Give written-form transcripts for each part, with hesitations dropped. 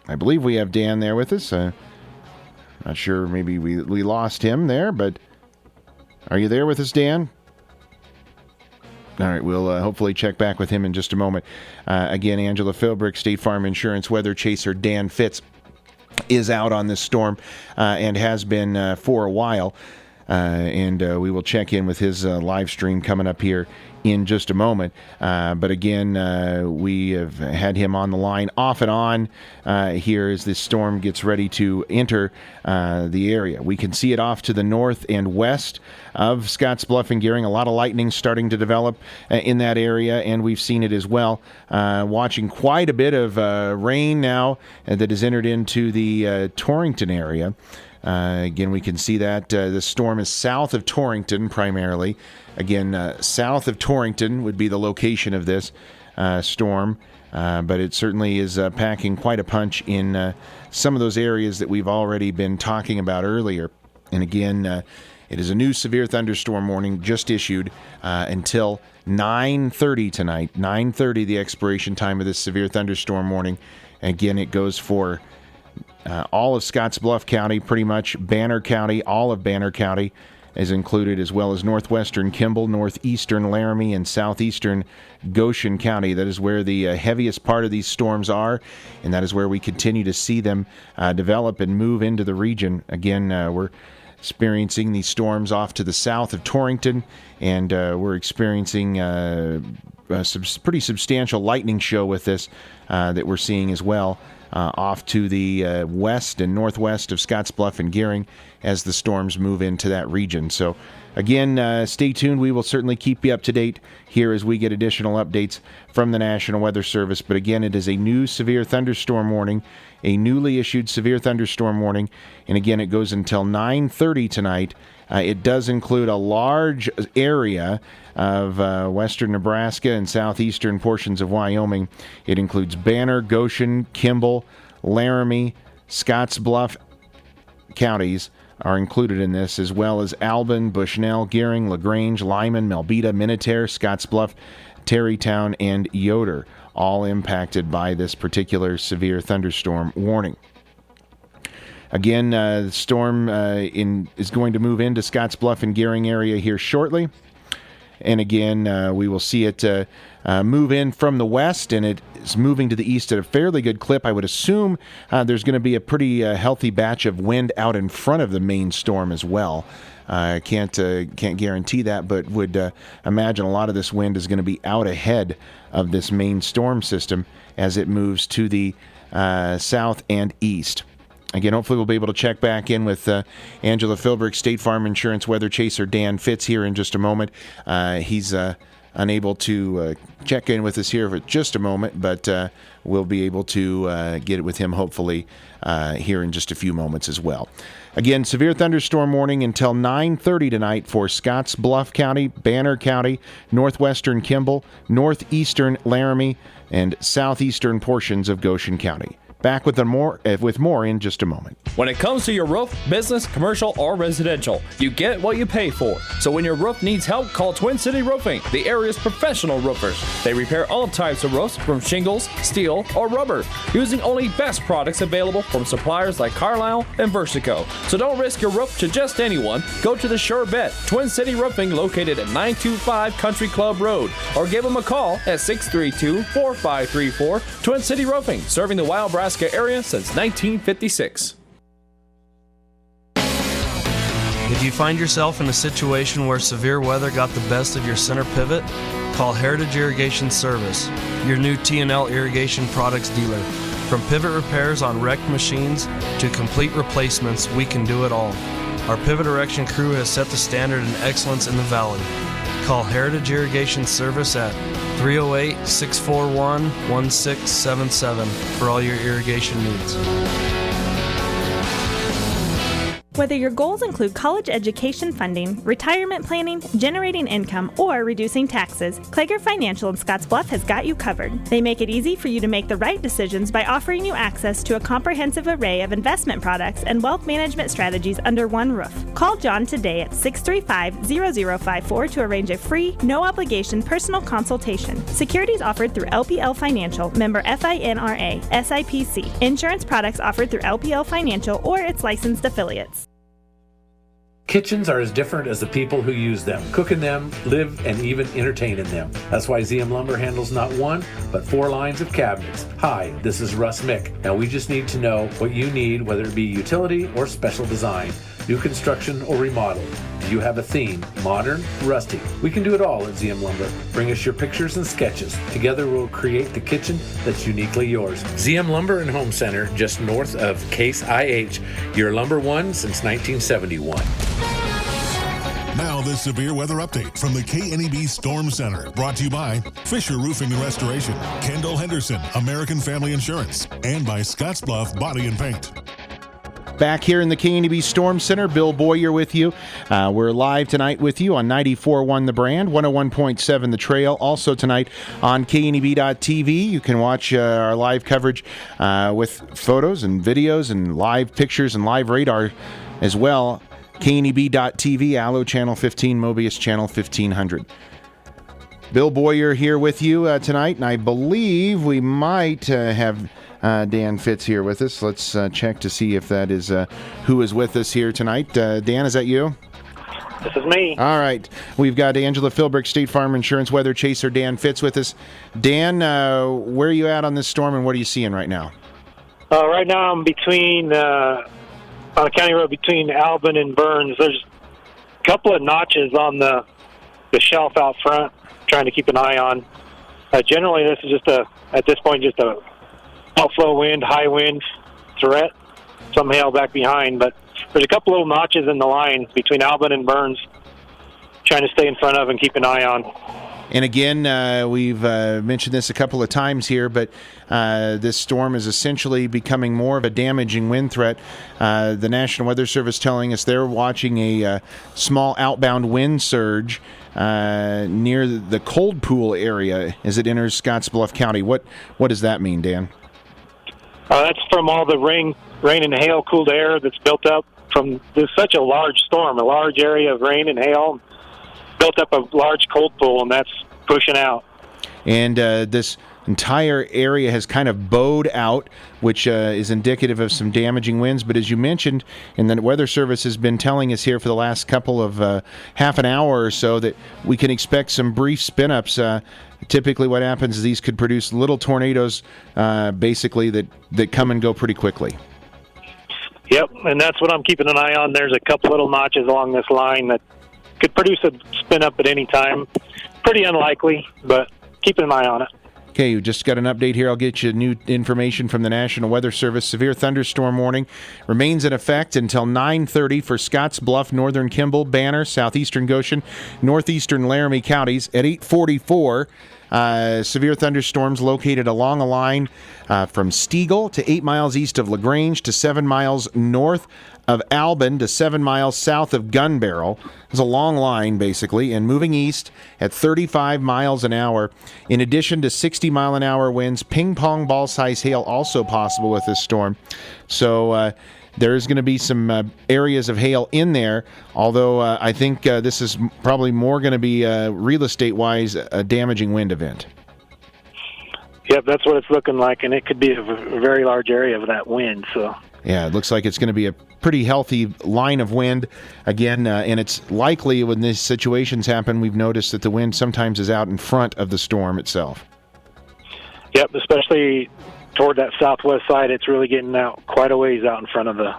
I believe we have Dan there with us. Not sure, maybe we lost him there, but are you there with us, Dan? All right, we'll hopefully check back with him in just a moment. Again, Angela Philbrick, State Farm Insurance weather chaser Dan Fitz is out on this storm and has been for a while. And we will check in with his live stream coming up here in just a moment. But again, we have had him on the line off and on here as this storm gets ready to enter the area. We can see it off to the north and west of Scottsbluff and Gering. A lot of lightning starting to develop in that area, and we've seen it as well. Watching quite a bit of rain now that has entered into the Torrington area. Again, we can see that the storm is south of Torrington primarily. Again, south of Torrington would be the location of this storm, but it certainly is packing quite a punch in some of those areas that we've already been talking about earlier. And again, it is a new severe thunderstorm warning just issued until 9:30 tonight. 9:30, the expiration time of this severe thunderstorm warning. Again, it goes for all of Scottsbluff County, pretty much Banner County, all of Banner County is included, as well as northwestern Kimball, northeastern Laramie, and southeastern Goshen County. That is where the heaviest part of these storms are, and that is where we continue to see them develop and move into the region. Again, we're experiencing these storms off to the south of Torrington, and we're experiencing a pretty substantial lightning show with this that we're seeing as well. Off to the west and northwest of Scottsbluff and Gering as the storms move into that region. So, again, stay tuned. We will certainly keep you up to date here as we get additional updates from the National Weather Service. But again, it is a new severe thunderstorm warning, a newly issued severe thunderstorm warning. And again, it goes until 9:30 tonight. It does include a large area of western Nebraska and southeastern portions of Wyoming. It includes Banner, Goshen, Kimball, Laramie, Scottsbluff counties are included in this, as well as Albin, Bushnell, Gering, LaGrange, Lyman, Melbeta, Minutair, Scottsbluff, Terrytown, and Yoder, all impacted by this particular severe thunderstorm warning. Again, the storm is going to move into Scottsbluff and Gering area here shortly. And again, we will see it move in from the west, and it is moving to the east at a fairly good clip. I would assume there's going to be a pretty healthy batch of wind out in front of the main storm as well. Can't guarantee that, but would imagine a lot of this wind is going to be out ahead of this main storm system as it moves to the south and east. Again, hopefully we'll be able to check back in with Angela Philbrick, State Farm Insurance weather chaser Dan Fitz here in just a moment. He's unable to check in with us here for just a moment, but we'll be able to get it with him hopefully here in just a few moments as well. Again, severe thunderstorm warning until 9:30 tonight for Scottsbluff County, Banner County, northwestern Kimball, northeastern Laramie, and southeastern portions of Goshen County. Back with more in just a moment. When it comes to your roof, business, commercial, or residential, you get what you pay for. So when your roof needs help, call Twin City Roofing, the area's professional roofers. They repair all types of roofs, from shingles, steel, or rubber, using only best products available from suppliers like Carlisle and Versico. So don't risk your roof to just anyone. Go to the Sure Bet, Twin City Roofing, located at 925 Country Club Road, or give them a call at 632-4534. Twin City Roofing, serving the Wild Nebraska area since 1956. If you find yourself in a situation where severe weather got the best of your center pivot, call Heritage Irrigation Service, your new T&L irrigation products dealer. From pivot repairs on wrecked machines to complete replacements, we can do it all. Our pivot erection crew has set the standard in excellence in the valley. Call Heritage Irrigation Service at 308-641-1677 for all your irrigation needs. Whether your goals include college education funding, retirement planning, generating income, or reducing taxes, Klager Financial in Scottsbluff has got you covered. They make it easy for you to make the right decisions by offering you access to a comprehensive array of investment products and wealth management strategies under one roof. Call John today at 635-0054 to arrange a free, no-obligation personal consultation. Securities offered through LPL Financial, member FINRA, SIPC. Insurance products offered through LPL Financial or its licensed affiliates. Kitchens are as different as the people who use them, cook in them, live, and even entertain in them. That's why ZM Lumber handles not one, but 4 lines of cabinets. Hi, this is Russ Mick. Now we just need to know what you need, whether it be utility or special design, new construction or remodel. Do you have a theme? Modern? Rustic? We can do it all at ZM Lumber. Bring us your pictures and sketches. Together we'll create the kitchen that's uniquely yours. ZM Lumber and Home Center, just north of Case IH, your lumber one since 1971. Now this severe weather update from the KNEB Storm Center, brought to you by Fisher Roofing and Restoration, Kendall Henderson, American Family Insurance, and by Scottsbluff Body and Paint. Back here in the KNEB Storm Center, Bill Boyer with you. We're live tonight with you on 94.1 The Brand, 101.7 The Trail. Also tonight on KNEB.TV, you can watch our live coverage with photos and videos and live pictures and live radar as well. KNEB.TV, Allo Channel 15, Mobius Channel 1500. Bill Boyer here with you tonight, and I believe we might have Dan Fitz here with us. Let's check to see if that is who is with us here tonight. Dan, is that you? This is me. All right. We've got Angela Philbrick, State Farm Insurance Weather Chaser, Dan Fitz with us. Dan, where are you at on this storm, and what are you seeing right now? Right now I'm between... on a county road between Albin and Burns. There's a couple of notches on the shelf out front, trying to keep an eye on. Generally, this is just at this point, just a outflow wind, high wind threat. Some hail back behind, but there's a couple little notches in the line between Albin and Burns, trying to stay in front of and keep an eye on. And again, we've mentioned this a couple of times here, but this storm is essentially becoming more of a damaging wind threat. The National Weather Service telling us they're watching a small outbound wind surge near the Cold Pool area as it enters Scottsbluff County. What does that mean, Dan? That's from all the rain and hail, cooled air that's built up from such a large storm, a large area of rain and hail. Built up a large cold pool, and that's pushing out. And this entire area has kind of bowed out, which is indicative of some damaging winds. But as you mentioned, and the Weather Service has been telling us here for the last couple of half an hour or so that we can expect some brief spin-ups. Typically what happens is these could produce little tornadoes, basically, that come and go pretty quickly. Yep, and that's what I'm keeping an eye on. There's a couple little notches along this line that could produce a spin up at any time. Pretty unlikely, but keeping an eye on it. Okay, you just got an update here. I'll get you new information from the National Weather Service. Severe thunderstorm warning remains in effect until 9:30 for Scottsbluff, Northern Kimball, Banner, Southeastern Goshen, Northeastern Laramie counties. At 8:44, severe thunderstorms located along a line from Stiegel to 8 miles east of LaGrange to 7 miles north of Albin to 7 miles south of Gun Barrel. It's a long line, basically, and moving east at 35 miles an hour. In addition to 60-mile-an-hour winds, ping-pong ball-size hail also possible with this storm. So there's going to be some areas of hail in there, although I think this is probably more going to be, real estate-wise, a damaging wind event. Yep, that's what it's looking like, and it could be a very large area of that wind. So yeah, it looks like it's going to be a pretty healthy line of wind again, and it's likely when these situations happen, we've noticed that the wind sometimes is out in front of the storm itself. Yep, especially toward that southwest side, it's really getting out quite a ways out in front of the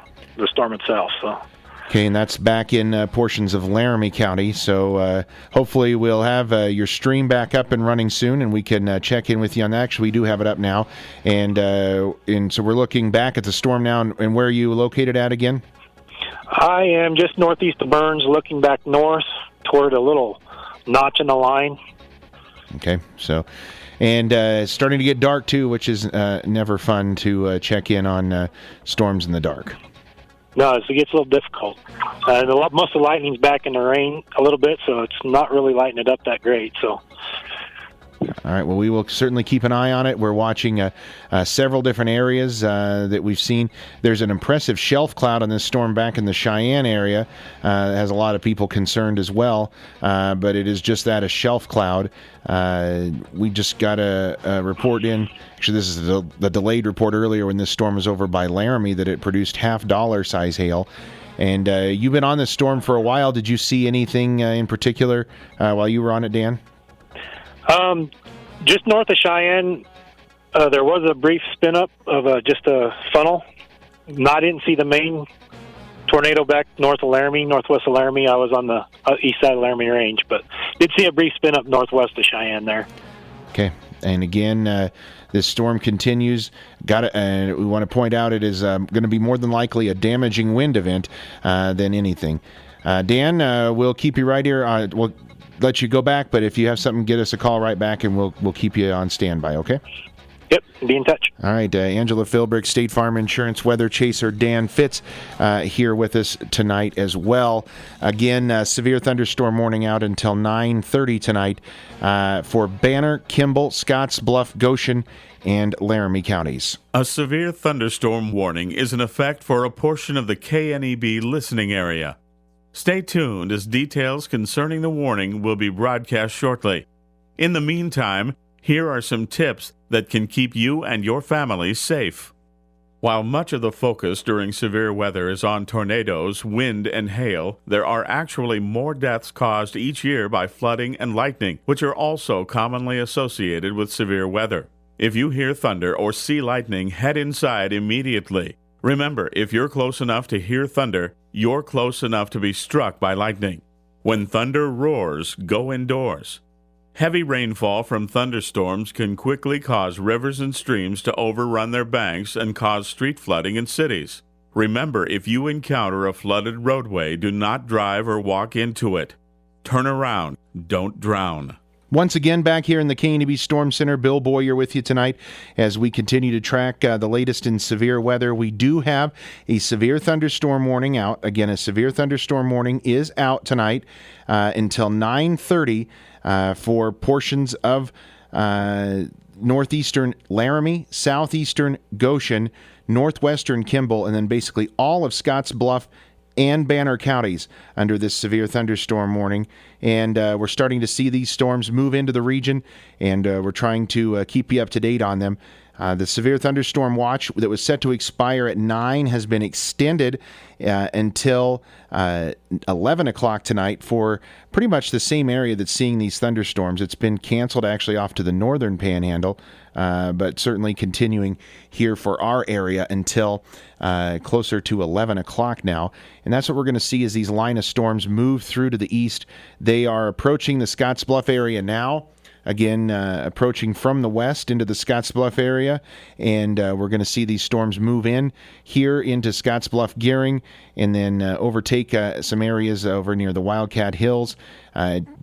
storm itself. So. Okay, and that's back in portions of Laramie County, so hopefully we'll have your stream back up and running soon, and we can check in with you on that. Actually, we do have it up now, and so we're looking back at the storm now, and where are you located at again? I am just northeast of Burns, looking back north toward a little notch in the line. Okay, so... And it's starting to get dark, too, which is never fun to check in on storms in the dark. No, it gets a little difficult. Most of the lightning's back in the rain a little bit, so it's not really lighting it up that great. So. All right, well, we will certainly keep an eye on it. We're watching several different areas that we've seen. There's an impressive shelf cloud on this storm back in the Cheyenne area. Has a lot of people concerned as well, but it is just that, a shelf cloud. We just got a report in. Actually, this is the delayed report earlier when this storm was over by Laramie, that it produced $half size hail. And you've been on this storm for a while. Did you see anything in particular while you were on it, Dan? Just north of Cheyenne, there was a brief spin up of just a funnel. I didn't see the main tornado back north of Laramie, northwest of Laramie. I was on the east side of Laramie Range, but did see a brief spin up northwest of Cheyenne there. Okay. And again, this storm continues. We want to point out it is going to be more than likely a damaging wind event than anything. Dan, we'll keep you right here. We'll let you go back, but if you have something, get us a call right back, and we'll keep you on standby, okay? Yep, be in touch. All right, Angela Philbrick, State Farm Insurance Weather Chaser Dan Fitz here with us tonight as well. Again, severe thunderstorm warning out until 9:30 tonight for Banner, Kimball, Scotts Bluff, Goshen, and Laramie counties. A severe thunderstorm warning is in effect for a portion of the KNEB listening area. Stay tuned as details concerning the warning will be broadcast shortly. In the meantime, here are some tips that can keep you and your family safe. While much of the focus during severe weather is on tornadoes, wind, and hail, there are actually more deaths caused each year by flooding and lightning, which are also commonly associated with severe weather. If you hear thunder or see lightning, head inside immediately. Remember, if you're close enough to hear thunder, you're close enough to be struck by lightning. When thunder roars, go indoors. Heavy rainfall from thunderstorms can quickly cause rivers and streams to overrun their banks and cause street flooding in cities. Remember, if you encounter a flooded roadway, do not drive or walk into it. Turn around. Don't drown. Once again, back here in the KNEB Storm Center, Bill Boyer with you tonight as we continue to track the latest in severe weather. We do have a severe thunderstorm warning out. Again, a severe thunderstorm warning is out tonight until 9:30 for portions of northeastern Laramie, southeastern Goshen, northwestern Kimball, and then basically all of Scotts Bluff and Banner counties under this severe thunderstorm warning. And we're starting to see these storms move into the region, and we're trying to keep you up to date on them. The severe thunderstorm watch that was set to expire at 9 has been extended until 11 o'clock tonight for pretty much the same area that's seeing these thunderstorms. It's been canceled actually off to the northern panhandle, but certainly continuing here for our area until closer to 11 o'clock now. And that's what we're going to see as these line of storms move through to the east. They are approaching the Scotts Bluff area now. Again, approaching from the west into the Scotts Bluff area, and we're going to see these storms move in here into Scotts Bluff, Gering, and then overtake some areas over near the Wildcat Hills,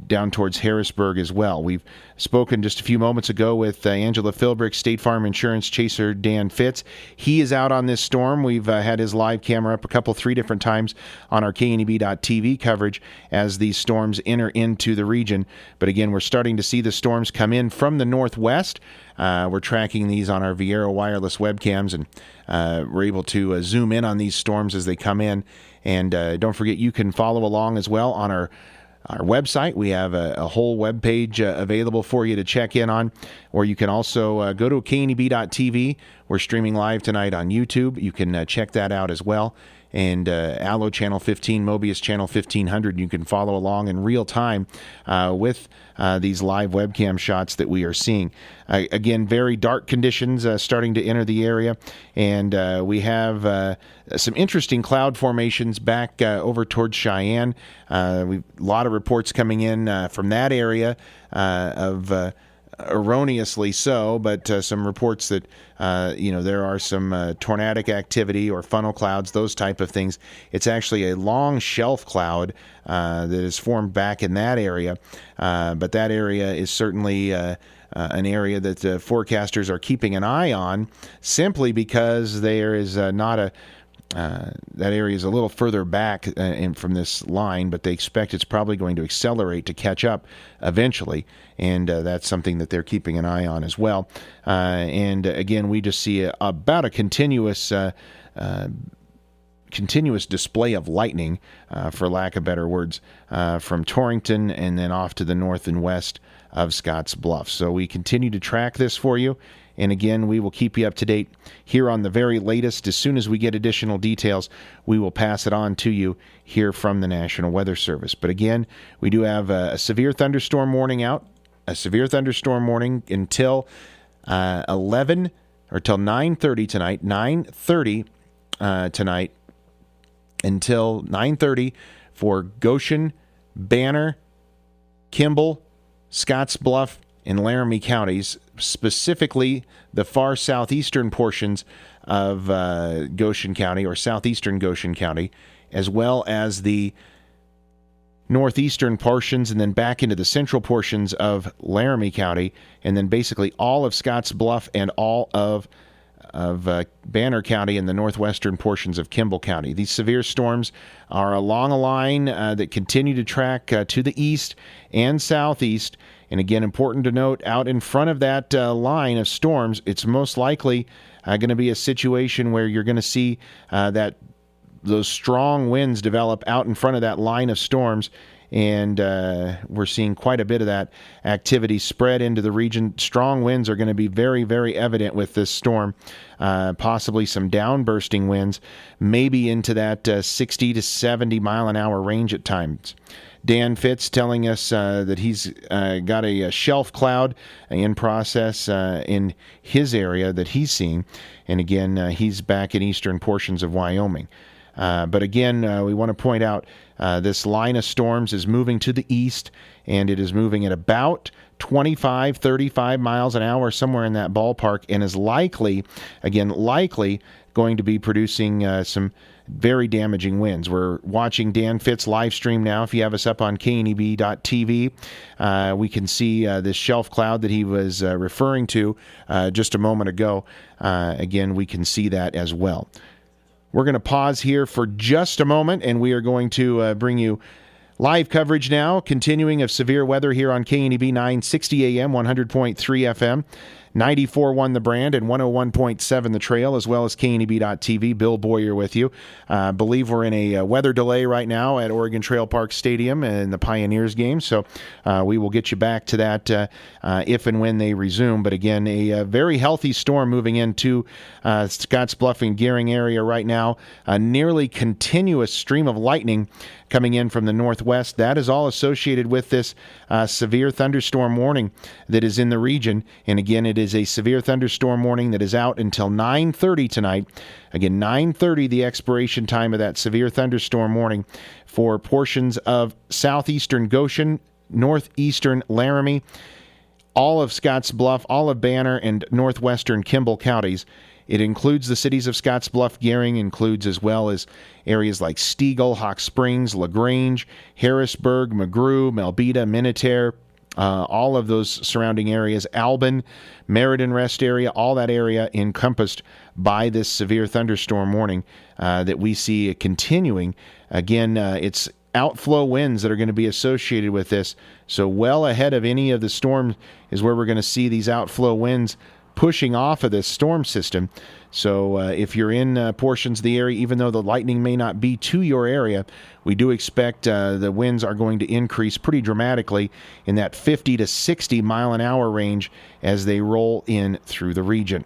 down towards Harrisburg as well. We've spoken just a few moments ago with Angela Philbrick, State Farm Insurance Chaser Dan Fitz. He is out on this storm. We've had his live camera up three different times on our KNEB.TV coverage as these storms enter into the region. But again, we're starting to see the storms come in from the northwest. We're tracking these on our Viera wireless webcams, and we're able to zoom in on these storms as they come in. And don't forget, you can follow along as well on our website. We have a whole web page available for you to check in on, or you can also go to kneb.tv. We're streaming live tonight on YouTube. You can check that out as well. And Allo Channel 15, Mobius Channel 1500. You can follow along in real time with these live webcam shots that we are seeing. Again, very dark conditions starting to enter the area, and we have some interesting cloud formations back over towards Cheyenne. A lot of reports coming in from that area of erroneously so, but some reports that there are some tornadic activity or funnel clouds, those type of things. It's actually a long shelf cloud that is formed back in that area, but that area is certainly an area that forecasters are keeping an eye on, simply because there is not That area is a little further back from this line, but they expect it's probably going to accelerate to catch up eventually, and that's something that they're keeping an eye on as well. And again, we just see about a continuous display of lightning, for lack of better words, from Torrington and then off to the north and west of Scotts Bluff. So we continue to track this for you. And again, we will keep you up to date here on the very latest. As soon as we get additional details, we will pass it on to you here from the National Weather Service. But again, we do have a severe thunderstorm warning out, a severe thunderstorm warning until 11 or till 9:30 tonight, 9:30 tonight until 9:30 for Goshen, Banner, Kimball, Scotts Bluff, and Laramie counties, specifically the far southeastern portions of Goshen County or southeastern Goshen County, as well as the northeastern portions and then back into the central portions of Laramie County, and then basically all of Scotts Bluff and all of Banner County and the northwestern portions of Kimball County. These severe storms are along a line that continue to track to the east and southeast. And again, important to note, out in front of that line of storms, it's most likely going to be a situation where you're going to see those strong winds develop out in front of that line of storms. And we're seeing quite a bit of that activity spread into the region. Strong winds are going to be very, very evident with this storm, possibly some downbursting winds, maybe into that 60 to 70 mile an hour range at times. Dan Fitz telling us that he's got a shelf cloud in process in his area that he's seeing. And again, he's back in eastern portions of Wyoming. But again, we want to point out this line of storms is moving to the east, and it is moving at about 25, 35 miles an hour, somewhere in that ballpark, and is likely going to be producing some very damaging winds. We're watching Dan Fitz live stream now. If you have us up on kneb.tv, we can see this shelf cloud that he was referring to just a moment ago. Again, we can see that as well. We're going to pause here for just a moment, and we are going to bring you live coverage now, continuing of severe weather here on KNEB 960 AM, 100.3 FM, 94.1 The Brand, and 101.7 The Trail, as well as KNEB.TV. Bill Boyer with you. I believe we're in a weather delay right now at Oregon Trail Park Stadium in the Pioneers game, so we will get you back to that if and when they resume. But again, a very healthy storm moving into Scotts Bluff and Gering area right now. A nearly continuous stream of lightning coming in from the northwest. That is all associated with this severe thunderstorm warning that is in the region. And again, it is a severe thunderstorm warning that is out until 9:30 tonight. Again, 9:30, the expiration time of that severe thunderstorm warning for portions of southeastern Goshen, northeastern Laramie, all of Scotts Bluff, all of Banner, and northwestern Kimball counties. It includes the cities of Scotts Bluff, Gering, includes as well as areas like Stegall, Hawk Springs, LaGrange, Harrisburg, McGrew, Melbeta, Minutair, all of those surrounding areas, Albin, Meriden Rest area, all that area encompassed by this severe thunderstorm warning that we see continuing. Again, it's outflow winds that are going to be associated with this. So well ahead of any of the storms is where we're going to see these outflow winds pushing off of this storm system. So if you're in portions of the area, even though the lightning may not be to your area, we do expect the winds are going to increase pretty dramatically in that 50 to 60 mile an hour range as they roll in through the region.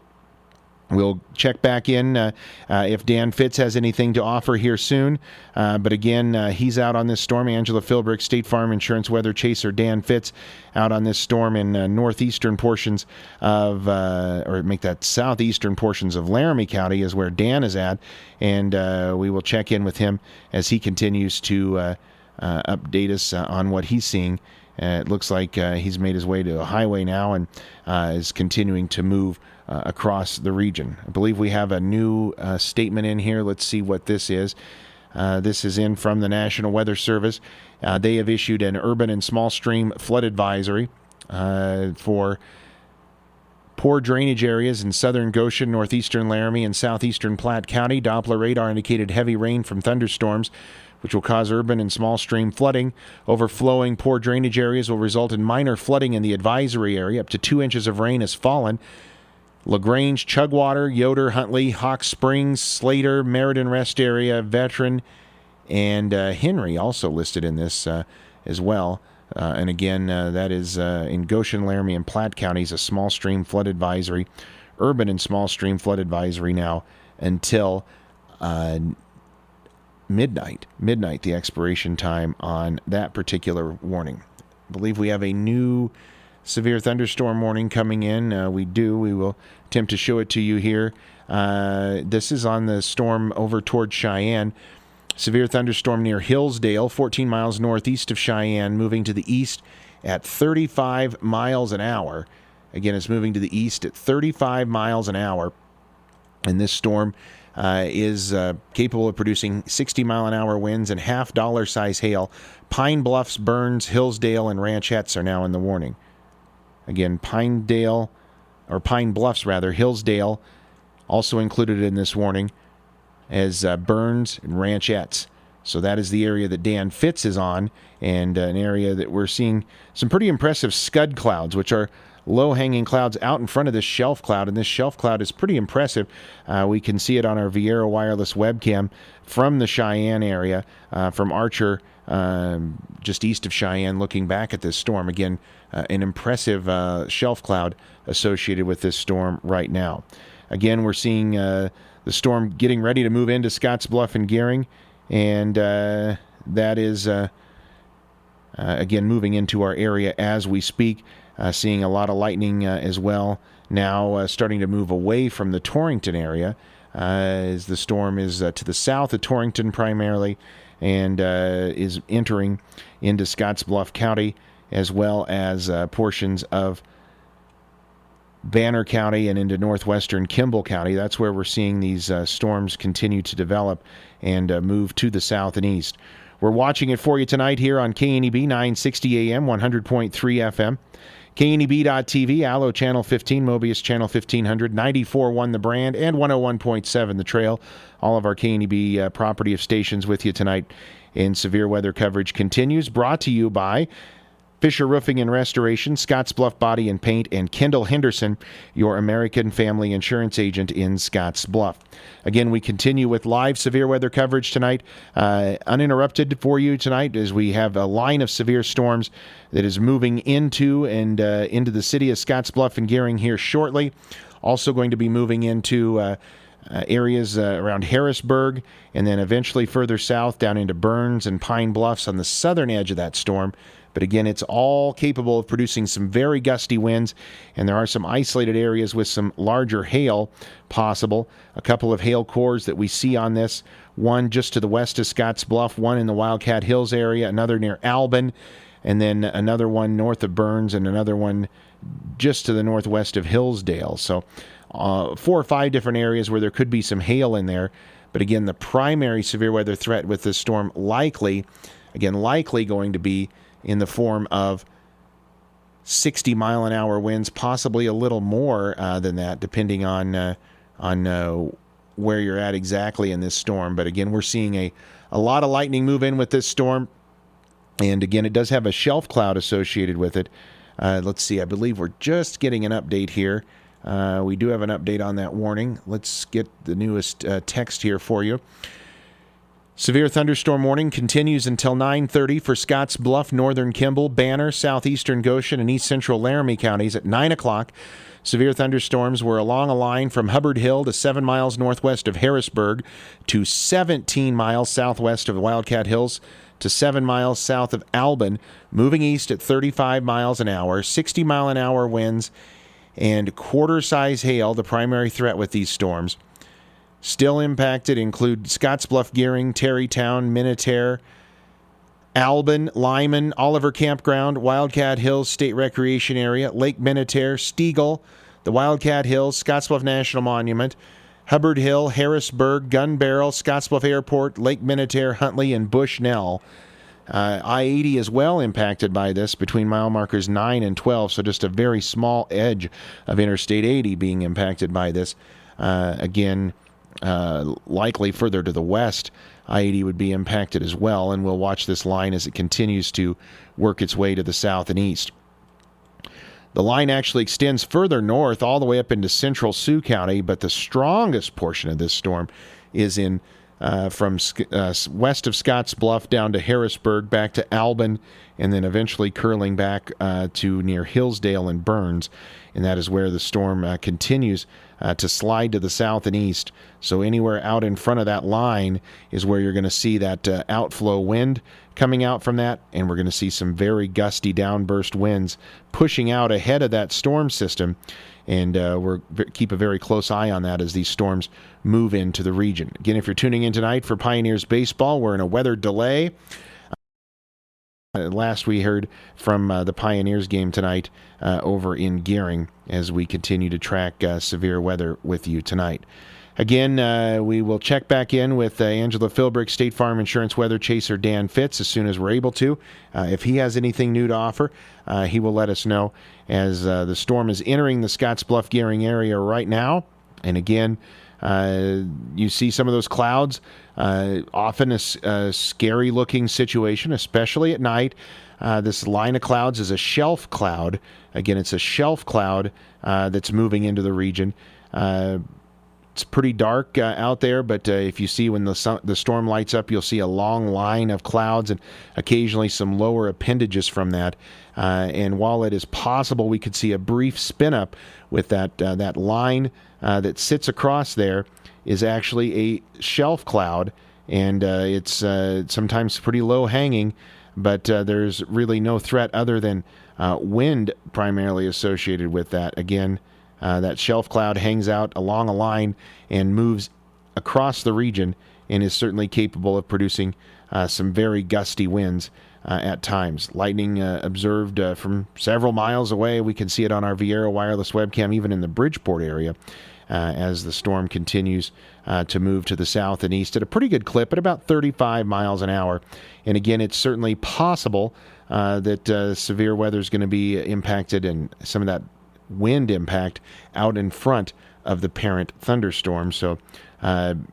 We'll check back in if Dan Fitz has anything to offer here soon. But again, he's out on this storm. Angela Philbrick, State Farm Insurance Weather Chaser Dan Fitz, out on this storm in northeastern portions of, or make that southeastern portions of Laramie County is where Dan is at. And we will check in with him as he continues to update us on what he's seeing. It looks like he's made his way to a highway now and is continuing to move across the region. I believe we have a new statement in here. Let's see what this is. This is in from the National Weather Service. They have issued an urban and small stream flood advisory for Poor drainage areas in southern Goshen, northeastern Laramie, and southeastern Platte County. Doppler radar indicated heavy rain from thunderstorms, which will cause urban and small stream flooding. Overflowing poor drainage areas will result in minor flooding in the advisory area. Up to 2 inches of rain has fallen. LaGrange, Chugwater, Yoder, Huntley, Hawk Springs, Slater, Meriden Rest Area, Veteran, and Henry also listed in this as well. And again, that is in Goshen, Laramie, and Platte counties, a small stream flood advisory, urban and small stream flood advisory now until midnight, the expiration time on that particular warning. I believe we have a new severe thunderstorm warning coming in. We do. We will attempt to show it to you here. This is on the storm over toward Cheyenne. Severe thunderstorm near Hillsdale, 14 miles northeast of Cheyenne, moving to the east at 35 miles an hour. Again, it's moving to the east at 35 miles an hour. And this storm is capable of producing 60-mile-an-hour winds and half-dollar-size hail. Pine Bluffs, Burns, Hillsdale, and Ranchettes are now in the warning. Again, Pine Bluffs, Hillsdale, also included in this warning as Burns and Ranchettes. So that is the area that Dan Fitz is on, and an area that we're seeing some pretty impressive scud clouds, which are low-hanging clouds out in front of this shelf cloud, and this shelf cloud is pretty impressive. We can see it on our Viera wireless webcam from the Cheyenne area, from Archer, just east of Cheyenne, looking back at this storm. Again, an impressive shelf cloud associated with this storm right now. Again, we're seeing the storm getting ready to move into Scottsbluff and Gering, and that is, again, moving into our area as we speak. Seeing a lot of lightning as well now, starting to move away from the Torrington area as the storm is to the south of Torrington primarily, and is entering into Scottsbluff County as well as portions of Banner County and into northwestern Kimball County. That's where we're seeing these storms continue to develop and move to the south and east. We're watching it for you tonight here on KNEB 960 AM, 100.3 FM. KNEB.TV, Allo Channel 15, Mobius Channel 1500, 94.1 The Brand, and 101.7 The Trail. All of our KNEB property of stations with you tonight in severe weather coverage continues. Brought to you by Fisher Roofing and Restoration, Scottsbluff Body and Paint, and Kendall Henderson, your American Family Insurance agent in Scottsbluff. Again, we continue with live severe weather coverage tonight, uninterrupted for you tonight, as we have a line of severe storms that is moving into the city of Scottsbluff and Gering here shortly. Also going to be moving into areas around Harrisburg, and then eventually further south down into Burns and Pine Bluffs on the southern edge of that storm. But again, it's all capable of producing some very gusty winds, and there are some isolated areas with some larger hail possible. A couple of hail cores that we see on this, one just to the west of Scottsbluff, one in the Wildcat Hills area, another near Albin, and then another one north of Burns, and another one just to the northwest of Hillsdale. So 4 or 5 different areas where there could be some hail in there. But again, the primary severe weather threat with this storm likely going to be in the form of 60-mile-an-hour winds, possibly a little more than that, depending on where you're at exactly in this storm. But again, we're seeing a lot of lightning move in with this storm. And again, it does have a shelf cloud associated with it. Let's see, I believe we're just getting an update here. We do have an update on that warning. Let's get the newest text here for you. Severe thunderstorm warning continues until 9:30 for Scottsbluff, northern Kimball, Banner, southeastern Goshen, and east central Laramie counties. At 9 o'clock, severe thunderstorms were along a line from Hubbard Hill to 7 miles northwest of Harrisburg to 17 miles southwest of Wildcat Hills to 7 miles south of Albin, moving east at 35 miles an hour, 60-mile-an-hour winds, and quarter-size hail, the primary threat with these storms. Still impacted include Scottsbluff, Gering, Terrytown, Minutair, Albin, Lyman, Oliver Campground, Wildcat Hills State Recreation Area, Lake Minutair, Stiegel, the Wildcat Hills, Scottsbluff National Monument, Hubbard Hill, Harrisburg, Gun Barrel, Scottsbluff Airport, Lake Minutair, Huntley, and Bushnell. I-80 is well impacted by this between mile markers 9 and 12, so just a very small edge of Interstate 80 being impacted by this. Likely further to the west, I-80 would be impacted as well, and we'll watch this line as it continues to work its way to the south and east. The line actually extends further north all the way up into central Sioux County, but the strongest portion of this storm is in from west of Scotts Bluff down to Harrisburg, back to Albin, and then eventually curling back to near Hillsdale and Burns. And that is where the storm continues to slide to the south and east. So anywhere out in front of that line is where you're going to see that outflow wind coming out from that, and we're going to see some very gusty downburst winds pushing out ahead of that storm system. And we'll keep a very close eye on that as these storms move into the region. Again, if you're tuning in tonight for Pioneers baseball, we're in a weather delay. Last we heard from the Pioneers game tonight over in Gering as we continue to track severe weather with you tonight. Again, we will check back in with Angela Philbrick, State Farm Insurance Weather Chaser Dan Fitz, as soon as we're able to. If he has anything new to offer, he will let us know as the storm is entering the Scottsbluff Gering area right now. And again, you see some of those clouds, often a scary-looking situation, especially at night. This line of clouds is a shelf cloud. Again, it's a shelf cloud that's moving into the region. It's pretty dark out there, but if you see when the storm lights up, you'll see a long line of clouds and occasionally some lower appendages from that. And while it is possible we could see a brief spin up with that line that sits across there, is actually a shelf cloud, and it's sometimes pretty low hanging, but there's really no threat other than wind primarily associated with that. Again, that shelf cloud hangs out along a line and moves across the region and is certainly capable of producing some very gusty winds at times. Lightning observed from several miles away. We can see it on our Viera wireless webcam, even in the Bridgeport area, as the storm continues to move to the south and east at a pretty good clip at about 35 miles an hour. And again, it's certainly possible that severe weather is going to be impacted, and some of that wind impact out in front of the parent thunderstorm. So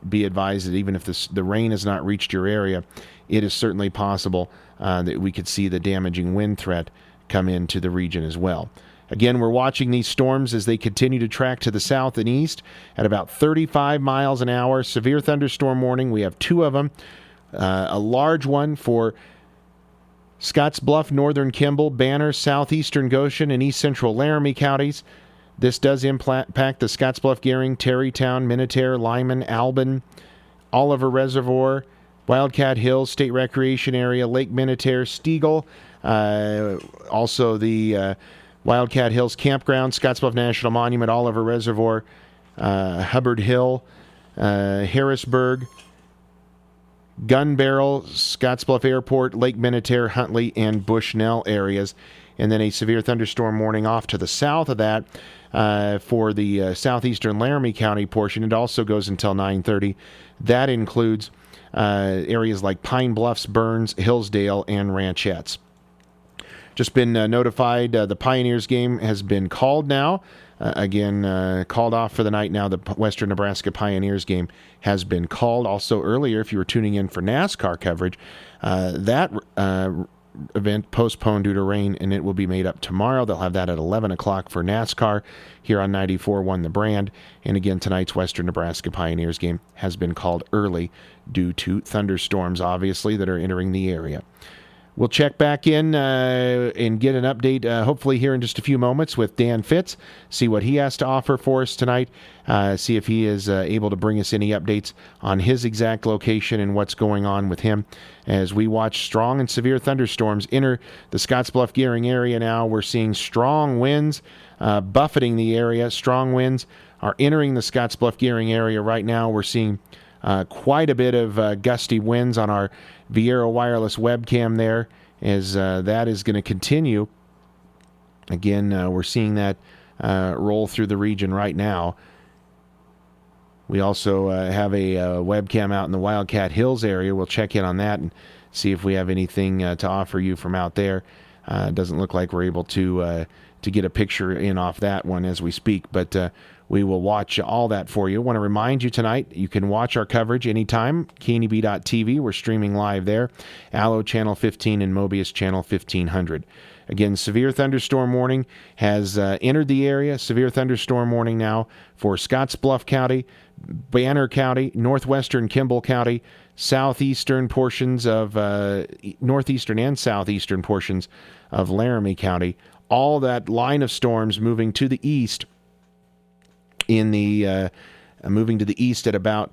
be advised that even if the rain has not reached your area, it is certainly possible that we could see the damaging wind threat come into the region as well. Again, we're watching these storms as they continue to track to the south and east at about 35 miles an hour. Severe thunderstorm warning. We have two of them. A large one for Scotts Bluff, northern Kimball, Banner, southeastern Goshen, and east central Laramie counties. This does impact the Scotts Bluff, Gering, Terrytown, Minutair, Lyman, Albin, Oliver Reservoir, Wildcat Hills, State Recreation Area, Lake Minutair, Stegall, also the Wildcat Hills Campground, Scotts Bluff National Monument, Oliver Reservoir, Hubbard Hill, Harrisburg, Gun Barrel, Scottsbluff Airport, Lake Minutair, Huntley, and Bushnell areas. And then a severe thunderstorm warning off to the south of that for the southeastern Laramie County portion. It also goes until 9:30. That includes areas like Pine Bluffs, Burns, Hillsdale, and Ranchettes. Just been notified the Pioneers game has been called now. Called off for the night now. The Western Nebraska Pioneers game has been called. Also earlier, if you were tuning in for NASCAR coverage, that event postponed due to rain, and it will be made up tomorrow. They'll have that at 11 o'clock for NASCAR here on 94.1 The Brand. And again, tonight's Western Nebraska Pioneers game has been called early due to thunderstorms, obviously, that are entering the area. We'll check back in and get an update, hopefully here in just a few moments, with Dan Fitz, see what he has to offer for us tonight, see if he is able to bring us any updates on his exact location and what's going on with him. As we watch strong and severe thunderstorms enter the Scottsbluff Gering area now, we're seeing strong winds buffeting the area. Strong winds are entering the Scottsbluff Gering area right now. We're seeing quite a bit of gusty winds on our Viera wireless webcam there, as that is going to continue. Again, we're seeing that roll through the region right now. We also have a webcam out in the Wildcat Hills area. We'll check in on that and see if we have anything to offer you from out there. Doesn't look like we're able to get a picture in off that one as we speak, but we will watch all that for you. I want to remind you tonight, you can watch our coverage anytime, kneb.tv. We're streaming live there. Allo Channel 15 and Mobius Channel 1500. Again, severe thunderstorm warning has entered the area. Severe thunderstorm warning now for Scottsbluff County, Banner County, northwestern Kimball County, southeastern portions of northeastern and southeastern portions of Laramie County. All that line of storms moving to the east moving to the east at about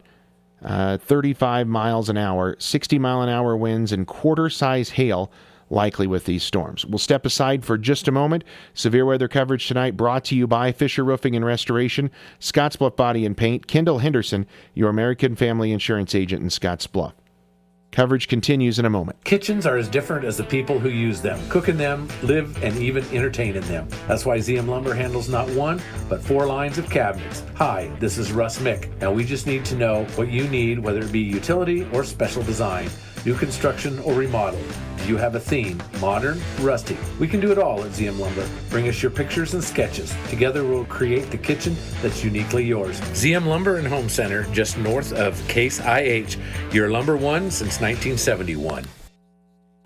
35 miles an hour, 60-mile-an-hour winds, and quarter-size hail likely with these storms. We'll step aside for just a moment. Severe weather coverage tonight brought to you by Fisher Roofing and Restoration, Scottsbluff Body and Paint, Kendall Henderson, your American Family Insurance agent in Scottsbluff. Coverage continues in a moment. Kitchens are as different as the people who use them, cook in them, live, and even entertain in them. That's why ZM Lumber handles not one, but 4 lines of cabinets. Hi, this is Russ Mick, and we just need to know what you need, whether it be utility or special design, new construction or remodel. Do you have a theme? Modern? Rustic? We can do it all at ZM Lumber. Bring us your pictures and sketches. Together we'll create the kitchen that's uniquely yours. ZM Lumber and Home Center, just north of Case IH, your lumber one since 1971.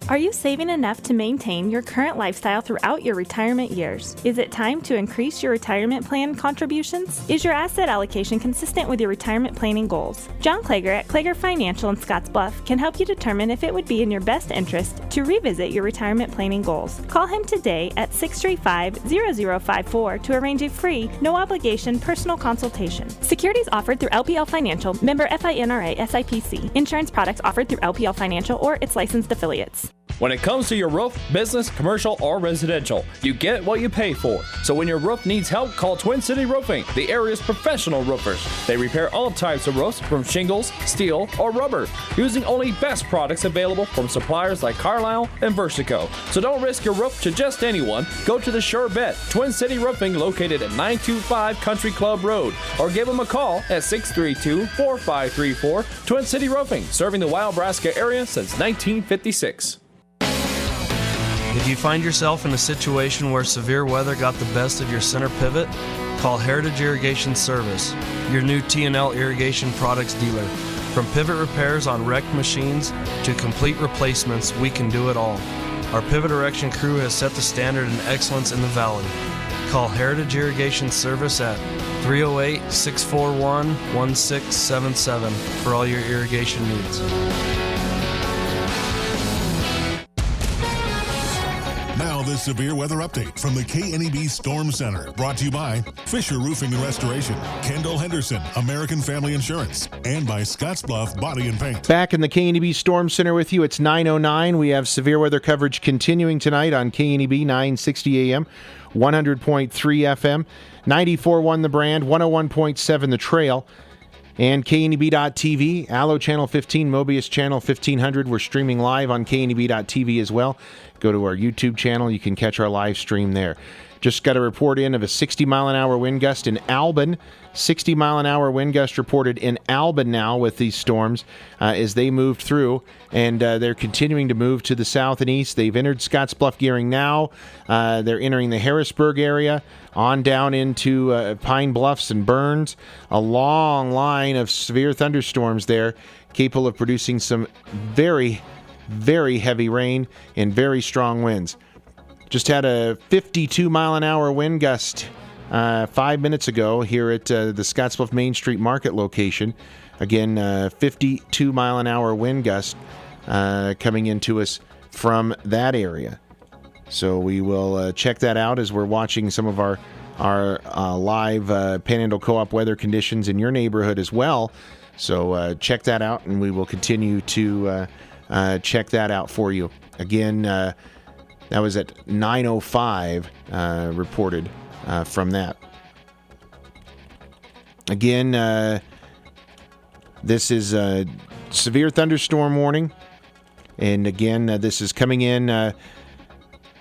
Are you saving enough to maintain your current lifestyle throughout your retirement years? Is it time to increase your retirement plan contributions? Is your asset allocation consistent with your retirement planning goals? John Klager at Klager Financial in Scottsbluff can help you determine if it would be in your best interest to revisit your retirement planning goals. Call him today at 635-0054 to arrange a free, no-obligation personal consultation. Securities offered through LPL Financial, member FINRA SIPC. Insurance products offered through LPL Financial or its licensed affiliates. When it comes to your roof, business, commercial, or residential, you get what you pay for. So when your roof needs help, call Twin City Roofing, the area's professional roofers. They repair all types of roofs from shingles, steel, or rubber, using only best products available from suppliers like Carlisle and Versico. So don't risk your roof to just anyone. Go to the sure bet, Twin City Roofing, located at 925 Country Club Road, or give them a call at 632-4534. Twin City Roofing, serving the Wyobraska area since 1956. If you find yourself in a situation where severe weather got the best of your center pivot, call Heritage Irrigation Service, your new T&L irrigation products dealer. From pivot repairs on wrecked machines to complete replacements, we can do it all. Our pivot erection crew has set the standard in excellence in the valley. Call Heritage Irrigation Service at 308-641-1677 for all your irrigation needs. Now this severe weather update from the KNEB Storm Center, brought to you by Fisher Roofing and Restoration, Kendall Henderson, American Family Insurance, and by Scottsbluff Body and Paint. Back in the KNEB Storm Center with you. It's 9:09. We have severe weather coverage continuing tonight on KNEB 960 AM, 100.3 FM, 94.1 The Brand, 101.7 The Trail, and kneb.tv, Allo Channel 15, Mobius Channel 1500. We're streaming live on kneb.tv as well. Go to our YouTube channel. You can catch our live stream there. Just got a report in of a 60-mile-an-hour wind gust in Albin. 60-mile-an-hour wind gust reported in Albin now with these storms as they moved through, and they're continuing to move to the south and east. They've entered Scottsbluff Gering now. They're entering the Harrisburg area, on down into Pine Bluffs and Burns. A long line of severe thunderstorms there, capable of producing some very, very heavy rain and very strong winds. Just had a 52-mile-an-hour wind gust 5 minutes ago here at the Scottsbluff Main Street Market location. Again, 52-mile-an-hour wind gust coming into us from that area. So we will check that out as we're watching some of our live Panhandle Co-op weather conditions in your neighborhood as well. So check that out, and we will continue to check that out for you. Again, that was at 9:05 reported from that. Again, this is a severe thunderstorm warning. And again, this is coming in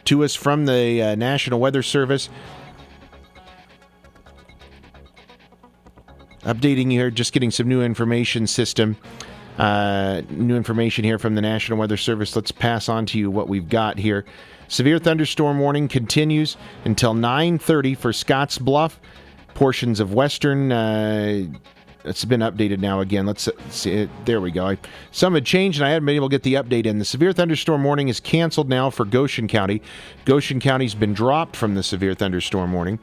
to us from the National Weather Service. Updating here, just getting some new information system new information here from the National Weather Service. Let's pass on to you what we've got here. Severe thunderstorm warning continues until 9:30 for Scotts Bluff. Portions of western... it's been updated now again. Let's see it. There we go. Some had changed, and I hadn't been able to get the update in. The severe thunderstorm warning is canceled now for Goshen County. Goshen County's been dropped from the severe thunderstorm warning.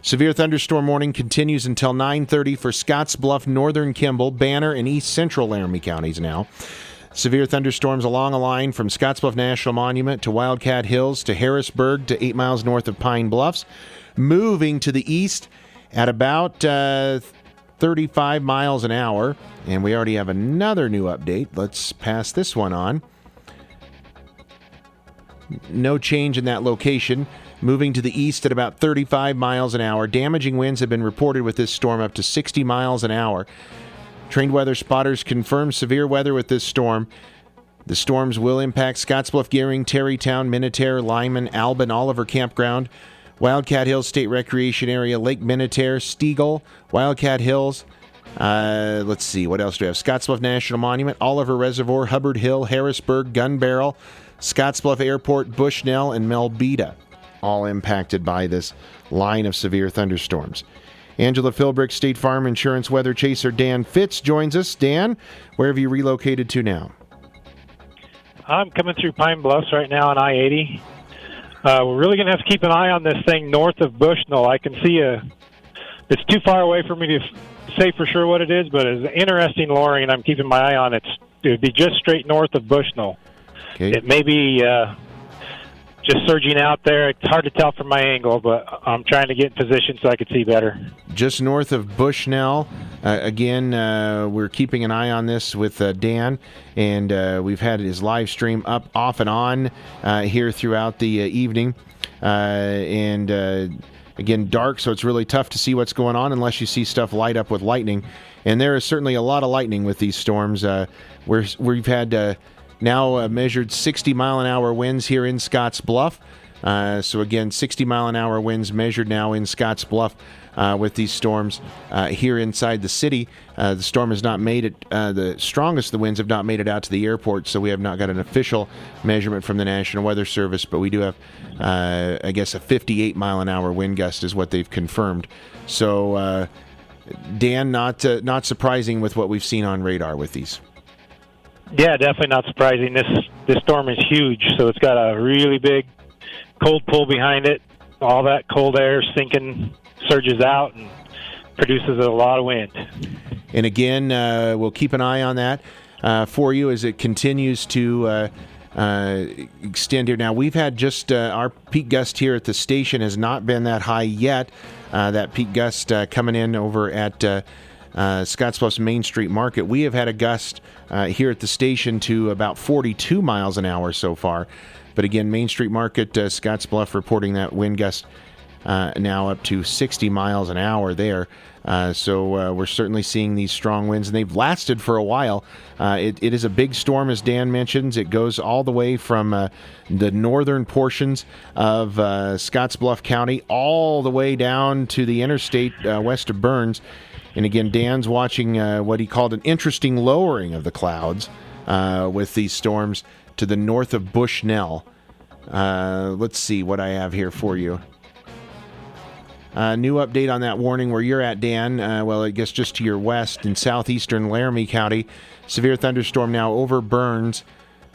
Severe thunderstorm warning continues until 9:30 for Scotts Bluff, Northern Kimball, Banner, and East Central Laramie counties now. Severe thunderstorms along a line from Scottsbluff National Monument to Wildcat Hills to Harrisburg to 8 miles north of Pine Bluffs. Moving to the east at about 35 miles an hour. And we already have another new update. Let's pass this one on. No change in that location. Moving to the east at about 35 miles an hour. Damaging winds have been reported with this storm up to 60 miles an hour. Trained weather spotters confirm severe weather with this storm. The storms will impact Scottsbluff, Gering, Terrytown, Minutair, Lyman, Albin, Oliver Campground, Wildcat Hills State Recreation Area, Lake Minutair, Stegall, Wildcat Hills. Let's see, what else do we have? Scottsbluff National Monument, Oliver Reservoir, Hubbard Hill, Harrisburg, Gun Barrel, Scottsbluff Airport, Bushnell, and Melbeta, all impacted by this line of severe thunderstorms. Angela Philbrick, State Farm Insurance Weather Chaser Dan Fitz joins us. Dan, where have you relocated to now? I'm coming through Pine Bluffs right now on I-80. We're really going to have to keep an eye on this thing north of Bushnell. I can see it's too far away for me to say for sure what it is, but it's interesting lowering, and I'm keeping my eye on it. It would be just straight north of Bushnell. Okay. It may be just surging out there. It's hard to tell from my angle, but I'm trying to get in position so I can see better. Just north of Bushnell. Again, we're keeping an eye on this with Dan, and we've had his live stream up off and on here throughout the evening. Again, dark, so it's really tough to see what's going on unless you see stuff light up with lightning. And there is certainly a lot of lightning with these storms. We've had now measured 60-mile-an-hour winds here in Scotts Bluff. So again, 60-mile-an-hour winds measured now in Scotts Bluff with these storms here inside the city. The storm has not made it, the strongest of the winds have not made it out to the airport, so we have not got an official measurement from the National Weather Service, but we do have, I guess, a 58-mile-an-hour wind gust is what they've confirmed. So, Dan, not surprising with what we've seen on radar with these. Yeah, definitely not surprising. This storm is huge, so it's got a really big cold pull behind it. All that cold air sinking surges out and produces a lot of wind. And again, we'll keep an eye on that for you as it continues to extend here. Now, we've had just our peak gust here at the station has not been that high yet. That peak gust coming in over at Scottsbluff's Main Street Market. We have had a gust here at the station to about 42 miles an hour so far. But again, Main Street Market, Scottsbluff reporting that wind gust now up to 60 miles an hour there. So we're certainly seeing these strong winds, and they've lasted for a while. It is a big storm, as Dan mentions. It goes all the way from the northern portions of Scottsbluff County all the way down to the interstate west of Burns. And again, Dan's watching what he called an interesting lowering of the clouds with these storms to the north of Bushnell. Let's see what I have here for you. New update on that warning where you're at, Dan. Well, I guess just to your west in southeastern Laramie County. Severe thunderstorm now over Burns,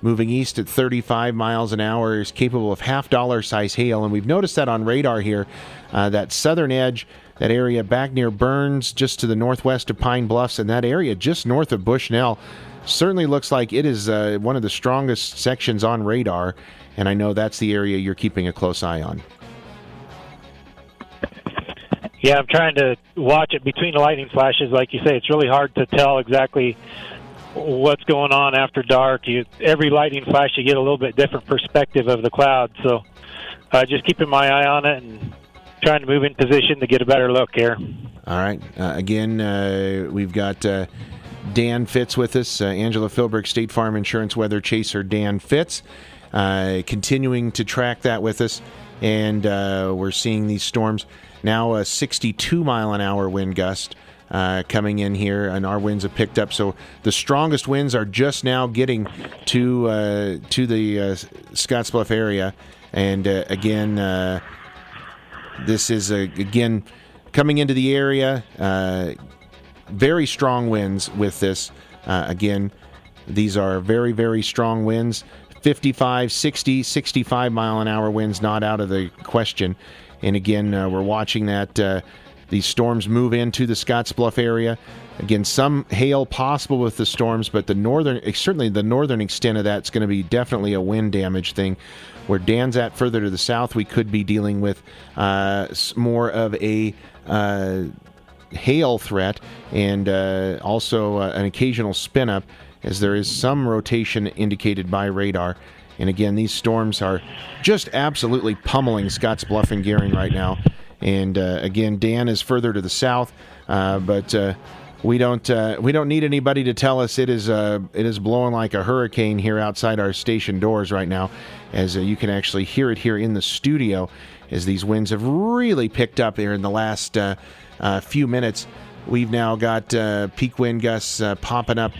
moving east at 35 miles an hour, is capable of half-dollar size hail. And we've noticed that on radar here, that southern edge, that area back near Burns, just to the northwest of Pine Bluffs, and that area just north of Bushnell certainly looks like it is one of the strongest sections on radar. And I know that's the area you're keeping a close eye on. Yeah, I'm trying to watch it between the lightning flashes. Like you say, it's really hard to tell exactly what's going on after dark. Every lightning flash, you get a little bit different perspective of the cloud. So just keeping my eye on it and trying to move in position to get a better look here. All right. Again, we've got Dan Fitz with us, Angela Philbrick, State Farm Insurance Weather Chaser Dan Fitz, continuing to track that with us. And we're seeing these storms. Now a 62-mile-an-hour wind gust coming in here, and our winds have picked up. So the strongest winds are just now getting to the Scottsbluff area, and again, this is again coming into the area. Very strong winds with this. Again, these are very, very strong winds. 55, 60, 65 mile an hour winds not out of the question. And again, we're watching that these storms move into the Scottsbluff area. Again, some hail possible with the storms, but certainly the northern extent of that's going to be definitely a wind damage thing. Where Dan's at further to the south, we could be dealing with more of a hail threat, and also an occasional spin up, as there is some rotation indicated by radar. And again, these storms are just absolutely pummeling Scottsbluff and Gering right now. And again, Dan is further to the south, but we don't need anybody to tell us it is blowing like a hurricane here outside our station doors right now, as you can actually hear it here in the studio, as these winds have really picked up here in the last few minutes. We've now got peak wind gusts popping up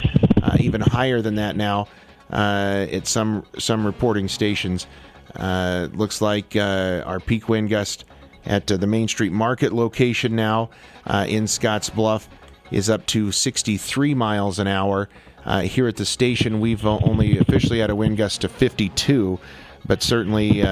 even higher than that now at some reporting stations. Looks like our peak wind gust at the Main Street Market location now in Scottsbluff is up to 63 miles an hour. Here at the station, we've only officially had a wind gust to 52, but certainly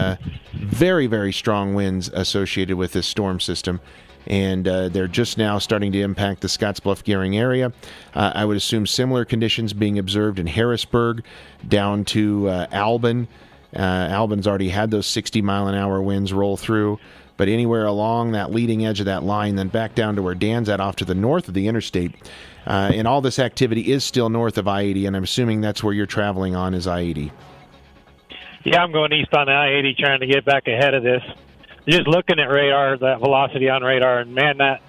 very, very strong winds associated with this storm system. And they're just now starting to impact the Scottsbluff-Gering area. I would assume similar conditions being observed in Harrisburg down to Albin. Albin's already had those 60-mile-an-hour winds roll through. But anywhere along that leading edge of that line, then back down to where Dan's at off to the north of the interstate. And all this activity is still north of I-80, and I'm assuming that's where you're traveling on is I-80. Yeah, I'm going east on I-80 trying to get back ahead of this. Just looking at radar, that velocity on radar, and man, that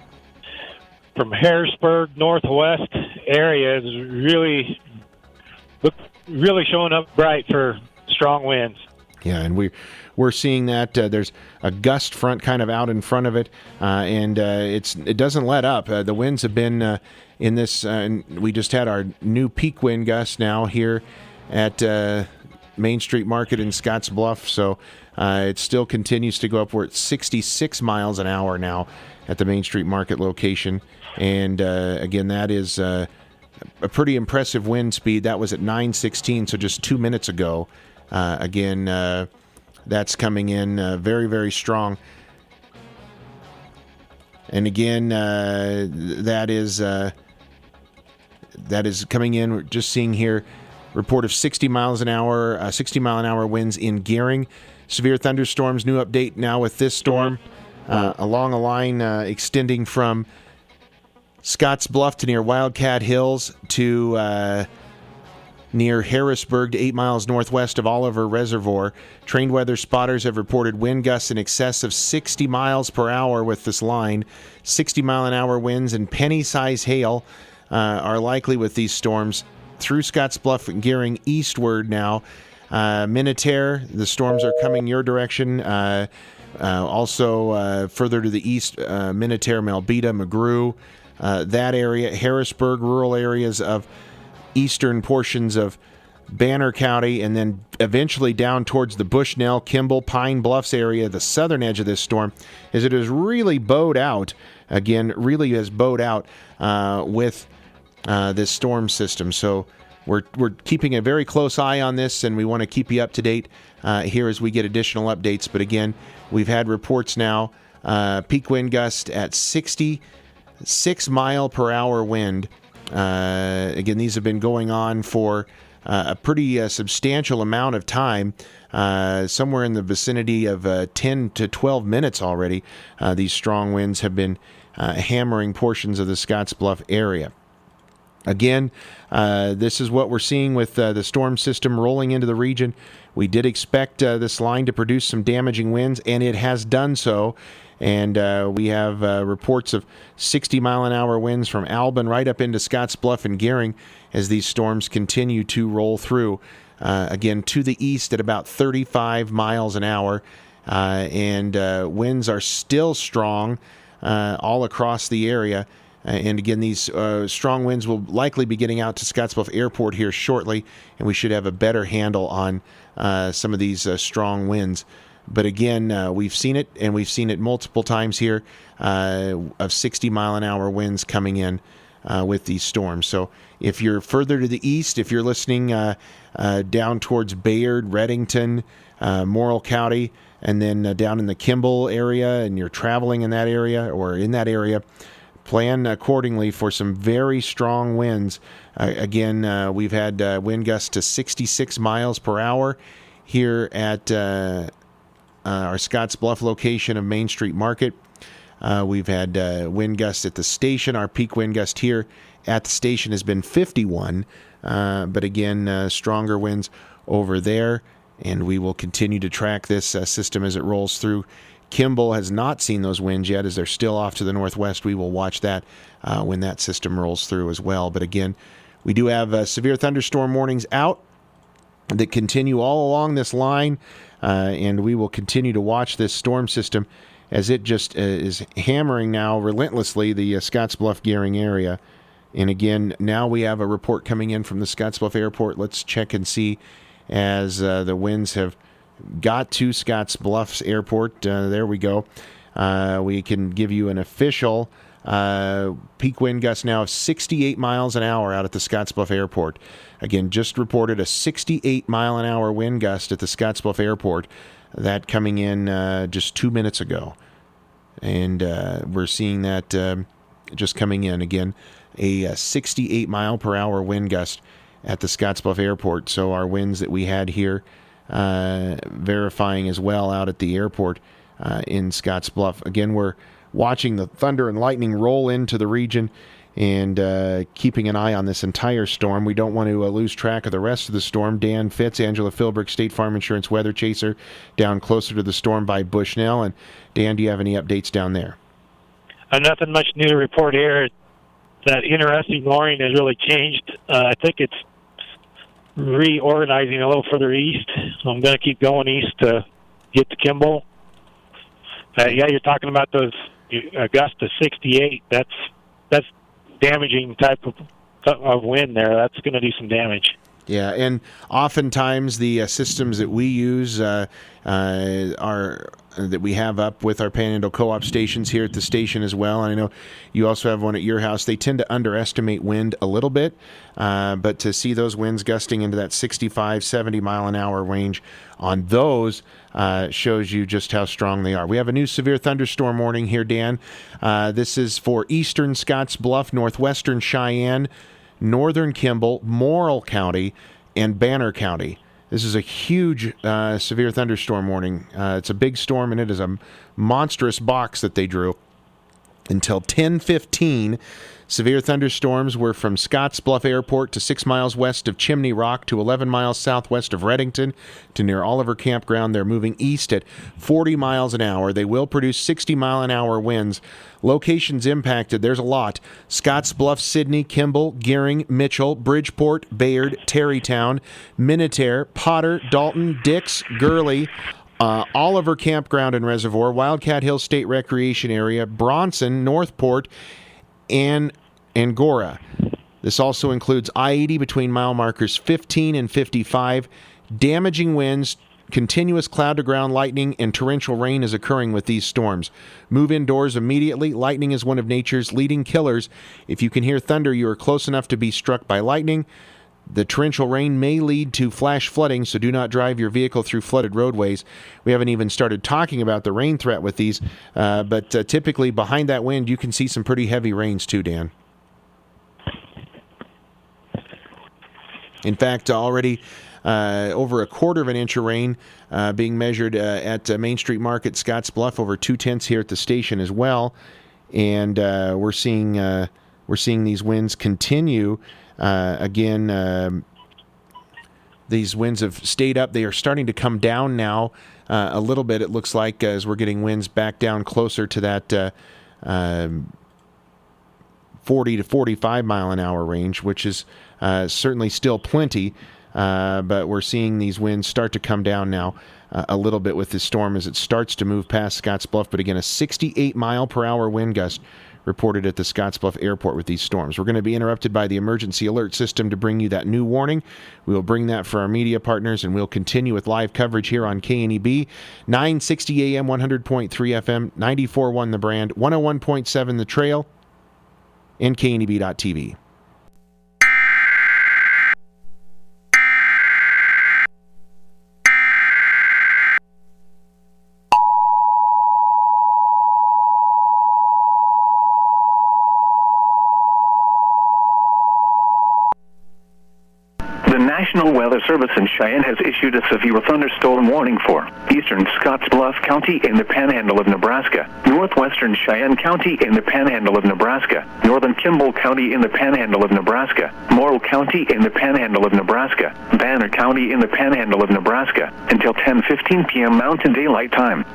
from Harrisburg northwest area is really showing up bright for strong winds. Yeah, and we're seeing that there's a gust front kind of out in front of it, and it doesn't let up. The winds have been in this, and we just had our new peak wind gust now here at Main Street Market in Scottsbluff, so it still continues to go up. We're at 66 miles an hour now at the Main Street Market location, and again, that is a pretty impressive wind speed. That was at 9:16, so just 2 minutes ago. Again, that's coming in very, very strong. And again, that is coming in. We're just seeing here report of 60 miles an hour, 60 mile an hour winds in Gering. Severe thunderstorms. New update now with this storm along a line extending from Scottsbluff to near Wildcat Hills to near Harrisburg to 8 miles northwest of Oliver Reservoir. Trained weather spotters have reported wind gusts in excess of 60 miles per hour with this line. 60 mile an hour winds and penny-size hail are likely with these storms through Scottsbluff and Gering eastward now. Minutair, the storms are coming your direction. Also further to the east, Minutair, Melbeta, McGrew, that area, Harrisburg, rural areas of eastern portions of Banner County, and then eventually down towards the Bushnell, Kimball, Pine Bluffs area, the southern edge of this storm, as it has really bowed out. Again, really has bowed out with this storm system. So we're keeping a very close eye on this, and we want to keep you up to date here as we get additional updates. But again, we've had reports now, peak wind gust at 66 mile per hour wind. Again, these have been going on for a pretty substantial amount of time, somewhere in the vicinity of 10 to 12 minutes already. These strong winds have been hammering portions of the Scottsbluff area. Again, this is what we're seeing with the storm system rolling into the region. We did expect this line to produce some damaging winds, and it has done so. And we have reports of 60 mile an hour winds from Albin right up into Scottsbluff and Gering as these storms continue to roll through. Again, to the east at about 35 miles an hour. And winds are still strong all across the area. And again, these strong winds will likely be getting out to Scottsbluff Airport here shortly, and we should have a better handle on some of these strong winds. But again, we've seen it, and we've seen it multiple times here of 60-mile-an-hour winds coming in with these storms. So if you're further to the east, if you're listening down towards Bayard, Redington, Morrill County, and then down in the Kimball area, and you're traveling in that area or in that area, plan accordingly for some very strong winds. Again, we've had wind gusts to 66 miles per hour here at our Scottsbluff location of Main Street Market. We've had wind gusts at the station. Our peak wind gust here at the station has been 51, but again, stronger winds over there, and we will continue to track this system as it rolls through. Kimball has not seen those winds yet, as they're still off to the northwest. We will watch that when that system rolls through as well. But again, we do have severe thunderstorm warnings out that continue all along this line, and we will continue to watch this storm system as it just is hammering now relentlessly the Scottsbluff Gering area. And again, now we have a report coming in from the Scottsbluff Airport. Let's check and see as the winds have got to Scottsbluff's airport. There we go. We can give you an official peak wind gust now of 68 miles an hour out at the Scottsbluff Airport. Again, just reported a 68-mile-an-hour wind gust at the Scottsbluff Airport. That coming in just 2 minutes ago. And we're seeing that just coming in. Again, a 68-mile-per-hour wind gust at the Scottsbluff Airport. So our winds that we had here verifying as well out at the airport in Scottsbluff. Again, we're watching the thunder and lightning roll into the region and keeping an eye on this entire storm. We don't want to lose track of the rest of the storm. Dan Fitz, Angela Philbrick, State Farm Insurance Weather Chaser, down closer to the storm by Bushnell. And Dan, do you have any updates down there? Nothing much new to report here. That interesting mooring has really changed. I think it's reorganizing a little further east. So I'm going to keep going east to get to Kimball. Yeah, you're talking about those Augusta 68. That's damaging type of wind there. That's going to do some damage. Yeah, and oftentimes the systems that we use are that we have up with our Panhandle Co-op stations here at the station as well. And I know you also have one at your house. They tend to underestimate wind a little bit, but to see those winds gusting into that 65, 70 mile an hour range on those shows you just how strong they are. We have a new severe thunderstorm warning here, Dan. This is for eastern Scottsbluff, northwestern Cheyenne, northern Kimball, Morrill County, and Banner County. This is a huge severe thunderstorm warning. It's a big storm, and it is a monstrous box that they drew. Until 10:15, severe thunderstorms were from Scottsbluff Airport to 6 miles west of Chimney Rock to 11 miles southwest of Redington to near Oliver Campground. They're moving east at 40 miles an hour. They will produce 60-mile-an-hour winds. Locations impacted, there's a lot. Scottsbluff, Sidney, Kimball, Gering, Mitchell, Bridgeport, Bayard, Terrytown, Minutair, Potter, Dalton, Dix, Gurley, Oliver Campground and Reservoir, Wildcat Hill State Recreation Area, Bronson, Northport, and Angora. This also includes I-80 between mile markers 15 and 55. Damaging winds, continuous cloud-to-ground lightning, and torrential rain is occurring with these storms. Move indoors immediately. Lightning is one of nature's leading killers. If you can hear thunder, you are close enough to be struck by lightning. The torrential rain may lead to flash flooding, so do not drive your vehicle through flooded roadways. We haven't even started talking about the rain threat with these, but typically behind that wind, you can see some pretty heavy rains too, Dan. In fact, already over a quarter of an inch of rain being measured at Main Street Market, Scottsbluff, over 2/10 here at the station as well, and we're seeing these winds continue. Again, these winds have stayed up. They are starting to come down now a little bit, it looks like, as we're getting winds back down closer to that 40 to 45 mile an hour range, which is certainly still plenty, but we're seeing these winds start to come down now a little bit with this storm as it starts to move past Scottsbluff. But again, a 68 mile per hour wind gust reported at the Scottsbluff Airport with these storms. We're going to be interrupted by the emergency alert system to bring you that new warning. We will bring that for our media partners, and we'll continue with live coverage here on KNEB, 960 AM, 100.3 FM, 94.1 The Brand, 101.7 The Trail, and kneb.tv. National Weather Service in Cheyenne has issued a severe thunderstorm warning for eastern Scottsbluff County in the Panhandle of Nebraska, northwestern Cheyenne County in the Panhandle of Nebraska, northern Kimball County in the Panhandle of Nebraska, Morrill County in the Panhandle of Nebraska, Banner County in the Panhandle of Nebraska, until 10:15 p.m. Mountain Daylight Time.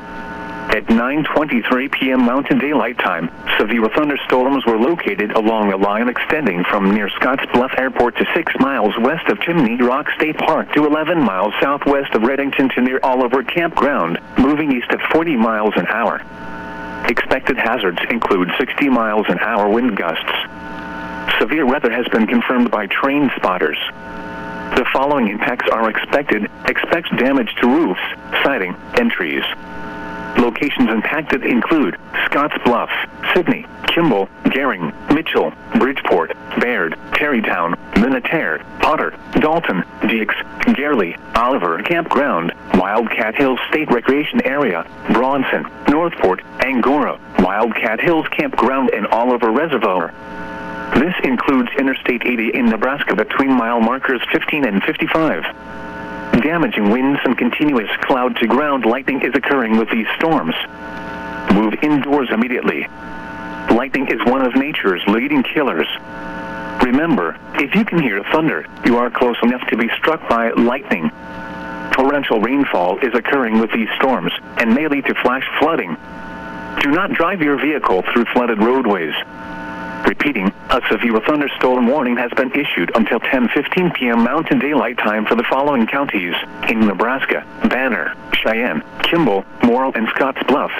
At 9:23 p.m. Mountain Daylight Time, severe thunderstorms were located along a line extending from near Scottsbluff Airport to 6 miles west of Chimney Rock State Park to 11 miles southwest of Redington to near Oliver Campground, moving east at 40 miles an hour. Expected hazards include 60 miles an hour wind gusts. Severe weather has been confirmed by train spotters. The following impacts are expected. Expect damage to roofs, siding, and trees. Locations impacted include Scottsbluff, Sidney, Kimball, Gering, Mitchell, Bridgeport, Baird, Terrytown, Minutair, Potter, Dalton, Dix, Garley, Oliver Campground, Wildcat Hills State Recreation Area, Bronson, Northport, Angora, Wildcat Hills Campground, and Oliver Reservoir. This includes Interstate 80 in Nebraska between mile markers 15 and 55. Damaging winds and continuous cloud-to-ground lightning is occurring with these storms. Move indoors immediately. Lightning is one of nature's leading killers. Remember, if you can hear thunder, you are close enough to be struck by lightning. Torrential rainfall is occurring with these storms and may lead to flash flooding. Do not drive your vehicle through flooded roadways. Repeating, a severe thunderstorm warning has been issued until 10:15 p.m. Mountain Daylight Time for the following counties in Nebraska: Banner, Cheyenne, Kimball, Morrill, and Scottsbluff.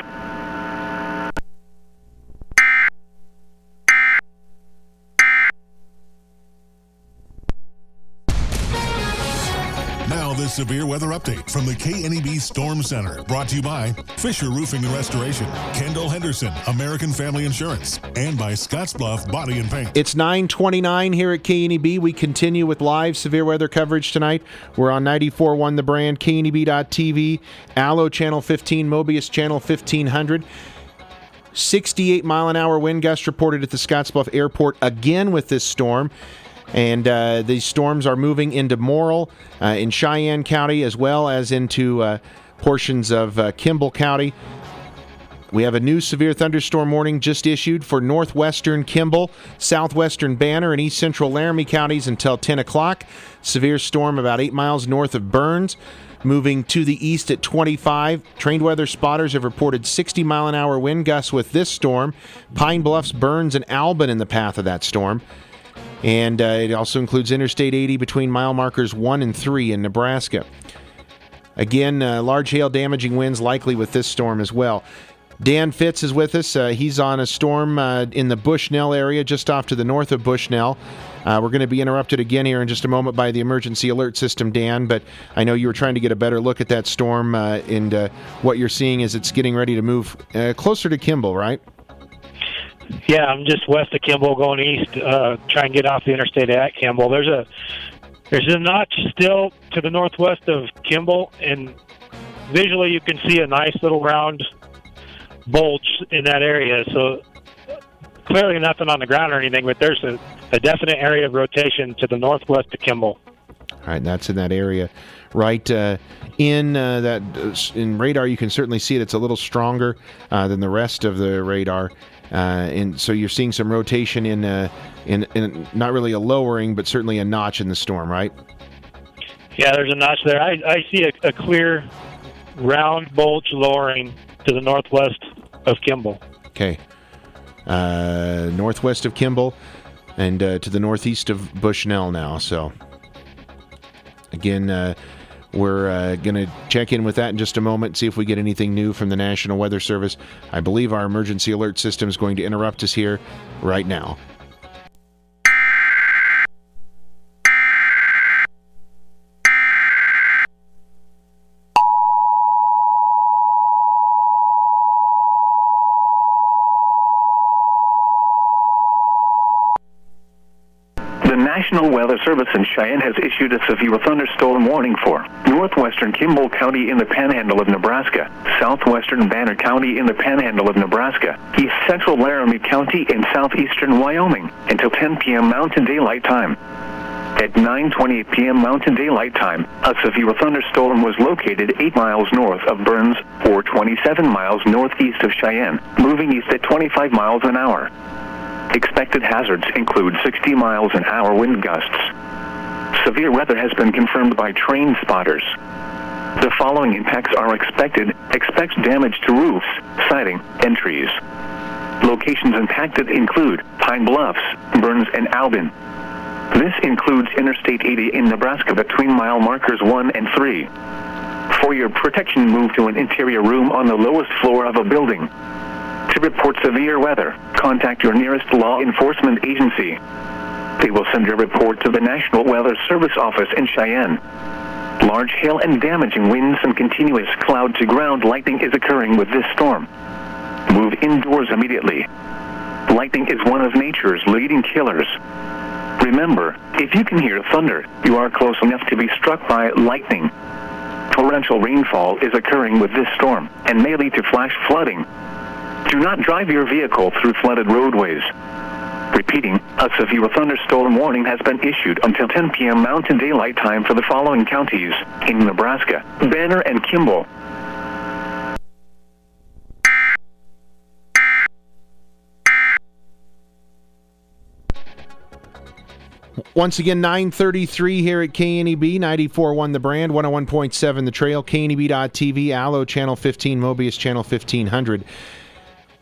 Now this severe weather update from the KNEB Storm Center, brought to you by Fisher Roofing and Restoration, Kendall Henderson, American Family Insurance, and by Scottsbluff Body and Paint. It's 9:29 here at KNEB. We continue with live severe weather coverage tonight. We're on 94.1 The Brand, kneb.tv, Allo Channel 15, Mobius Channel 1500. 68-mile-an-hour wind gust reported at the Scottsbluff Airport again with this storm. And these storms are moving into Morrill in Cheyenne County, as well as into portions of Kimball County. We have a new severe thunderstorm warning just issued for northwestern Kimball, southwestern Banner, and east central Laramie counties until 10 o'clock. Severe storm about 8 miles north of Burns, moving to the east at 25. Trained weather spotters have reported 60-mile-an-hour wind gusts with this storm. Pine Bluffs, Burns, and Albin in the path of that storm. And it also includes Interstate 80 between mile markers 1 and 3 in Nebraska. Again, large hail damaging winds likely with this storm as well. Dan Fitz is with us. He's on a storm in the Bushnell area, just off to the north of Bushnell. We're going to be interrupted again here in just a moment by the emergency alert system, Dan, but I know you were trying to get a better look at that storm, and what you're seeing is it's getting ready to move closer to Kimball, right? Yeah, I'm just west of Kimball going east, trying to get off the interstate at Kimball. There's a notch still to the northwest of Kimball, and visually you can see a nice little round bulge in that area. So clearly nothing on the ground or anything, but there's a definite area of rotation to the northwest of Kimball. All right, that's in that area. Right in radar, you can certainly see it. It's a little stronger than the rest of the radar. And so you're seeing some rotation in not really a lowering, but certainly a notch in the storm, right? Yeah, there's a notch there. I see a clear round bulge lowering to the northwest of Kimball. Okay. Northwest of Kimball and to the northeast of Bushnell now. So, again, we're going to check in with that in just a moment, see if we get anything new from the National Weather Service. I believe our emergency alert system is going to interrupt us here right now. The National Weather Service in Cheyenne has issued a severe thunderstorm warning for northwestern Kimball County in the panhandle of Nebraska, southwestern Banner County in the panhandle of Nebraska, east central Laramie County in southeastern Wyoming until 10 p.m. Mountain Daylight Time. At 9:28 p.m. Mountain Daylight Time, a severe thunderstorm was located 8 miles north of Burns or 27 miles northeast of Cheyenne, moving east at 25 miles an hour. Expected hazards include 60 miles an hour wind gusts. Severe weather has been confirmed by train spotters. The following impacts are expected. Expect damage to roofs, siding, and trees. Locations impacted include Pine Bluffs, Burns, and Albin. This includes Interstate 80 in Nebraska between mile markers 1 and 3. For your protection, move to an interior room on the lowest floor of a building. To report severe weather, contact your nearest law enforcement agency. They will send your report to the National Weather Service office in Cheyenne. Large hail and damaging winds and continuous cloud-to-ground lightning is occurring with this storm. Move indoors immediately. Lightning is one of nature's leading killers. Remember, if you can hear thunder, you are close enough to be struck by lightning. Torrential rainfall is occurring with this storm and may lead to flash flooding. Do not drive your vehicle through flooded roadways. Repeating, a severe thunderstorm warning has been issued until 10 p.m. Mountain Daylight Time for the following counties in Nebraska: Banner and Kimball. Once again, 9:33 here at KNEB, 94.1 The Brand, 101.7 The Trail, KNEB.TV, Allo, Channel 15, Mobius, Channel 1500.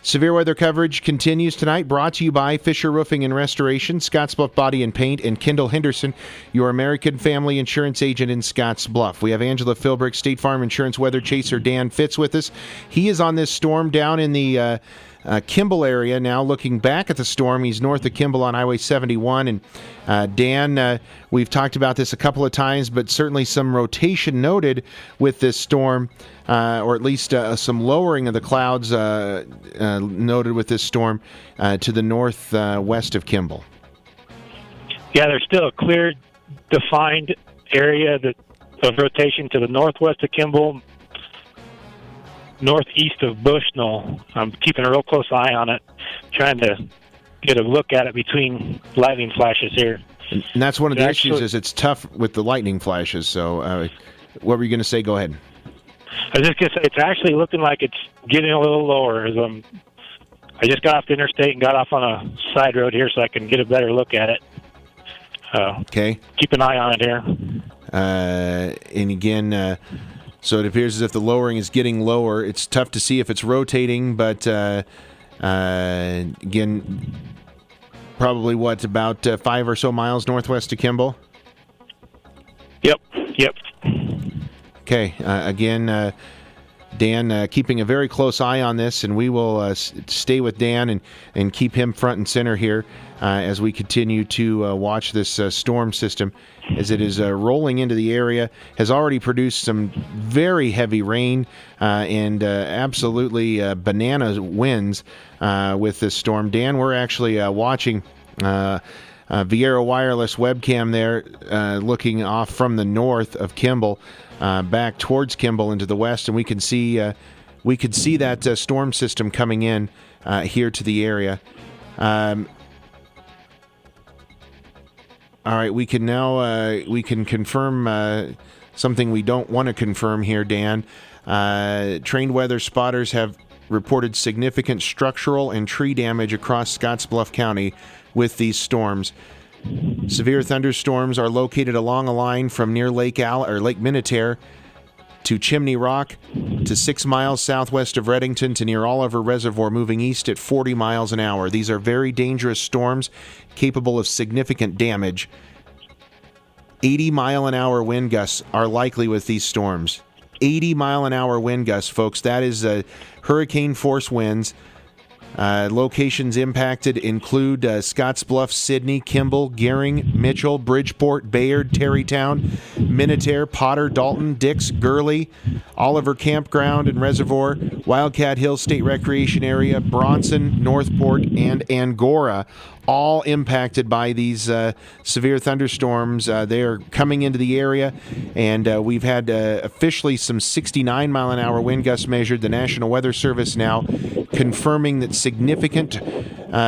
Severe weather coverage continues tonight, brought to you by Fisher Roofing and Restoration, Scottsbluff Body and Paint, and Kendall Henderson, your American Family Insurance agent in Scottsbluff. We have Angela Philbrick, State Farm Insurance weather chaser Dan Fitz with us. He is on this storm down in the Kimball area now, looking back at the storm. He's north of Kimball on Highway 71. And Dan, we've talked about this a couple of times, but certainly some rotation noted with this storm, or at least some lowering of the clouds noted with this storm to the northwest of Kimball. Yeah, there's still a clear, defined area of rotation to the northwest of Kimball, northeast of Bushnell. I'm keeping a real close eye on it, trying to get a look at it between lightning flashes here. And that's one of the issues, is it's tough with the lightning flashes. So what were you going to say? Go ahead. I was just going to say, it's actually looking like it's getting a little lower. As I just got off the interstate and got off on a side road here so I can get a better look at it. Okay. Keep an eye on it here. And again, so it appears as if the lowering is getting lower. It's tough to see if it's rotating, but again, probably about 5 or so miles northwest of Kimball? Yep. Okay. Again, Dan, keeping a very close eye on this, and we will stay with Dan and keep him front and center here as we continue to watch this storm system as it is rolling into the area. Has already produced some very heavy rain and absolutely banana winds with this storm. Dan, we're actually watching Viera Wireless webcam there, looking off from the north of Kimball back towards Kimball into the west, and we could see that storm system coming in here to the area. All right, we can now confirm something we don't want to confirm here, Dan. Trained weather spotters have reported significant structural and tree damage across Scottsbluff County with these storms. Severe thunderstorms are located along a line from near Lake Minnetonka to Chimney Rock to 6 miles southwest of Redington to near Oliver Reservoir, moving east at 40 miles an hour. These are very dangerous storms capable of significant damage. 80-mile-an-hour wind gusts are likely with these storms. 80-mile-an-hour wind gusts, folks. That is hurricane force winds. Locations impacted include Scottsbluff, Sidney, Kimball, Gering, Mitchell, Bridgeport, Bayard, Terrytown, Minutair, Potter, Dalton, Dix, Gurley, Oliver Campground and Reservoir, Wildcat Hill State Recreation Area, Bronson, Northport, and Angora, all impacted by these severe thunderstorms. They are coming into the area, and we've had officially some 69-mile-an-hour wind gusts measured. The National Weather Service now confirming that significant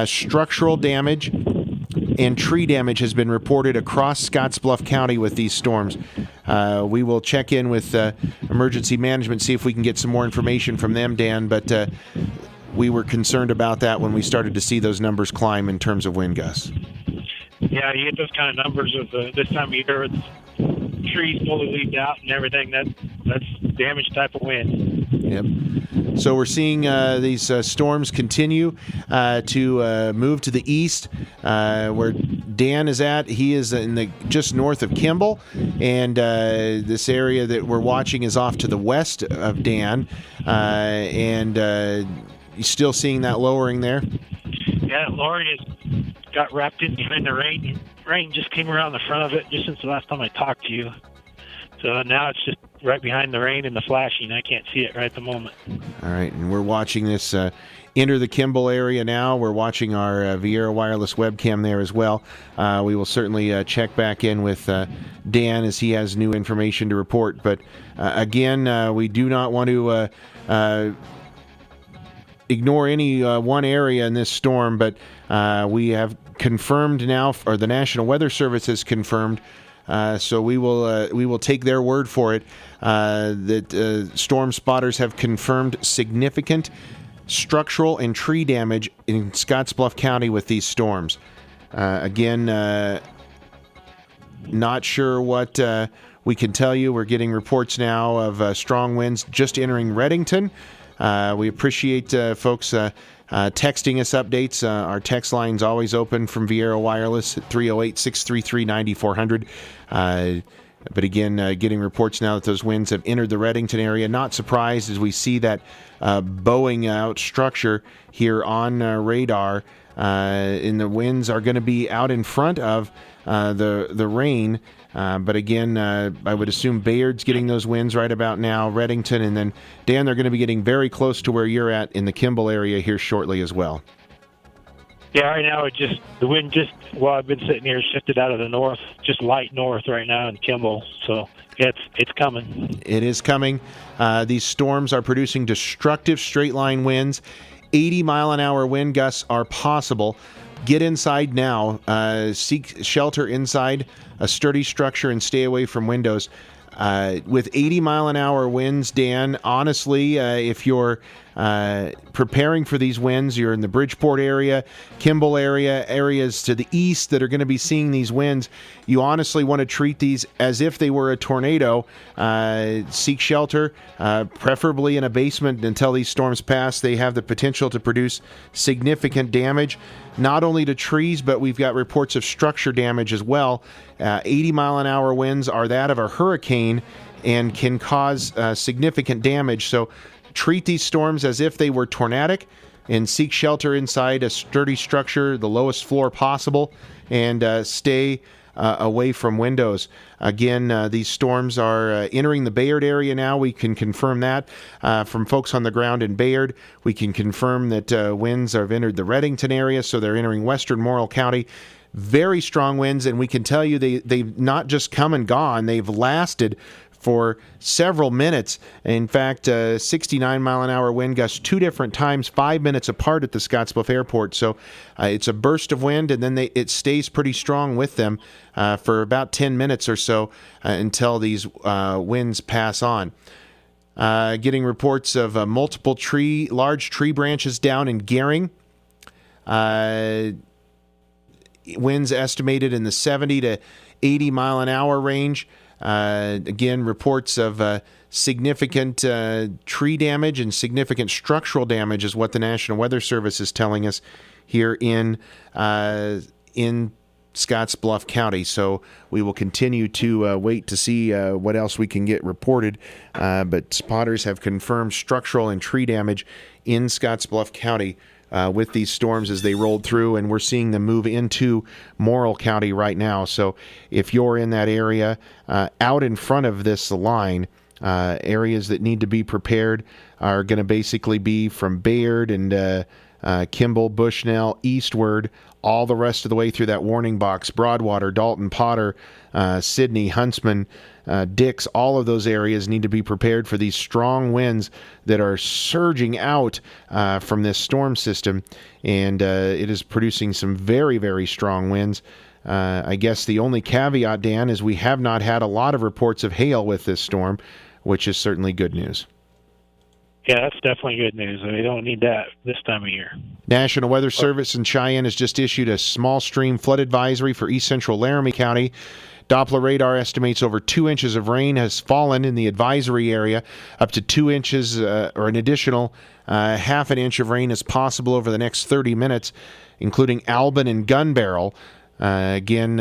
structural damage and tree damage has been reported across Scottsbluff County with these storms. We will check in with emergency management, see if we can get some more information from them, Dan, but we were concerned about that when we started to see those numbers climb in terms of wind gusts. Yeah, you get those kind of numbers of this time of year with trees fully leaved out and everything. That's damage type of wind. Yep. So we're seeing these storms continue to move to the east, where Dan is at. He is in the just north of Kimball, and this area that we're watching is off to the west of Dan, and you're still seeing that lowering there. Yeah, lowering has got wrapped in behind the rain. Rain just came around the front of it just since the last time I talked to you. So now it's just right behind the rain and the flashing. I can't see it right at the moment. All right, and we're watching this enter the Kimball area now. We're watching our Viera wireless webcam there as well. We will certainly check back in with Dan as he has new information to report. But again, we do not want to ignore any one area in this storm, but we have confirmed now, or the National Weather Service has confirmed, so we will take their word for it, that storm spotters have confirmed significant structural and tree damage in Scottsbluff County with these storms. Again, not sure what we can tell you. We're getting reports now of strong winds just entering Redington. We appreciate folks texting us updates. Our text line's always open from Viera Wireless at 308-633-9400. But again, getting reports now that those winds have entered the Redington area. Not surprised as we see that bowing out structure here on radar. And the winds are going to be out in front of the rain. But again, I would assume Bayard's getting those winds right about now, Redington, and then, Dan, they're going to be getting very close to where you're at in the Kimball area here shortly as well. Yeah, right now the wind while I've been sitting here, shifted out of the north, just light north right now in Kimball. So it's coming. It is coming. These storms are producing destructive straight-line winds. 80-mile-an-hour wind gusts are possible. Get inside now. Seek shelter inside a sturdy structure and stay away from windows. With 80-mile-an-hour winds, Dan, honestly, if you're preparing for these winds, you're in the Bridgeport area, Kimball area, areas to the east that are going to be seeing these winds, you honestly want to treat these as if they were a tornado. Seek shelter, preferably in a basement until these storms pass. They have the potential to produce significant damage, not only to trees, but we've got reports of structure damage as well. 80-mile-an-hour winds are that of a hurricane and can cause significant damage. So treat these storms as if they were tornadic and seek shelter inside a sturdy structure, the lowest floor possible, and stay away from windows. Again, these storms are entering the Bayard area now. We can confirm that from folks on the ground in Bayard. We can confirm that winds have entered the Redington area, so they're entering western Morrill County. Very strong winds, and we can tell you they've not just come and gone, they've lasted for several minutes. In fact, 69-mile-an-hour wind gusts 2 different times, 5 minutes apart at the Scottsbluff Airport. So it's a burst of wind, and then it stays pretty strong with them for about 10 minutes or so until these winds pass on. Getting reports of multiple large tree branches down in Gering. Winds estimated in the 70 to 80-mile-an-hour range. Again, reports of significant tree damage and significant structural damage is what the National Weather Service is telling us here in Scottsbluff County. So we will continue to wait to see what else we can get reported. But spotters have confirmed structural and tree damage in Scottsbluff County with these storms as they rolled through, and we're seeing them move into Morrill County right now. So if you're in that area, out in front of this line, areas that need to be prepared are going to basically be from Bayard and Kimball, Bushnell, eastward, all the rest of the way through that warning box, Broadwater, Dalton, Potter, Sidney, Huntsman, Dix, all of those areas need to be prepared for these strong winds that are surging out from this storm system, and it is producing some very, very strong winds. I guess the only caveat, Dan, is we have not had a lot of reports of hail with this storm, which is certainly good news. Yeah, that's definitely good news. We don't need that this time of year. National Weather Service in Cheyenne has just issued a small stream flood advisory for east central Laramie County. Doppler radar estimates over 2 inches of rain has fallen in the advisory area. Up to 2 inches or an additional half an inch of rain is possible over the next 30 minutes, including Albin and Gun Barrel. Again,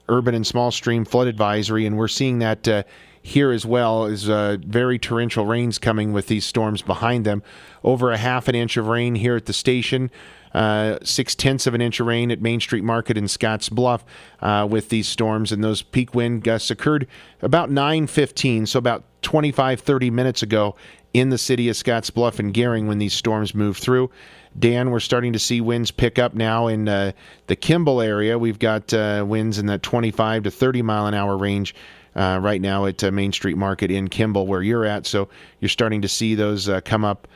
urban and small stream flood advisory, and we're seeing that here as well is very torrential rains coming with these storms behind them. Over a half an inch of rain here at the station, 0.6 of an inch of rain at Main Street Market in Scotts Bluff with these storms, and those peak wind gusts occurred about 9:15, so about 25-30 minutes ago in the city of Scotts Bluff and Gering when these storms moved through. Dan, we're starting to see winds pick up now in the Kimball area. We've got winds in that 25 to 30 mile an hour range right now at Main Street Market in Kimball, where you're at. So you're starting to see those come up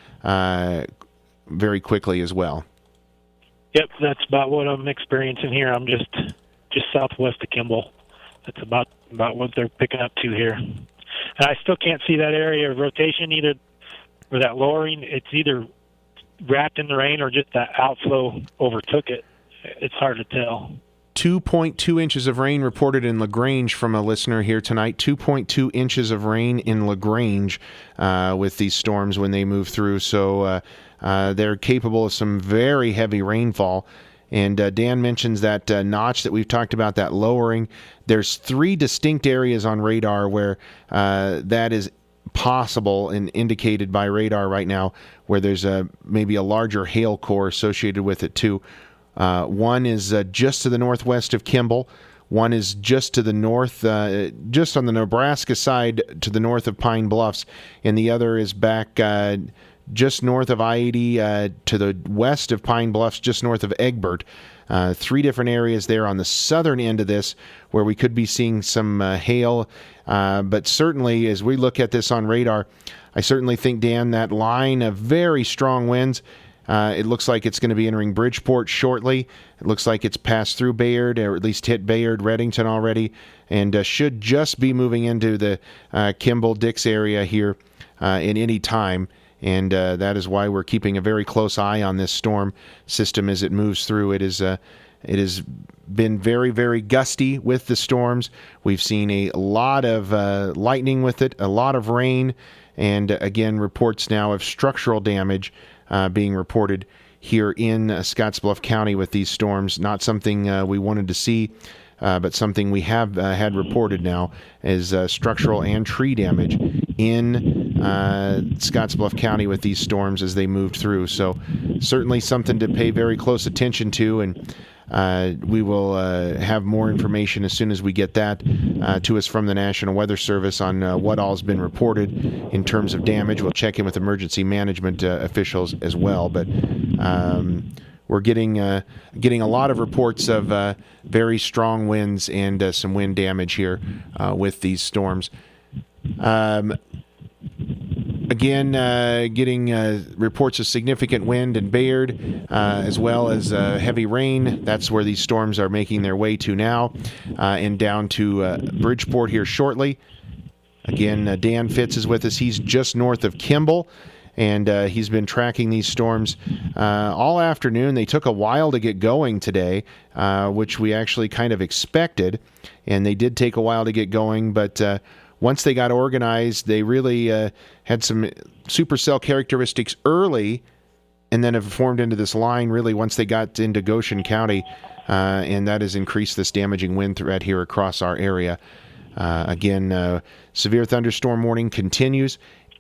very quickly as well. Yep, that's about what I'm experiencing here. I'm just southwest of Kimball. That's about what they're picking up to here. And I still can't see that area of rotation either, or that lowering. It's either wrapped in the rain or just that outflow overtook it. It's hard to tell. 2.2 inches of rain reported in LaGrange from a listener here tonight. 2.2 inches of rain in LaGrange with these storms when they move through. So they're capable of some very heavy rainfall. And Dan mentions that notch that we've talked about, that lowering. There's 3 distinct areas on radar where that is possible and indicated by radar right now, where there's maybe a larger hail core associated with it too. One is just to the northwest of Kimball. One is just to the north, just on the Nebraska side to the north of Pine Bluffs. And the other is back just north of I-80 to the west of Pine Bluffs, just north of Egbert. 3 different areas there on the southern end of this where we could be seeing some hail. But certainly, as we look at this on radar, I certainly think, Dan, that line of very strong winds, it looks like it's going to be entering Bridgeport shortly. It looks like it's passed through Bayard, or at least hit Bayard, Reddington already, and should just be moving into the Kimball-Dix area here in any time. And that is why we're keeping a very close eye on this storm system as it moves through. It has been very, very gusty with the storms. We've seen a lot of lightning with it, a lot of rain, and again, reports now of structural damage being reported here in Scottsbluff County with these storms. Not something we wanted to see, but something we have had reported now as structural and tree damage in Scottsbluff County with these storms as they moved through. So certainly something to pay very close attention to, and we will have more information as soon as we get that to us from the National Weather Service on what all has been reported in terms of damage. We'll check in with emergency management officials as well, but we're getting a lot of reports of very strong winds and some wind damage here with these storms. Again, getting reports of significant wind in Bayard, as well as heavy rain. That's where these storms are making their way to now, and down to Bridgeport here shortly. Again, Dan Fitz is with us. He's just north of Kimball, and he's been tracking these storms all afternoon. They took a while to get going today, which we actually kind of expected, and they did take a while to get going, but once they got organized, they really had some supercell characteristics early, and then have formed into this line really once they got into Goshen County and that has increased this damaging wind threat here across our area. Again, severe thunderstorm warning continues.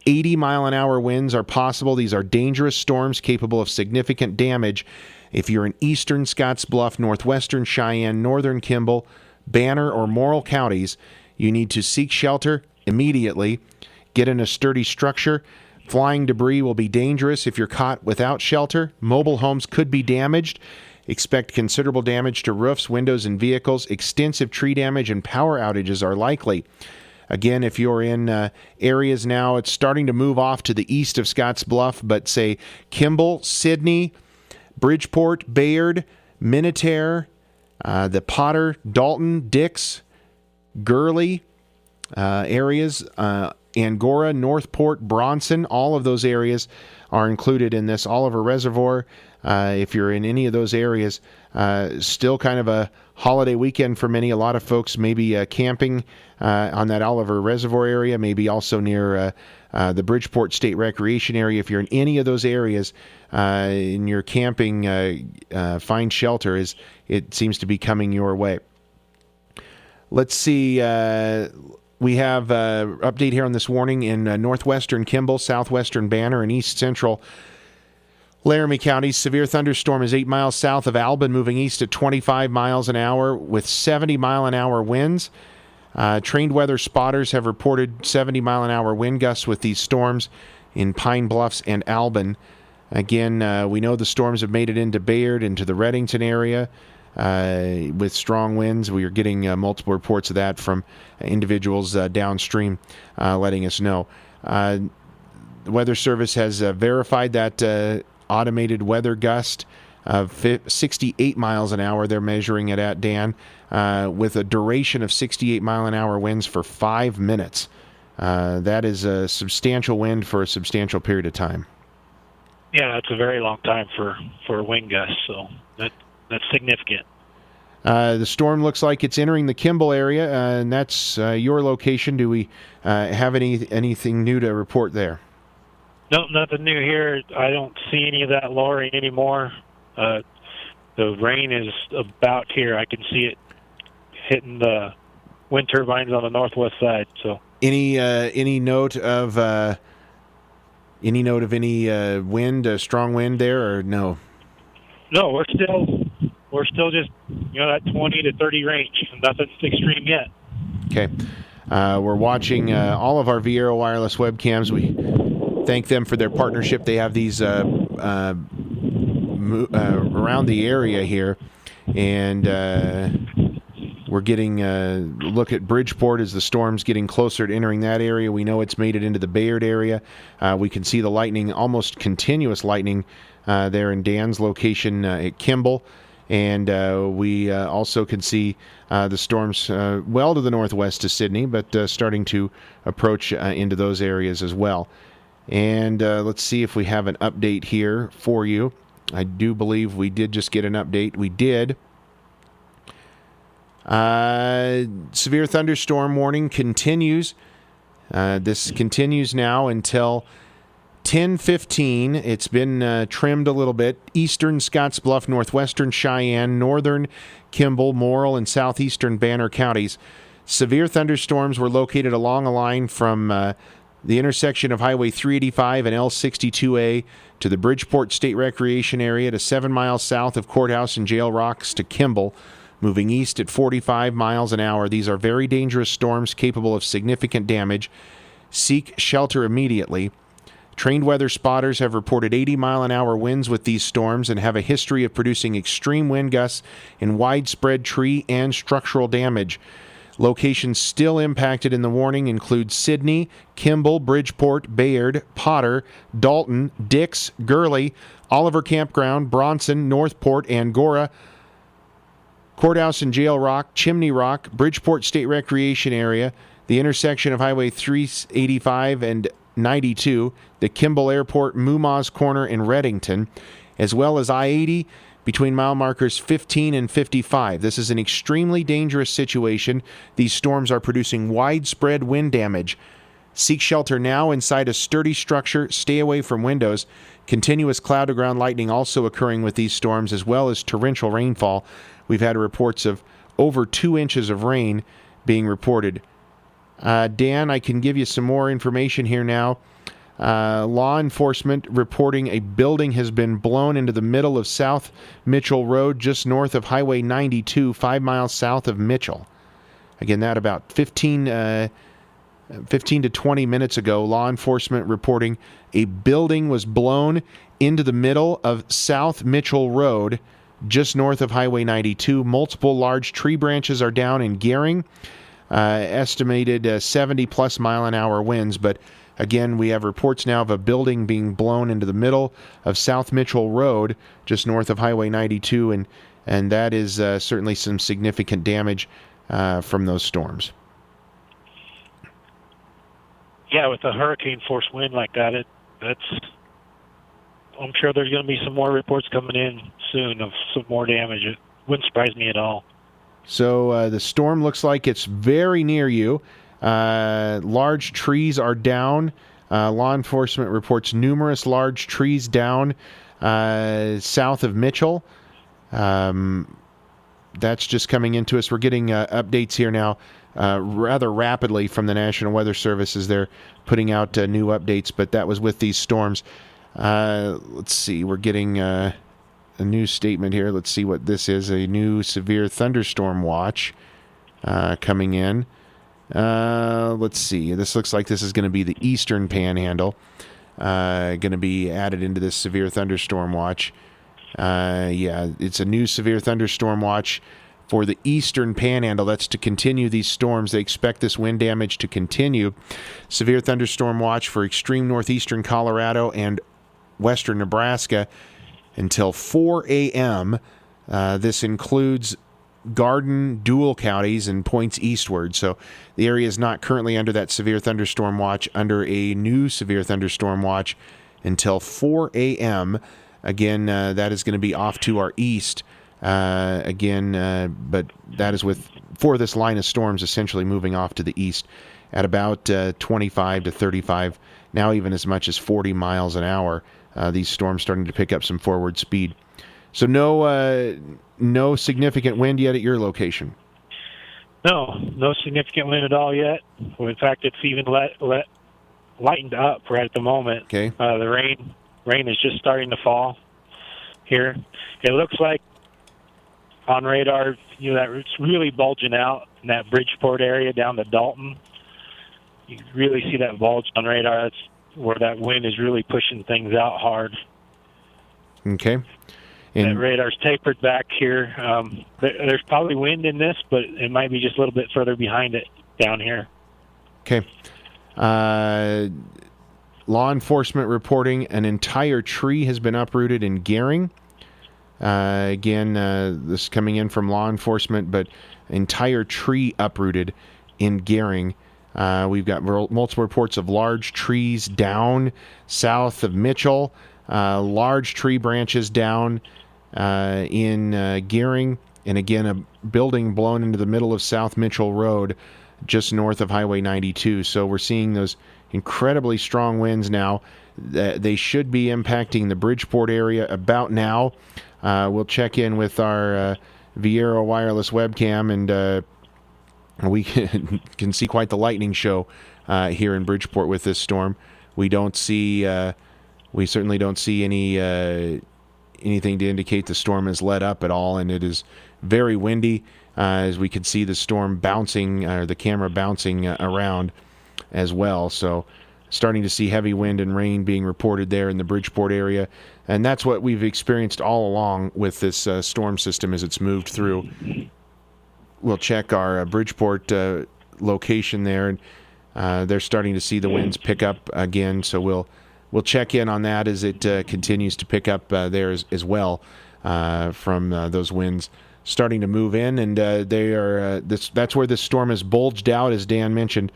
80-mile-an-hour winds are possible. These are dangerous storms capable of significant damage. If you're in eastern Scottsbluff, northwestern Cheyenne, northern Kimball, Banner, or Morrill counties, you need to seek shelter immediately. Get in a sturdy structure. Flying debris will be dangerous if you're caught without shelter. Mobile homes could be damaged. Expect considerable damage to roofs, windows, and vehicles. Extensive tree damage and power outages are likely. Again, if you're in areas now, it's starting to move off to the east of Scottsbluff, but say Kimball, Sidney, Bridgeport, Bayard, Minutair, the Potter, Dalton, Dix, Gurley areas, Angora, Northport, Bronson, all of those areas are included in this. Oliver Reservoir, if you're in any of those areas, still kind of a holiday weekend for many. A lot of folks maybe camping on that Oliver Reservoir area, maybe also near the Bridgeport State Recreation area. If you're in any of those areas and you're camping, find shelter. It seems to be coming your way. Let's see. We have an update here on this warning in northwestern Kimball, southwestern Banner, and east central Laramie counties. Severe thunderstorm is 8 miles south of Albin, moving east at 25 miles an hour with 70-mile-an-hour winds. Trained weather spotters have reported 70-mile-an-hour wind gusts with these storms in Pine Bluffs and Albin. Again, we know the storms have made it into Bayard, into the Reddington area with strong winds. We are getting multiple reports of that from individuals downstream letting us know. The Weather Service has verified that automated weather gust of 68 miles an hour. They're measuring it at, Dan, with a duration of 68-mile-an-hour winds for 5 minutes. That is a substantial wind for a substantial period of time. Yeah, that's a very long time for wind gusts, so that's significant. The storm looks like it's entering the Kimball area, and that's your location. Do we have anything new to report there? No, nothing new here. I don't see any of that lowering anymore. The rain is about here. I can see it hitting the wind turbines on the northwest side. So, any note of any wind, strong wind there, or no? No, we're still just that 20 to 30 range. Nothing's extreme yet. Okay, we're watching all of our Viero wireless webcams. We thank them for their partnership. They have these around the area here, and we're getting a look at Bridgeport as the storm's getting closer to entering that area. We know it's made it into the Bayard area. We can see the lightning, almost continuous lightning, there in Dan's location at Kimball. And we also can see the storms well to the northwest of Sidney, but starting to approach into those areas as well. And let's see if we have an update here for you. I do believe we did just get an update. We did. Severe thunderstorm warning continues. This continues now until 10:15. It's been trimmed a little bit. Eastern Scottsbluff, northwestern Cheyenne, northern Kimball, Morrill, and southeastern Banner counties. Severe thunderstorms were located along a line from the intersection of Highway 385 and L62A to the Bridgeport State Recreation Area to 7 miles south of Courthouse and Jail Rocks to Kimball, moving east at 45 miles an hour. These are very dangerous storms capable of significant damage. Seek shelter immediately. Trained weather spotters have reported 80-mile-an-hour winds with these storms and have a history of producing extreme wind gusts and widespread tree and structural damage. Locations still impacted in the warning include Sidney, Kimball, Bridgeport, Bayard, Potter, Dalton, Dix, Gurley, Oliver Campground, Bronson, Northport, Angora, Courthouse and Jail Rock, Chimney Rock, Bridgeport State Recreation Area, the intersection of Highway 385 and 92, the Kimball Airport, Moomaws Corner, and Reddington, as well as I-80 between mile markers 15 and 55. This is an extremely dangerous situation. These storms are producing widespread wind damage. Seek shelter now inside a sturdy structure. Stay away from windows. Continuous cloud-to-ground lightning also occurring with these storms, as well as torrential rainfall. We've had reports of over 2 inches of rain being reported. Dan, I can give you some more information here now. Law enforcement reporting a building has been blown into the middle of South Mitchell Road, just north of Highway 92, 5 miles south of Mitchell. Again, that about 15 to 20 minutes ago. Law enforcement reporting a building was blown into the middle of South Mitchell Road, just north of Highway 92. Multiple large tree branches are down in Gering. Estimated 70-plus mile-an-hour winds, but again, we have reports now of a building being blown into the middle of South Mitchell Road, just north of Highway 92, and that is certainly some significant damage from those storms. Yeah, with a hurricane-force wind like that, I'm sure there's going to be some more reports coming in soon of some more damage. It wouldn't surprise me at all. So the storm looks like it's very near you. Large trees are down. Law enforcement reports numerous large trees down south of Mitchell. That's just coming into us. We're getting updates here now rather rapidly from the National Weather Service as they're putting out new updates, but that was with these storms. Let's see. We're getting a new statement here. Let's see what this is. A new severe thunderstorm watch coming in. Let's see. This looks like this is going to be the Eastern Panhandle. Going to be added into this severe thunderstorm watch. Yeah, it's a new severe thunderstorm watch for the Eastern Panhandle. That's to continue these storms. They expect this wind damage to continue. Severe thunderstorm watch for extreme northeastern Colorado and western Nebraska until 4 a.m. This includes Garden, Dual counties, and points eastward. So the area is not currently under that severe thunderstorm watch, under a new severe thunderstorm watch until 4 a.m. Again, that is going to be off to our east. But that is for this line of storms essentially moving off to the east at about 25 to 35, now even as much as 40 miles an hour. These storms starting to pick up some forward speed. So no significant wind yet at your location? No significant wind at all yet. Well, in fact, it's even lightened up right at the moment. Okay. The rain is just starting to fall here. It looks like on radar, that it's really bulging out in that Bridgeport area down to Dalton. You really see that bulge on radar. That's where that wind is really pushing things out hard. Okay. That radar's tapered back here. There's probably wind in this, but it might be just a little bit further behind it down here. Okay. Law enforcement reporting an entire tree has been uprooted in Gering. This is coming in from law enforcement, but entire tree uprooted in Gering. We've got multiple reports of large trees down south of Mitchell, large tree branches down in Gering, and again, a building blown into the middle of South Mitchell Road, just north of Highway 92. So we're seeing those incredibly strong winds now. They should be impacting the Bridgeport area about now. We'll check in with our Viero wireless webcam, and we can see quite the lightning show here in Bridgeport with this storm. We certainly don't see anything to indicate the storm has let up at all, and it is very windy, as we can see the storm bouncing, or the camera bouncing around as well. So starting to see heavy wind and rain being reported there in the Bridgeport area, and that's what we've experienced all along with this storm system as it's moved through. We'll check our Bridgeport location there, and they're starting to see the winds pick up again, so we'll check in on that as it continues to pick up there as well from those winds starting to move in, and they are that's where this storm has bulged out, as Dan mentioned.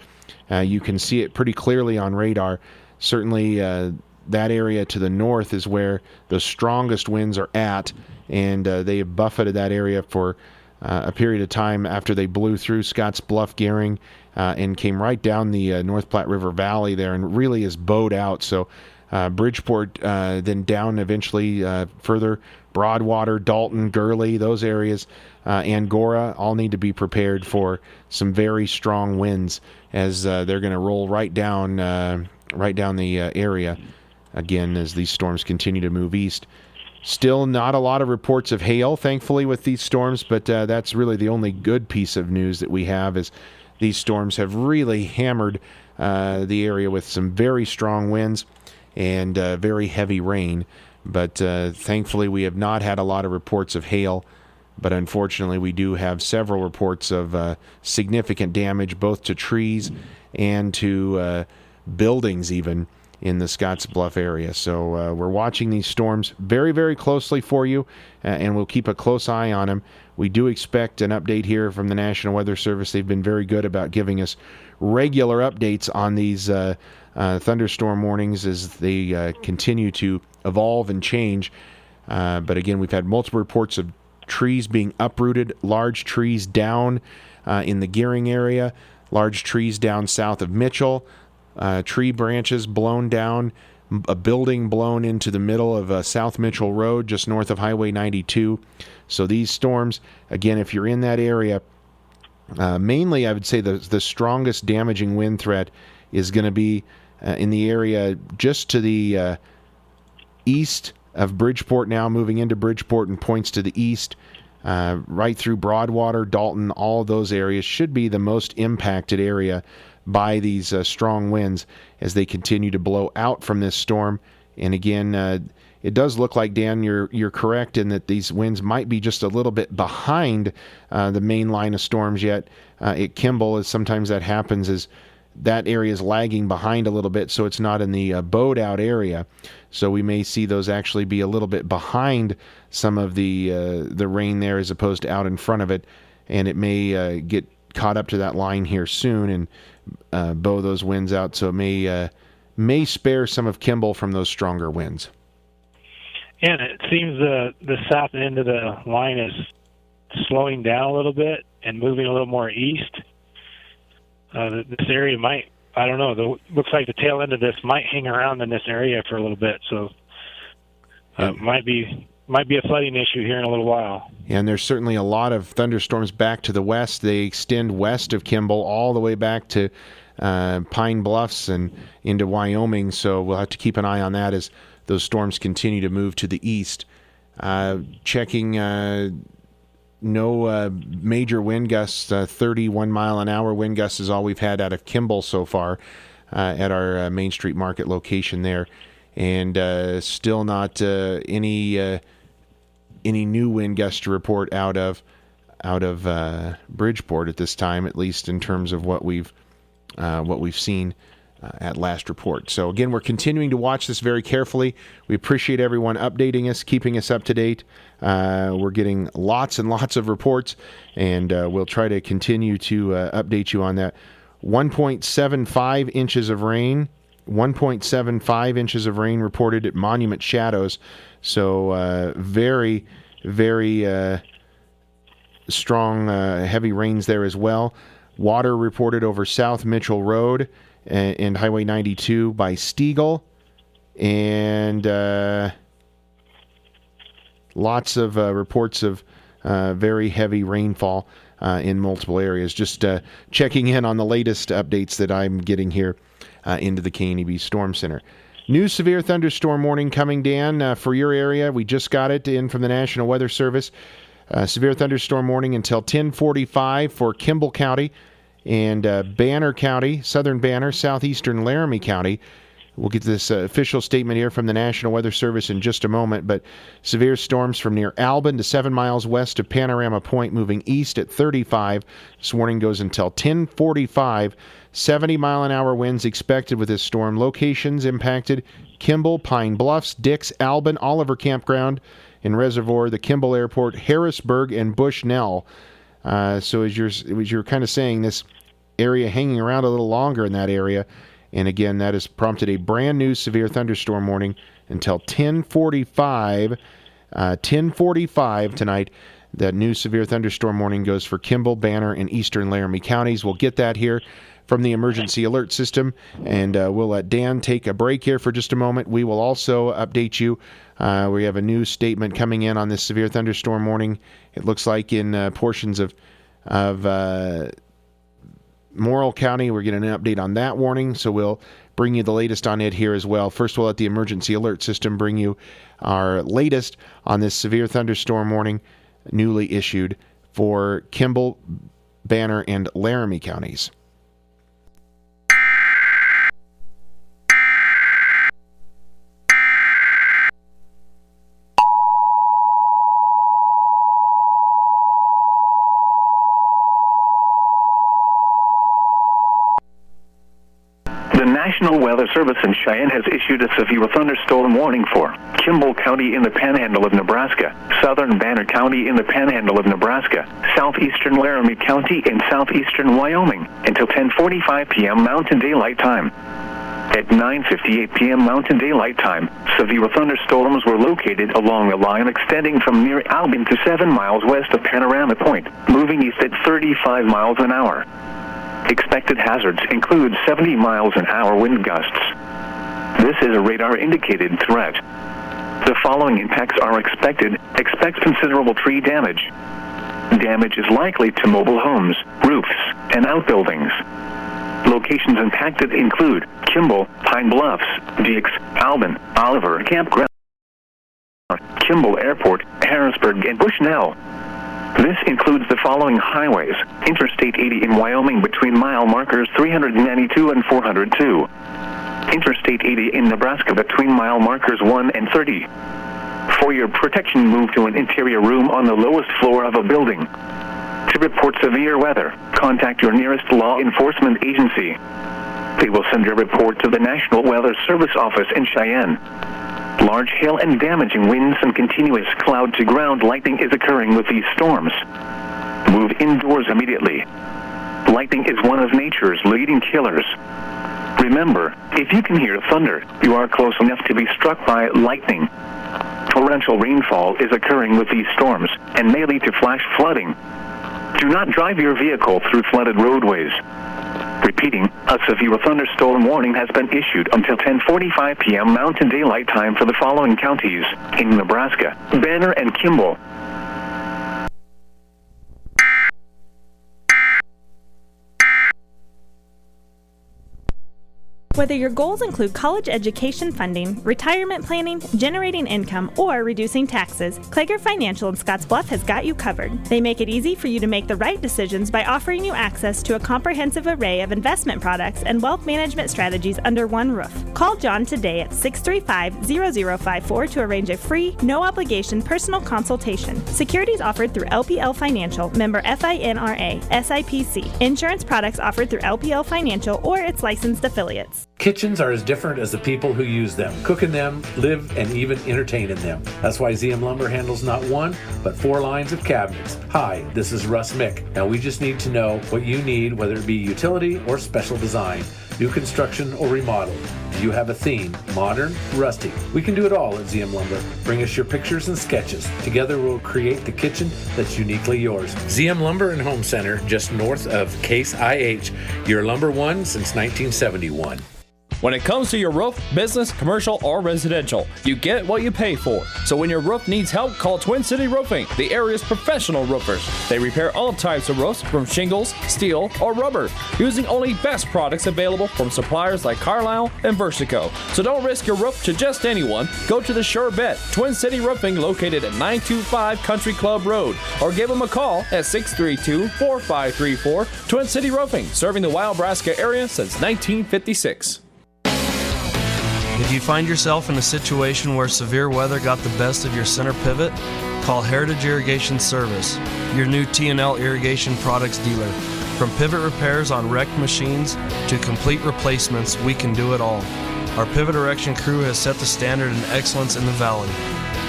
You can see it pretty clearly on radar. Certainly that area to the north is where the strongest winds are at, and they have buffeted that area for a period of time after they blew through Scotts Bluff, Gering, and came right down the North Platte River Valley there, and really is bowed out. So Bridgeport, then down eventually further. Broadwater, Dalton, Gurley, those areas, Angora, all need to be prepared for some very strong winds as they're going to roll right down the area again as these storms continue to move east. Still not a lot of reports of hail, thankfully, with these storms, but that's really the only good piece of news that we have is these storms have really hammered the area with some very strong winds and very heavy rain. But thankfully, we have not had a lot of reports of hail. But unfortunately, we do have several reports of significant damage, both to trees and to buildings even in the Scottsbluff area. So we're watching these storms very, very closely for you, and we'll keep a close eye on them. We do expect an update here from the National Weather Service. They've been very good about giving us regular updates on these thunderstorm warnings as they continue to evolve and change. But again, we've had multiple reports of trees being uprooted, large trees down in the Gering area, large trees down south of Mitchell, tree branches blown down, a building blown into the middle of South Mitchell Road, just north of Highway 92. So these storms, again, if you're in that area, mainly I would say the strongest damaging wind threat is going to be in the area just to the east of Bridgeport now, moving into Bridgeport and points to the east, right through Broadwater, Dalton, all of those areas should be the most impacted area by these strong winds as they continue to blow out from this storm. And again, it does look like, Dan, you're correct in that these winds might be just a little bit behind the main line of storms yet. At Kimball, as sometimes that happens, is that area is lagging behind a little bit, so it's not in the bowed out area. So we may see those actually be a little bit behind some of the rain there as opposed to out in front of it, and it may get caught up to that line here soon and bow those winds out. So it may spare some of Kimball from those stronger winds. And it seems the south end of the line is slowing down a little bit and moving a little more east. This area might, I don't know, looks like the tail end of this might hang around in this area for a little bit. So might be a flooding issue here in a little while. And there's certainly a lot of thunderstorms back to the west. They extend west of Kimball all the way back to Pine Bluffs and into Wyoming. So we'll have to keep an eye on that as those storms continue to move to the east. Checking no major wind gusts, 31 mile an hour wind gusts is all we've had out of Kimball so far at our Main Street Market location there. And still not any new wind gusts to report out of Bridgeport at this time, at least in terms of what we've seen at last report. So again, we're continuing to watch this very carefully. We appreciate everyone updating us, keeping us up to date. We're getting lots and lots of reports, and we'll try to continue to update you on that. 1.75 inches of rain. 1.75 inches of rain reported at Monument Shadows. So very, very strong, heavy rains there as well. Water reported over South Mitchell Road and Highway 92 by Stiegel. And lots of reports of very heavy rainfall in multiple areas. Just checking in on the latest updates that I'm getting here into the KNEB Storm Center. New severe thunderstorm warning coming, Dan, for your area. We just got it in from the National Weather Service. Severe thunderstorm warning until 10:45 for Kimball County and Banner County, southern Banner, southeastern Laramie County. We'll get this official statement here from the National Weather Service in just a moment, but severe storms from near Albin to 7 miles west of Panorama Point moving east at 35. This warning goes until 10:45. 70-mile-an-hour winds expected with this storm. Locations impacted: Kimball, Pine Bluffs, Dix, Albin, Oliver Campground and Reservoir, the Kimball Airport, Harrisburg, and Bushnell. So as you're kind of saying, this area hanging around a little longer in that area. And again, that has prompted a brand new severe thunderstorm warning until 10:45. 10:45 tonight. That new severe thunderstorm warning goes for Kimball, Banner, and eastern Laramie counties. We'll get that here from the emergency alert system. And we'll let Dan take a break here for just a moment. We will also update you. We have a new statement coming in on this severe thunderstorm warning. It looks like in portions of Morrill County, we're getting an update on that warning, so we'll bring you the latest on it here as well. First, we'll let the emergency alert system bring you our latest on this severe thunderstorm warning newly issued for Kimball, Banner, and Laramie counties. The National Weather Service in Cheyenne has issued a severe thunderstorm warning for Kimball County in the Panhandle of Nebraska, southern Banner County in the Panhandle of Nebraska, southeastern Laramie County, and southeastern Wyoming until 10:45 p.m. Mountain Daylight Time. At 9:58 p.m. Mountain Daylight Time, severe thunderstorms were located along a line extending from near Albin to 7 miles west of Panorama Point, moving east at 35 miles an hour. Expected hazards include 70 miles an hour wind gusts. This is a radar-indicated threat. The following impacts are expected. Expect considerable tree damage. Damage is likely to mobile homes, roofs, and outbuildings. Locations impacted include Kimball, Pine Bluffs, Dix, Albin, Oliver Campground, Kimball Airport, Harrisburg, and Bushnell. This includes the following highways: Interstate 80 in Wyoming between mile markers 392 and 402. Interstate 80 in Nebraska between mile markers 1 and 30. For your protection, move to an interior room on the lowest floor of a building. To report severe weather, contact your nearest law enforcement agency. They will send your report to the National Weather Service office in Cheyenne. Large hail and damaging winds and continuous cloud-to-ground lightning is occurring with these storms. Move indoors immediately. Lightning is one of nature's leading killers. Remember, if you can hear thunder, you are close enough to be struck by lightning. Torrential rainfall is occurring with these storms and may lead to flash flooding. Do not drive your vehicle through flooded roadways. Repeating, a severe thunderstorm warning has been issued until 10:45 p.m. Mountain Daylight Time for the following counties in Nebraska: Banner and Kimball. Whether your goals include college education funding, retirement planning, generating income, or reducing taxes, Klager Financial in Scottsbluff has got you covered. They make it easy for you to make the right decisions by offering you access to a comprehensive array of investment products and wealth management strategies under one roof. Call John today at 635-0054 to arrange a free, no-obligation personal consultation. Securities offered through LPL Financial, member FINRA, SIPC. Insurance products offered through LPL Financial or its licensed affiliates. Kitchens are as different as the people who use them, cook in them, live, and even entertain in them. That's why ZM Lumber handles not one, but 4 lines of cabinets. Hi, this is Russ Mick. Now we just need to know what you need, whether it be utility or special design, new construction or remodel. Do you have a theme, modern, rustic? We can do it all at ZM Lumber. Bring us your pictures and sketches. Together we'll create the kitchen that's uniquely yours. ZM Lumber and Home Center, just north of Case IH, your lumber one since 1971. When it comes to your roof, business, commercial, or residential, you get what you pay for. So when your roof needs help, call Twin City Roofing, the area's professional roofers. They repair all types of roofs from shingles, steel, or rubber, using only best products available from suppliers like Carlisle and Versico. So don't risk your roof to just anyone. Go to the sure bet, Twin City Roofing, located at 925 Country Club Road, or give them a call at 632-4534. Twin City Roofing, serving the Wyobraska area since 1956. If you find yourself in a situation where severe weather got the best of your center pivot, call Heritage Irrigation Service, your new T&L irrigation products dealer. From pivot repairs on wrecked machines to complete replacements, we can do it all. Our pivot erection crew has set the standard in excellence in the valley.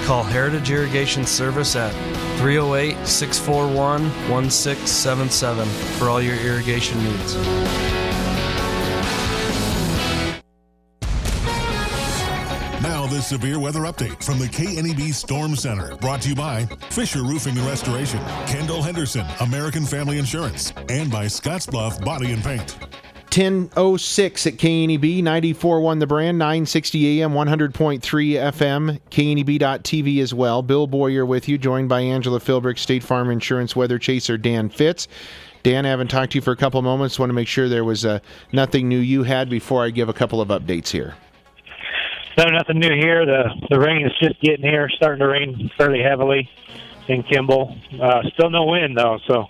Call Heritage Irrigation Service at 308-641-1677 for all your irrigation needs. Now this severe weather update from the KNEB Storm Center, brought to you by Fisher Roofing and Restoration, Kendall Henderson, American Family Insurance, and by Scottsbluff Body and Paint. 10:06 at KNEB, 94.1 The Brand, 960 AM, 100.3 FM, KNEB.TV as well. Bill Boyer with you, joined by Angela Philbrick, State Farm Insurance Weather Chaser Dan Fitz. Dan, I haven't talked to you for a couple of moments. Want to make sure there was nothing new you had before I give a couple of updates here. No, nothing new here. The rain is just getting here, starting to rain fairly heavily in Kimball. Still no wind, though, so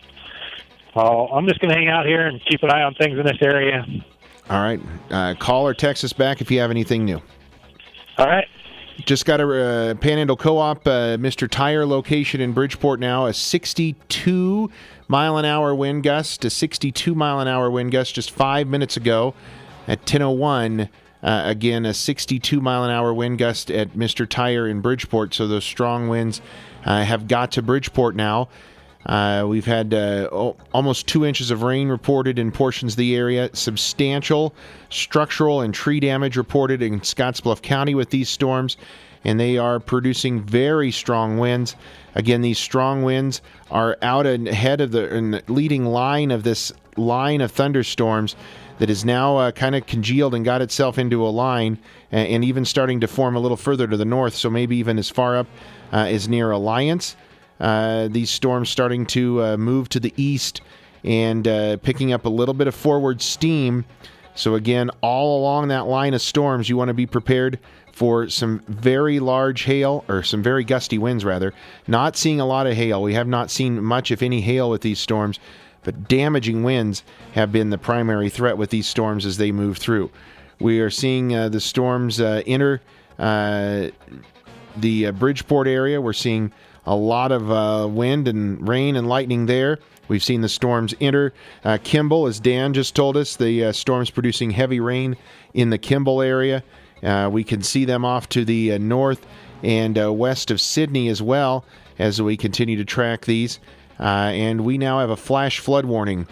I'm just going to hang out here and keep an eye on things in this area. All right. Call or text us back if you have anything new. All right. Just got a Panhandle Co-op, Mr. Tire location in Bridgeport now, a 62-mile-an-hour wind gust, just 5 minutes ago at 10:01. Again, a 62-mile-an-hour wind gust at Mr. Tire in Bridgeport, so those strong winds have got to Bridgeport now. We've had almost 2 inches of rain reported in portions of the area. Substantial structural and tree damage reported in Scottsbluff County with these storms, and they are producing very strong winds. Again, these strong winds are out ahead of the leading line of this line of thunderstorms that is now kind of congealed and got itself into a line, and even starting to form a little further to the north, so maybe even as far up as near Alliance. These storms starting to move to the east and picking up a little bit of forward steam. So again, all along that line of storms, you want to be prepared for some very large hail, or some very gusty winds, rather. Not seeing a lot of hail. We have not seen much, if any, hail with these storms, but damaging winds have been the primary threat with these storms as they move through. We are seeing the storms enter the Bridgeport area. We're seeing a lot of wind and rain and lightning there. We've seen the storms enter Kimball, as Dan just told us. The storms producing heavy rain in the Kimball area. We can see them off to the north and west of Sydney as well as we continue to track these. And we now have a flash flood warning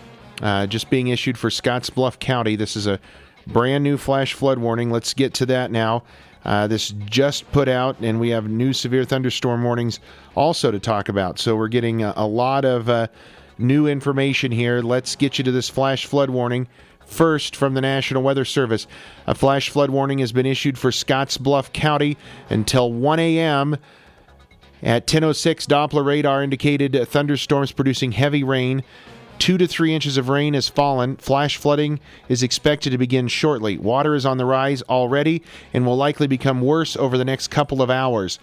just being issued for Scottsbluff County. This is a brand new flash flood warning. Let's get to that now. This just put out, and we have new severe thunderstorm warnings also to talk about. So we're getting a lot of new information here. Let's get you to this flash flood warning. First, from the National Weather Service, a flash flood warning has been issued for Scottsbluff County until 1 a.m. At 10:06, Doppler radar indicated thunderstorms producing heavy rain. 2 to 3 inches of rain has fallen. Flash flooding is expected to begin shortly. Water is on the rise already and will likely become worse over the next couple of hours.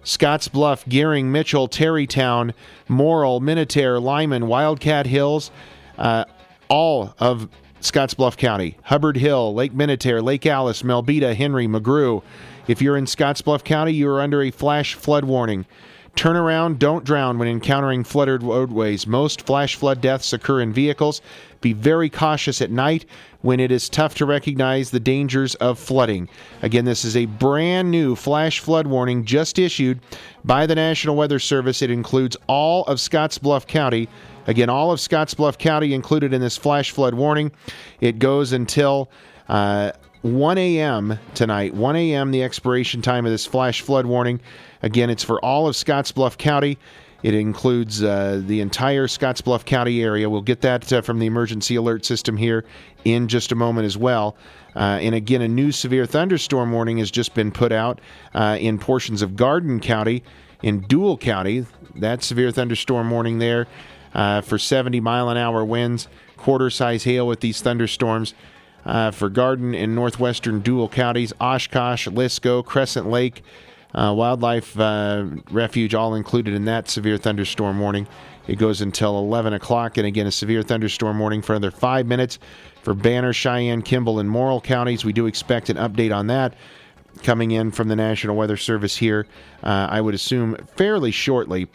Scottsbluff, Gering, Mitchell, Terrytown, Morrill, Minutair, Lyman, Wildcat Hills, all of Scottsbluff County. Hubbard Hill, Lake Minutair, Lake Alice, Melbeta, Henry, McGrew. If you're in Scottsbluff County, you are under a flash flood warning. Turn around, don't drown when encountering flooded roadways. Most flash flood deaths occur in vehicles. Be very cautious at night when it is tough to recognize the dangers of flooding. Again, this is a brand new flash flood warning just issued by the National Weather Service. It includes all of Scottsbluff County. Again, all of Scottsbluff County included in this flash flood warning. It goes until 1 a.m. tonight. 1 a.m. the expiration time of this flash flood warning. Again, it's for all of Scottsbluff County. It includes the entire Scottsbluff County area. We'll get that from the emergency alert system here in just a moment as well. And again, a new severe thunderstorm warning has just been put out in portions of Garden County, in Dual County. That severe thunderstorm warning there for 70-mile-an-hour winds, quarter-size hail with these thunderstorms. For Garden and northwestern Dual counties, Oshkosh, Lisco, Crescent Lake, Wildlife Refuge, all included in that severe thunderstorm warning. It goes until 11 o'clock, and again, a severe thunderstorm warning for another 5 minutes for Banner, Cheyenne, Kimball, and Morrill counties. We do expect an update on that coming in from the National Weather Service here, I would assume fairly shortly,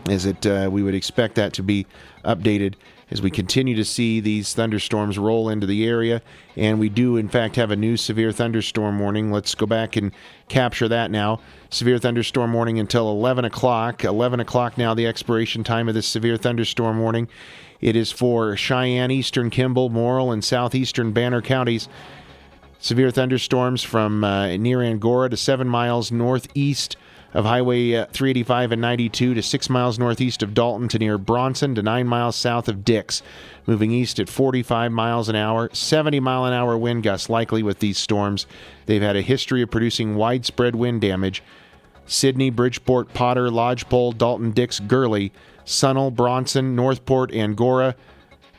as we would expect that to be updated as we continue to see these thunderstorms roll into the area. And we do, in fact, have a new severe thunderstorm warning. Let's go back and capture that now. Severe thunderstorm warning until 11 o'clock. 11 o'clock now, the expiration time of this severe thunderstorm warning. It is for Cheyenne, eastern Kimball, Morrill, and southeastern Banner counties. Severe thunderstorms from near Angora to 7 miles northeast of Highway 385 and 92 to 6 miles northeast of Dalton to near Bronson to 9 miles south of Dix. Moving east at 45 miles an hour, 70-mile-an-hour wind gusts likely with these storms. They've had a history of producing widespread wind damage. Sydney, Bridgeport, Potter, Lodgepole, Dalton, Dix, Gurley, Sunol, Bronson, Northport, Angora,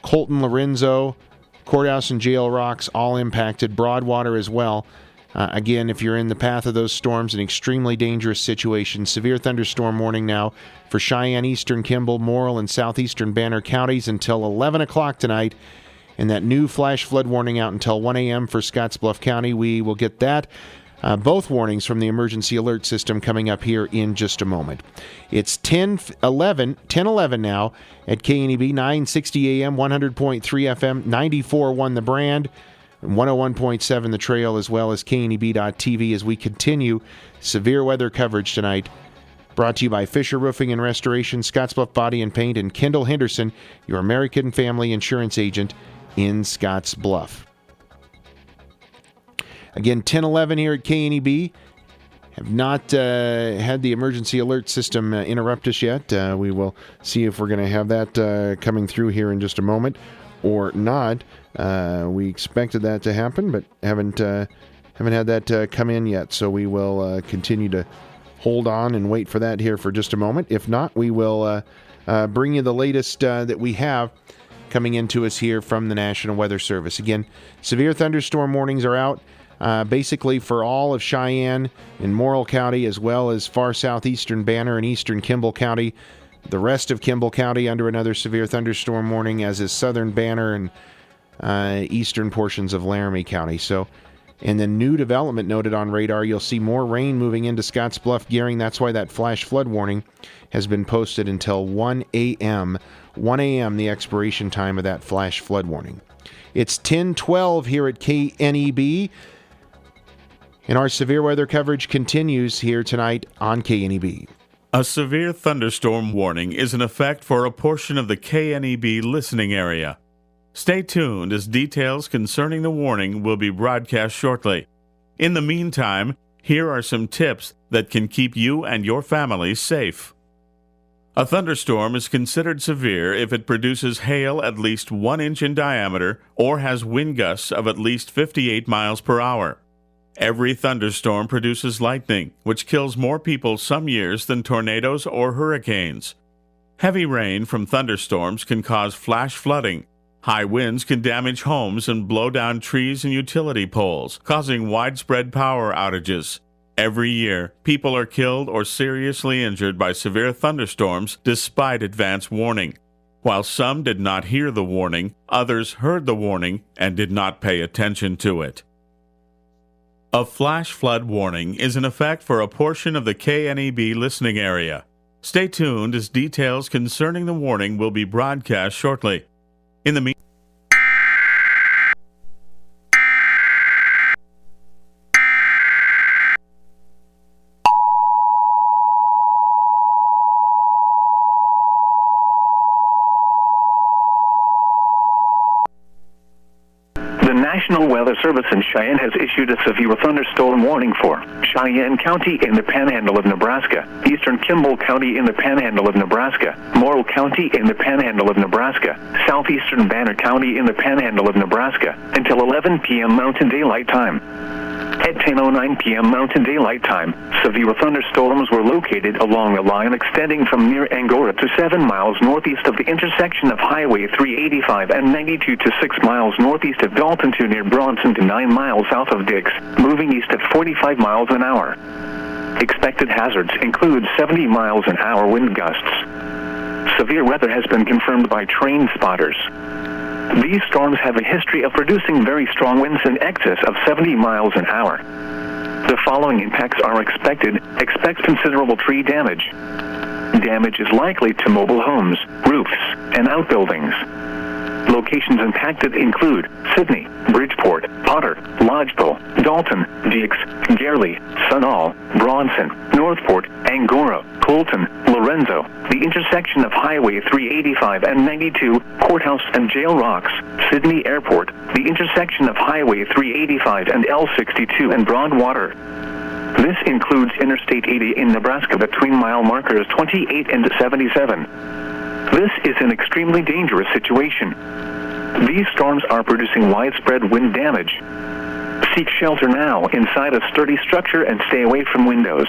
Colton, Lorenzo, Courthouse and Jail Rocks, all impacted. Broadwater as well. Again, if you're in the path of those storms, an extremely dangerous situation. Severe thunderstorm warning now for Cheyenne, Eastern Kimball, Morrill, and southeastern Banner counties until 11 o'clock tonight. And that new flash flood warning out until 1 a.m. for Scottsbluff County. We will get that. Both warnings from the emergency alert system coming up here in just a moment. It's 10:11 now at KNEB, 960 AM, 100.3 FM, 94.1 The Brand, and 101.7 The Trail, as well as KNEB.TV as we continue severe weather coverage tonight. Brought to you by Fisher Roofing and Restoration, Scottsbluff Body and Paint, and Kendall Henderson, your American Family Insurance agent in Scottsbluff. Again, 10:11 here at KNEB. Have not had the emergency alert system interrupt us yet. We will see if we're going to have that coming through here in just a moment or not. We expected that to happen, but haven't had that come in yet. So we will continue to hold on and wait for that here for just a moment. If not, we will bring you the latest that we have coming into us here from the National Weather Service. Again, severe thunderstorm warnings are out. Basically for all of Cheyenne and Morrill County, as well as far southeastern Banner and eastern Kimball County. The rest of Kimball County under another severe thunderstorm warning, as is southern Banner and eastern portions of Laramie County. So, and then new development noted on radar, you'll see more rain moving into Scottsbluff, Gering. That's why that flash flood warning has been posted until 1 a.m. 1 a.m. the expiration time of that flash flood warning. It's 10:12 here at KNEB. And our severe weather coverage continues here tonight on KNEB. A severe thunderstorm warning is in effect for a portion of the KNEB listening area. Stay tuned as details concerning the warning will be broadcast shortly. In the meantime, here are some tips that can keep you and your family safe. A thunderstorm is considered severe if it produces hail at least 1 inch in diameter or has wind gusts of at least 58 miles per hour. Every thunderstorm produces lightning, which kills more people some years than tornadoes or hurricanes. Heavy rain from thunderstorms can cause flash flooding. High winds can damage homes and blow down trees and utility poles, causing widespread power outages. Every year, people are killed or seriously injured by severe thunderstorms despite advance warning. While some did not hear the warning, others heard the warning and did not pay attention to it. A flash flood warning is in effect for a portion of the KNEB listening area. Stay tuned as details concerning the warning will be broadcast shortly. In the meantime, The National Weather Service in Cheyenne has issued a severe thunderstorm warning for Cheyenne County in the Panhandle of Nebraska, eastern Kimball County in the Panhandle of Nebraska, Morrill County in the Panhandle of Nebraska, southeastern Banner County in the Panhandle of Nebraska, until 11 p.m. Mountain Daylight Time. At 10:09 p.m. Mountain Daylight Time, severe thunderstorms were located along a line extending from near Angora to 7 miles northeast of the intersection of Highway 385 and 92 to 6 miles northeast of Dalton to near Bronson to 9 miles south of Dix, moving east at 45 miles an hour. Expected hazards include 70 miles an hour wind gusts. Severe weather has been confirmed by train spotters. These storms have a history of producing very strong winds in excess of 70 miles an hour. The following impacts are expected. Expect considerable tree damage. Damage is likely to mobile homes, roofs, and outbuildings. Locations impacted include Sydney, Bridgeport, Potter, Lodgepole, Dalton, Dix, Gurley, Sunol, Bronson, Northport, Angora, Colton, Lorenzo, the intersection of Highway 385 and 92, Courthouse and Jail Rocks, Sydney Airport, the intersection of Highway 385 and L62 and Broadwater. This includes Interstate 80 in Nebraska between mile markers 28 and 77. This is an extremely dangerous situation. These storms are producing widespread wind damage. Seek shelter now inside a sturdy structure and stay away from windows.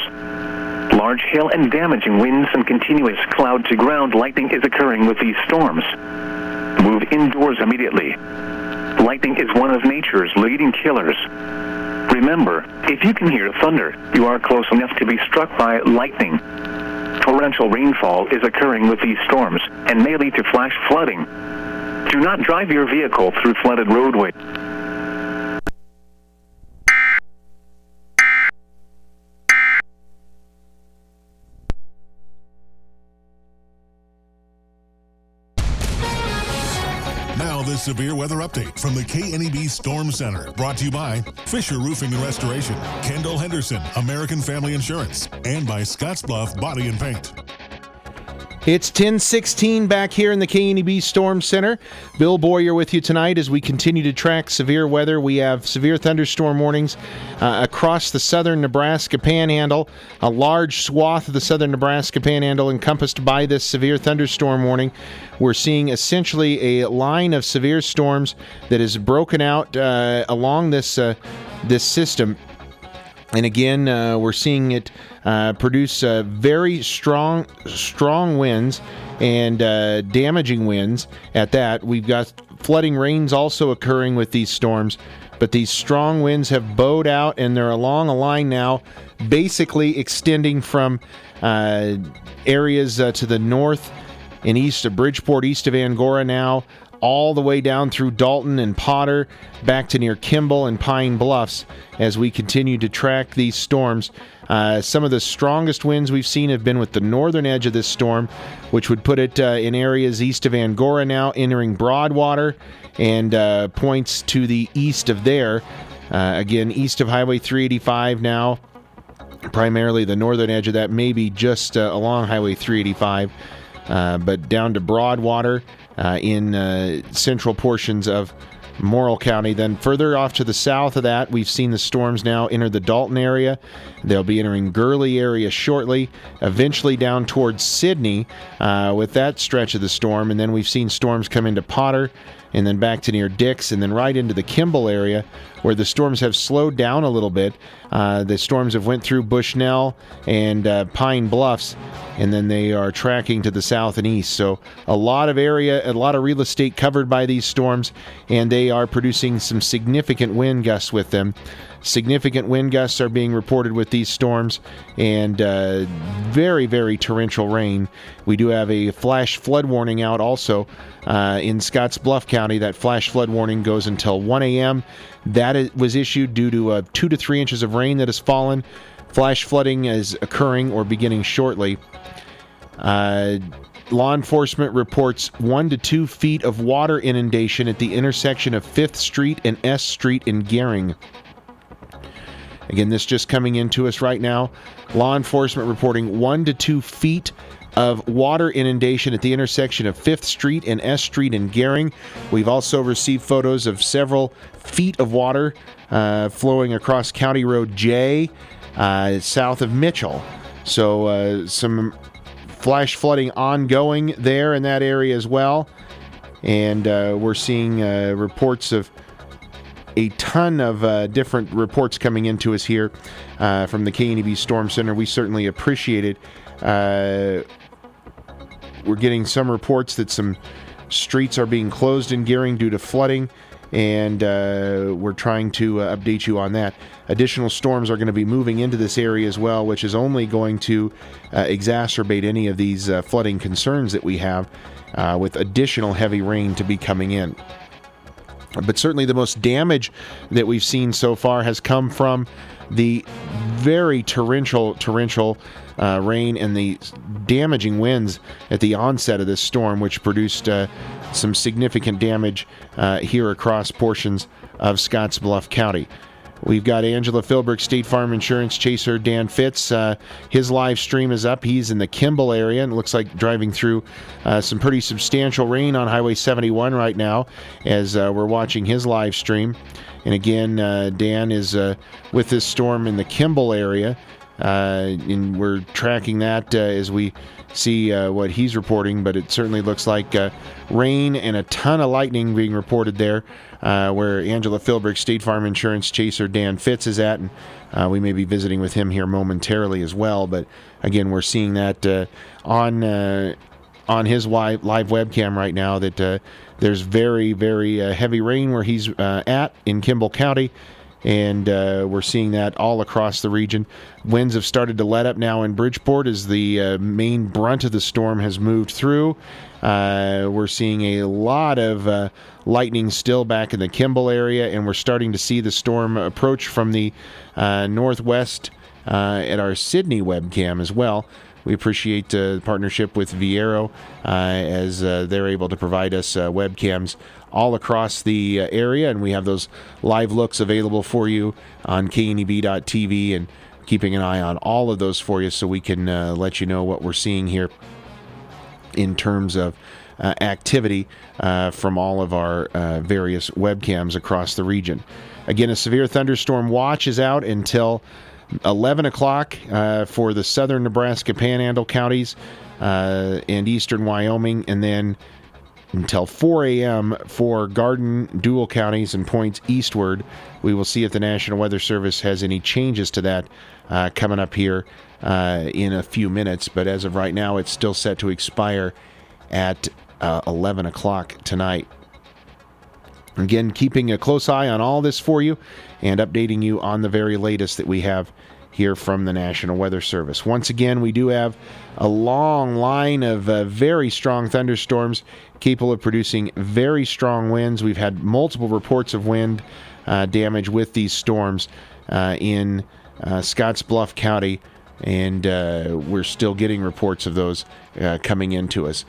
Large hail and damaging winds and continuous cloud-to-ground lightning is occurring with these storms. Move indoors immediately. Lightning is one of nature's leading killers. Remember, if you can hear thunder, you are close enough to be struck by lightning. Torrential rainfall is occurring with these storms and may lead to flash flooding. Do not drive your vehicle through flooded roadways. Now this severe weather update from the KNEB Storm Center, brought to you by Fisher Roofing and Restoration, Kendall Henderson, American Family Insurance, and by Scottsbluff Body and Paint. It's 10:16 back here in the KNEB Storm Center. Bill Boyer with you tonight as we continue to track severe weather. We have severe thunderstorm warnings across the southern Nebraska Panhandle. A large swath of the southern Nebraska Panhandle encompassed by this severe thunderstorm warning. We're seeing essentially a line of severe storms that is broken out along this system. And again, we're seeing it produce very strong winds and damaging winds at that. We've got flooding rains also occurring with these storms, but these strong winds have bowed out and they're along a line now, basically extending from areas to the north and east of Bridgeport, east of Angora now, all the way down through Dalton and Potter, back to near Kimball and Pine Bluffs as we continue to track these storms. Some of the strongest winds we've seen have been with the northern edge of this storm, which would put it in areas east of Angora now, entering Broadwater, and points to the east of there. Again, east of Highway 385 now, primarily the northern edge of that, maybe just along Highway 385, but down to Broadwater, in central portions of Morrill County. Then further off to the south of that, we've seen the storms now enter the Dalton area. They'll be entering Gurley area shortly, eventually down towards Sidney with that stretch of the storm. And then we've seen storms come into Potter and then back to near Dix and then right into the Kimball area where the storms have slowed down a little bit. The storms have went through Bushnell and Pine Bluffs, and then they are tracking to the south and east. So a lot of area, a lot of real estate covered by these storms, and they are producing some significant wind gusts with them. Significant wind gusts are being reported with these storms, and very, very torrential rain. We do have a flash flood warning out also in Scottsbluff County. That flash flood warning goes until 1 a.m. That was issued due to 2 to 3 inches of rain that has fallen. Flash flooding is occurring or beginning shortly. Law enforcement reports 1 to 2 feet of water inundation at the intersection of 5th Street and S Street in Gering. Again, this just coming into us right now. Law enforcement reporting 1 to 2 feet of water inundation at the intersection of 5th Street and S Street in Gering. We've also received photos of several feet of water flowing across County Road J south of Mitchell. So some flash flooding ongoing there in that area as well. And we're seeing reports of a ton of different reports coming into us here from the KNEB Storm Center. We certainly appreciate it. We're getting some reports that some streets are being closed in Gering due to flooding, and we're trying to update you on that. Additional storms are going to be moving into this area as well, which is only going to exacerbate any of these flooding concerns that we have with additional heavy rain to be coming in. But certainly the most damage that we've seen so far has come from the very torrential rain and the damaging winds at the onset of this storm, which produced some significant damage here across portions of Scottsbluff County. We've got Angela Philbrick, State Farm Insurance chaser Dan Fitz. His live stream is up. He's in the Kimball area and looks like driving through some pretty substantial rain on Highway 71 right now as we're watching his live stream. And again, Dan is with this storm in the Kimball area, and we're tracking that as we see what he's reporting, but it certainly looks like rain and a ton of lightning being reported there where Angela Philbrick, State Farm Insurance chaser Dan Fitz is at, and we may be visiting with him here momentarily as well. But again, we're seeing that on his live webcam right now that there's very, very heavy rain where he's at in Kimball County, and we're seeing that all across the region. Winds have started to let up now in Bridgeport as the main brunt of the storm has moved through. We're seeing a lot of lightning still back in the Kimball area, and we're starting to see the storm approach from the northwest at our Sydney webcam as well. We appreciate the partnership with Viero as they're able to provide us webcams all across the area, and we have those live looks available for you on kneb.tv, and keeping an eye on all of those for you so we can let you know what we're seeing here in terms of activity from all of our various webcams across the region. Again, a severe thunderstorm watch is out until 11 o'clock for the southern Nebraska Panhandle counties and eastern Wyoming, and then until 4 a.m. for Garden, Dual counties, and points eastward. We will see if the National Weather Service has any changes to that coming up here in a few minutes. But as of right now, it's still set to expire at 11 o'clock tonight. Again, keeping a close eye on all this for you and updating you on the very latest that we have here from the National Weather Service. Once again, we do have a long line of very strong thunderstorms capable of producing very strong winds. We've had multiple reports of wind damage with these storms in Scottsbluff County, and we're still getting reports of those coming into us.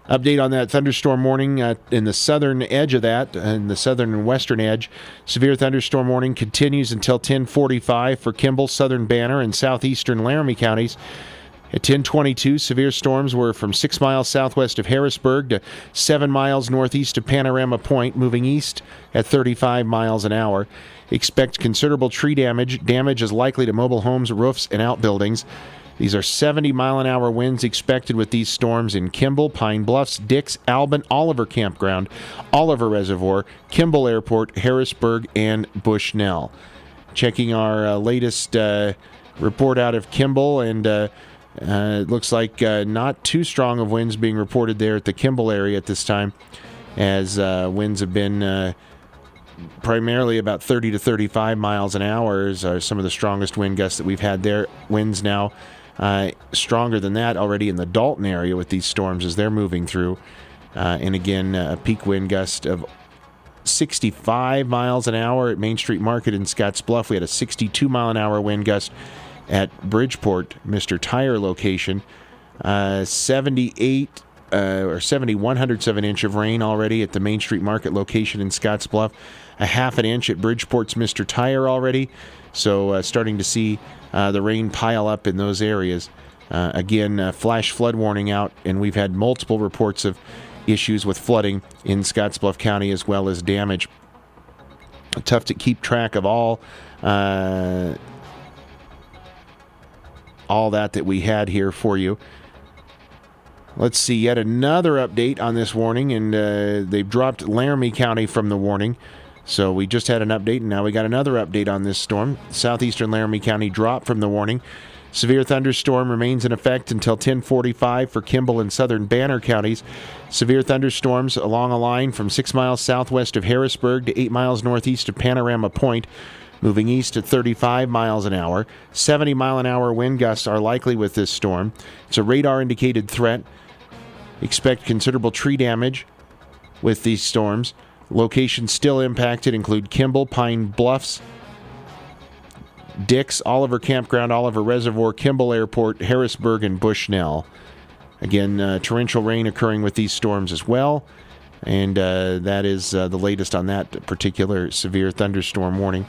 Update on that thunderstorm warning in the southern edge of that, in the southern and western edge. Severe thunderstorm warning continues until 10:45 for Kimball, southern Banner, and southeastern Laramie counties. At 10:22, severe storms were from 6 miles southwest of Harrisburg to 7 miles northeast of Panorama Point, moving east at 35 miles an hour. Expect considerable tree damage. Damage is likely to mobile homes, roofs, and outbuildings. These are 70-mile-an-hour winds expected with these storms in Kimball, Pine Bluffs, Dix, Albin, Oliver Campground, Oliver Reservoir, Kimball Airport, Harrisburg, and Bushnell. Checking our latest report out of Kimball, and it looks like not too strong of winds being reported there at the Kimball area at this time, as winds have been primarily about 30 to 35 miles an hour are some of the strongest wind gusts that we've had there. Winds now stronger than that already in the Dalton area with these storms as they're moving through. And again, a peak wind gust of 65 miles an hour at Main Street Market in Scottsbluff. We had a 62-mile-an-hour wind gust at Bridgeport, Mr. Tire location. 78 or 70/100ths of an inch of rain already at the Main Street Market location in Scottsbluff. A half an inch at Bridgeport's Mr. Tire already. So starting to see the rain pile up in those areas. Again, flash flood warning out, and we've had multiple reports of issues with flooding in Scottsbluff County as well as damage. Tough to keep track of all that we had here for you. Let's see, yet another update on this warning, and they've dropped Laramie County from the warning. So we just had an update, and now we got another update on this storm. Southeastern Laramie County dropped from the warning. Severe thunderstorm remains in effect until 10:45 for Kimball and southern Banner counties. Severe thunderstorms along a line from 6 miles southwest of Harrisburg to 8 miles northeast of Panorama Point, moving east at 35 miles an hour. 70-mile-an-hour wind gusts are likely with this storm. It's a radar-indicated threat. Expect considerable tree damage with these storms. Locations still impacted include Kimball, Pine Bluffs, Dix, Oliver Campground, Oliver Reservoir, Kimball Airport, Harrisburg, and Bushnell. Again, torrential rain occurring with these storms as well. And that is the latest on that particular severe thunderstorm warning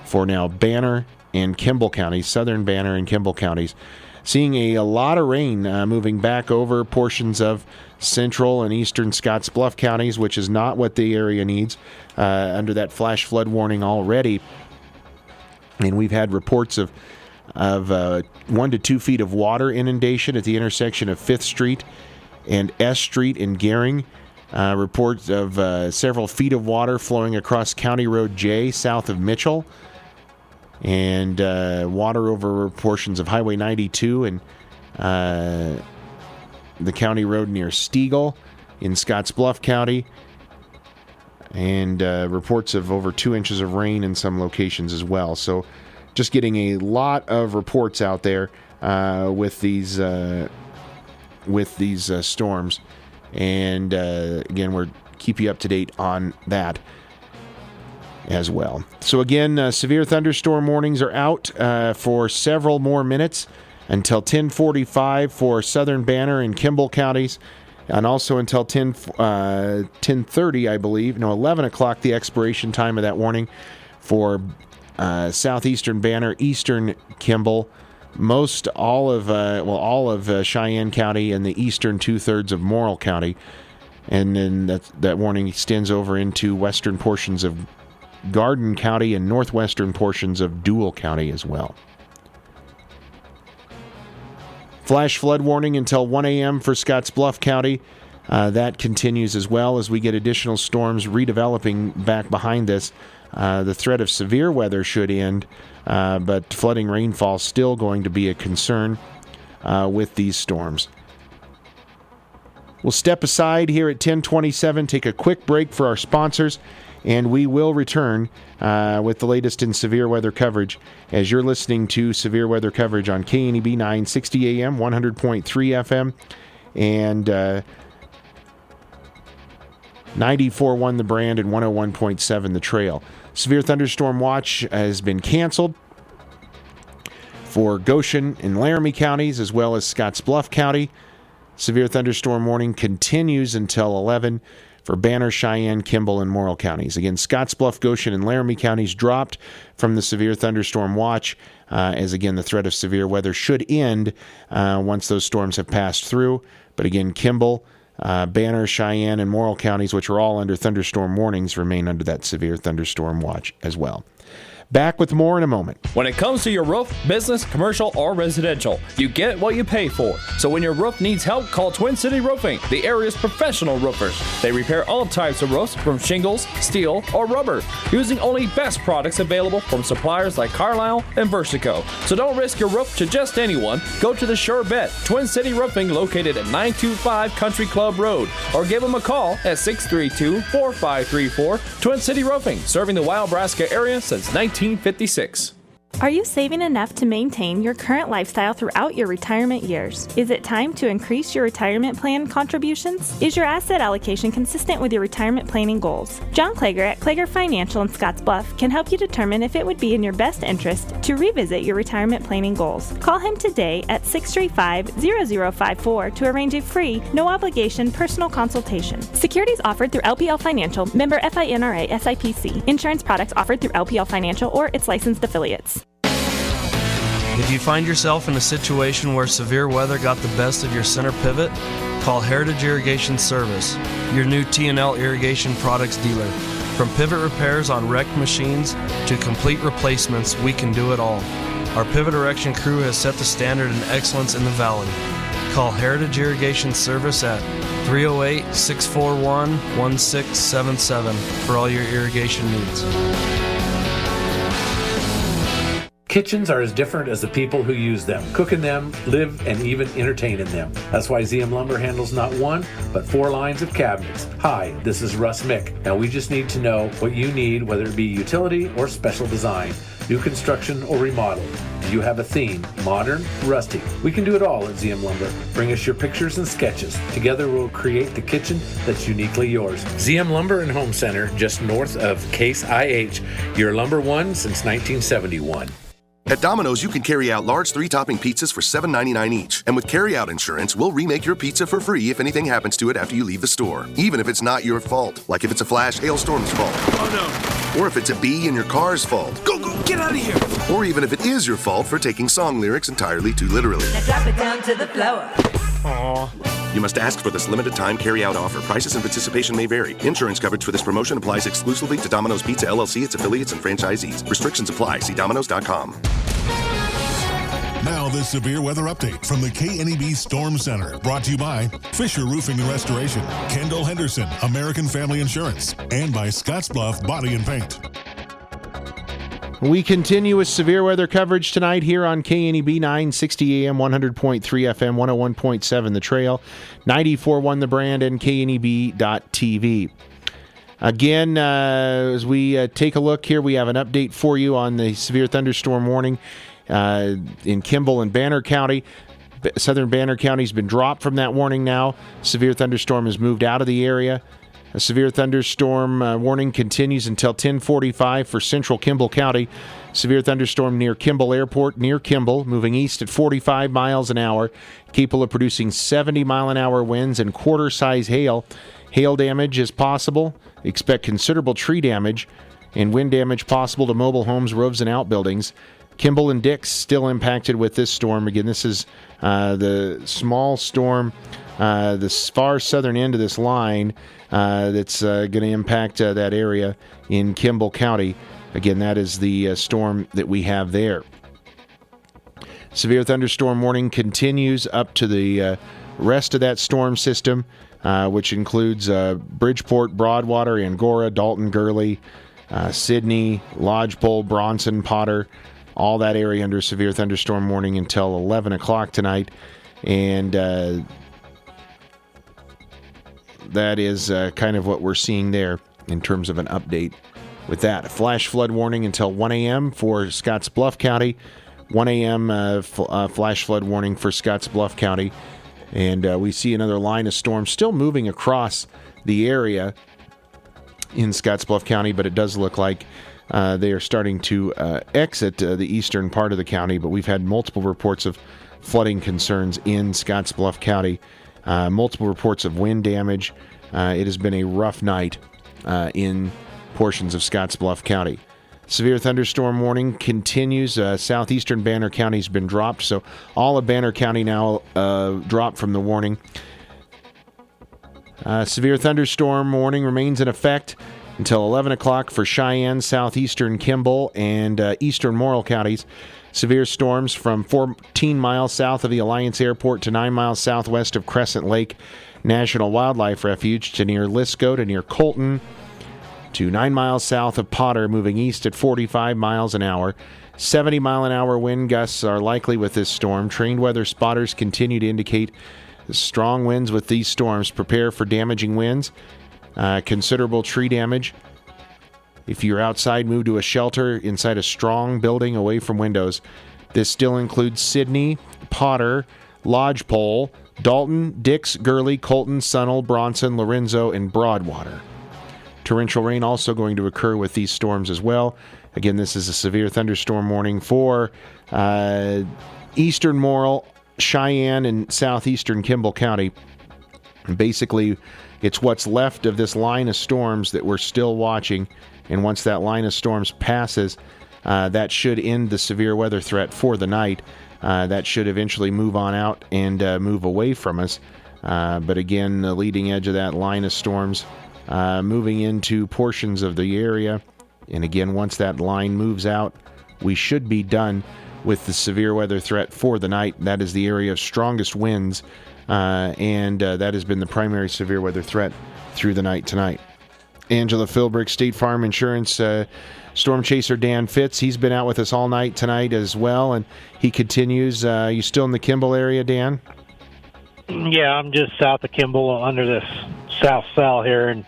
for now Banner and Kimball counties, southern Banner and Kimball counties. Seeing a lot of rain moving back over portions of central and eastern Scottsbluff counties, which is not what the area needs under that flash flood warning already. And we've had reports of 1 to 2 feet of water inundation at the intersection of 5th Street and S Street in Gering. Reports of several feet of water flowing across County Road J south of Mitchell. And water over portions of Highway 92 and the county road near Stegall in Scottsbluff County. And reports of over 2 inches of rain in some locations as well. So just getting a lot of reports out there with these storms. And again, we'll keep you up to date on that as well. So again, severe thunderstorm warnings are out for several more minutes until 10:45 for southern Banner and Kimball counties, and also until 10:30, I believe. No, 11 o'clock, the expiration time of that warning for southeastern Banner, eastern Kimball, all of Cheyenne County, and the eastern 2/3 of Morrill County. And then that warning extends over into western portions of Garden County and northwestern portions of Dual County as well. Flash flood warning until 1 a.m. for Scottsbluff County. That continues as well as we get additional storms redeveloping back behind this. The threat of severe weather should end, but flooding rainfall still going to be a concern with these storms. We'll step aside here at 10:27, take a quick break for our sponsors, and we will return with the latest in severe weather coverage as you're listening to severe weather coverage on KNEB 960 AM, 100.3 FM, and 94.1 The Brand and 101.7 The Trail. Severe thunderstorm watch has been canceled for Goshen and Laramie counties as well as Scottsbluff County. Severe thunderstorm warning continues until 11 for Banner, Cheyenne, Kimball, and Morrill counties. Again, Scottsbluff, Goshen, and Laramie counties dropped from the severe thunderstorm watch as, again, the threat of severe weather should end once those storms have passed through. But again, Kimball, Banner, Cheyenne, and Morrill counties, which are all under thunderstorm warnings, remain under that severe thunderstorm watch as well. Back with more in a moment. When it comes to your roof, business, commercial, or residential, you get what you pay for. So when your roof needs help, call Twin City Roofing, the area's professional roofers. They repair all types of roofs from shingles, steel, or rubber, using only best products available from suppliers like Carlisle and Versico. So don't risk your roof to just anyone. Go to the Sure Bet, Twin City Roofing, located at 925 Country Club Road, or give them a call at 632-4534. Twin City Roofing, serving the Wyobraska area since 1956. Are you saving enough to maintain your current lifestyle throughout your retirement years? Is it time to increase your retirement plan contributions? Is your asset allocation consistent with your retirement planning goals? John Klager at Klager Financial in Scottsbluff can help you determine if it would be in your best interest to revisit your retirement planning goals. Call him today at 635-0054 to arrange a free, no-obligation personal consultation. Securities offered through LPL Financial, member FINRA SIPC. Insurance products offered through LPL Financial or its licensed affiliates. If you find yourself in a situation where severe weather got the best of your center pivot, call Heritage Irrigation Service, your new T&L irrigation products dealer. From pivot repairs on wrecked machines to complete replacements, we can do it all. Our pivot erection crew has set the standard in excellence in the valley. Call Heritage Irrigation Service at 308-641-1677 for all your irrigation needs. Kitchens are as different as the people who use them, cook in them, live, and even entertain in them. That's why ZM Lumber handles not one, but 4 lines of cabinets. Hi, this is Russ Mick. Now we just need to know what you need, whether it be utility or special design, new construction or remodel. Do you have a theme, modern, rustic? We can do it all at ZM Lumber. Bring us your pictures and sketches. Together we'll create the kitchen that's uniquely yours. ZM Lumber and Home Center, just north of Case IH, your lumber one since 1971. At Domino's, you can carry out large 3-topping pizzas for $7.99 each. And with carry-out insurance, we'll remake your pizza for free if anything happens to it after you leave the store. Even if it's not your fault. Like if it's a flash hailstorm's fault. Oh, no. Or if it's a bee in your car's fault. Go, get out of here. Or even if it is your fault for taking song lyrics entirely too literally. Now drop it down to the floor. Aww. You must ask for this limited-time carry-out offer. Prices and participation may vary. Insurance coverage for this promotion applies exclusively to Domino's Pizza LLC, its affiliates, and franchisees. Restrictions apply. See Domino's.com. Now this severe weather update from the KNEB Storm Center, brought to you by Fisher Roofing and Restoration, Kendall Henderson, American Family Insurance, and by Scottsbluff Body and Paint. We continue with severe weather coverage tonight here on KNEB 960 AM, 100.3 FM, 101.7 The Trail, 94.1 The Brand, and KNEB.TV. Again, as we take a look here, we have an update for you on the severe thunderstorm warning in Kimball and Banner County. Southern Banner County has been dropped from that warning now. Severe thunderstorm has moved out of the area. A severe thunderstorm warning continues until 10:45 for central Kimball County. Severe thunderstorm near Kimball Airport, near Kimball, moving east at 45 miles an hour, capable of producing 70-mile-an-hour winds and quarter-size hail. Hail damage is possible. Expect considerable tree damage and wind damage possible to mobile homes, roofs, and outbuildings. Kimball and Dix still impacted with this storm. Again, this is the small storm, the far southern end of this line that's going to impact that area in Kimball County. Again, that is the storm that we have there. Severe thunderstorm warning continues up to the rest of that storm system, which includes Bridgeport, Broadwater, Angora, Dalton, Gurley, Sidney, Lodgepole, Bronson, Potter, all that area under severe thunderstorm warning until 11 o'clock tonight. And that is kind of what we're seeing there in terms of an update with that. A flash flood warning until 1 a.m. for Scottsbluff County. 1 a.m. Flash flood warning for Scottsbluff County. And we see another line of storms still moving across the area in Scottsbluff County, but it does look like they are starting to exit the eastern part of the county. But we've had multiple reports of flooding concerns in Scottsbluff County, multiple reports of wind damage. It has been a rough night in portions of Scottsbluff County. Severe thunderstorm warning continues. Southeastern Banner County has been dropped, so all of Banner County now dropped from the warning. Severe thunderstorm warning remains in effect until 11 o'clock for Cheyenne, southeastern Kimball, and eastern Morrill counties. Severe storms from 14 miles south of the Alliance Airport to 9 miles southwest of Crescent Lake National Wildlife Refuge to near Lisco to near Colton to 9 miles south of Potter, moving east at 45 miles an hour. 70-mile-an-hour wind gusts are likely with this storm. Trained weather spotters continue to indicate strong winds with these storms. Prepare for damaging winds. Considerable tree damage. If you're outside, move to a shelter inside a strong building away from windows. This still includes Sidney, Potter, Lodgepole, Dalton, Dix, Gurley, Colton, Sunnell, Bronson, Lorenzo, and Broadwater. Torrential rain also going to occur with these storms as well. Again, this is a severe thunderstorm warning for eastern Morrill, Cheyenne, and southeastern Kimball County. And basically, it's what's left of this line of storms that we're still watching. And once that line of storms passes, that should end the severe weather threat for the night. That should eventually move on out and move away from us. But again, the leading edge of that line of storms moving into portions of the area. And again, once that line moves out, we should be done with the severe weather threat for the night. That is the area of strongest winds, and that has been the primary severe weather threat through the night tonight. Angela Philbrick, State Farm Insurance storm chaser Dan Fitz, he's been out with us all night tonight as well, and he continues. You still in the Kimball area, Dan? Yeah, I'm just south of Kimball under this south cell here, and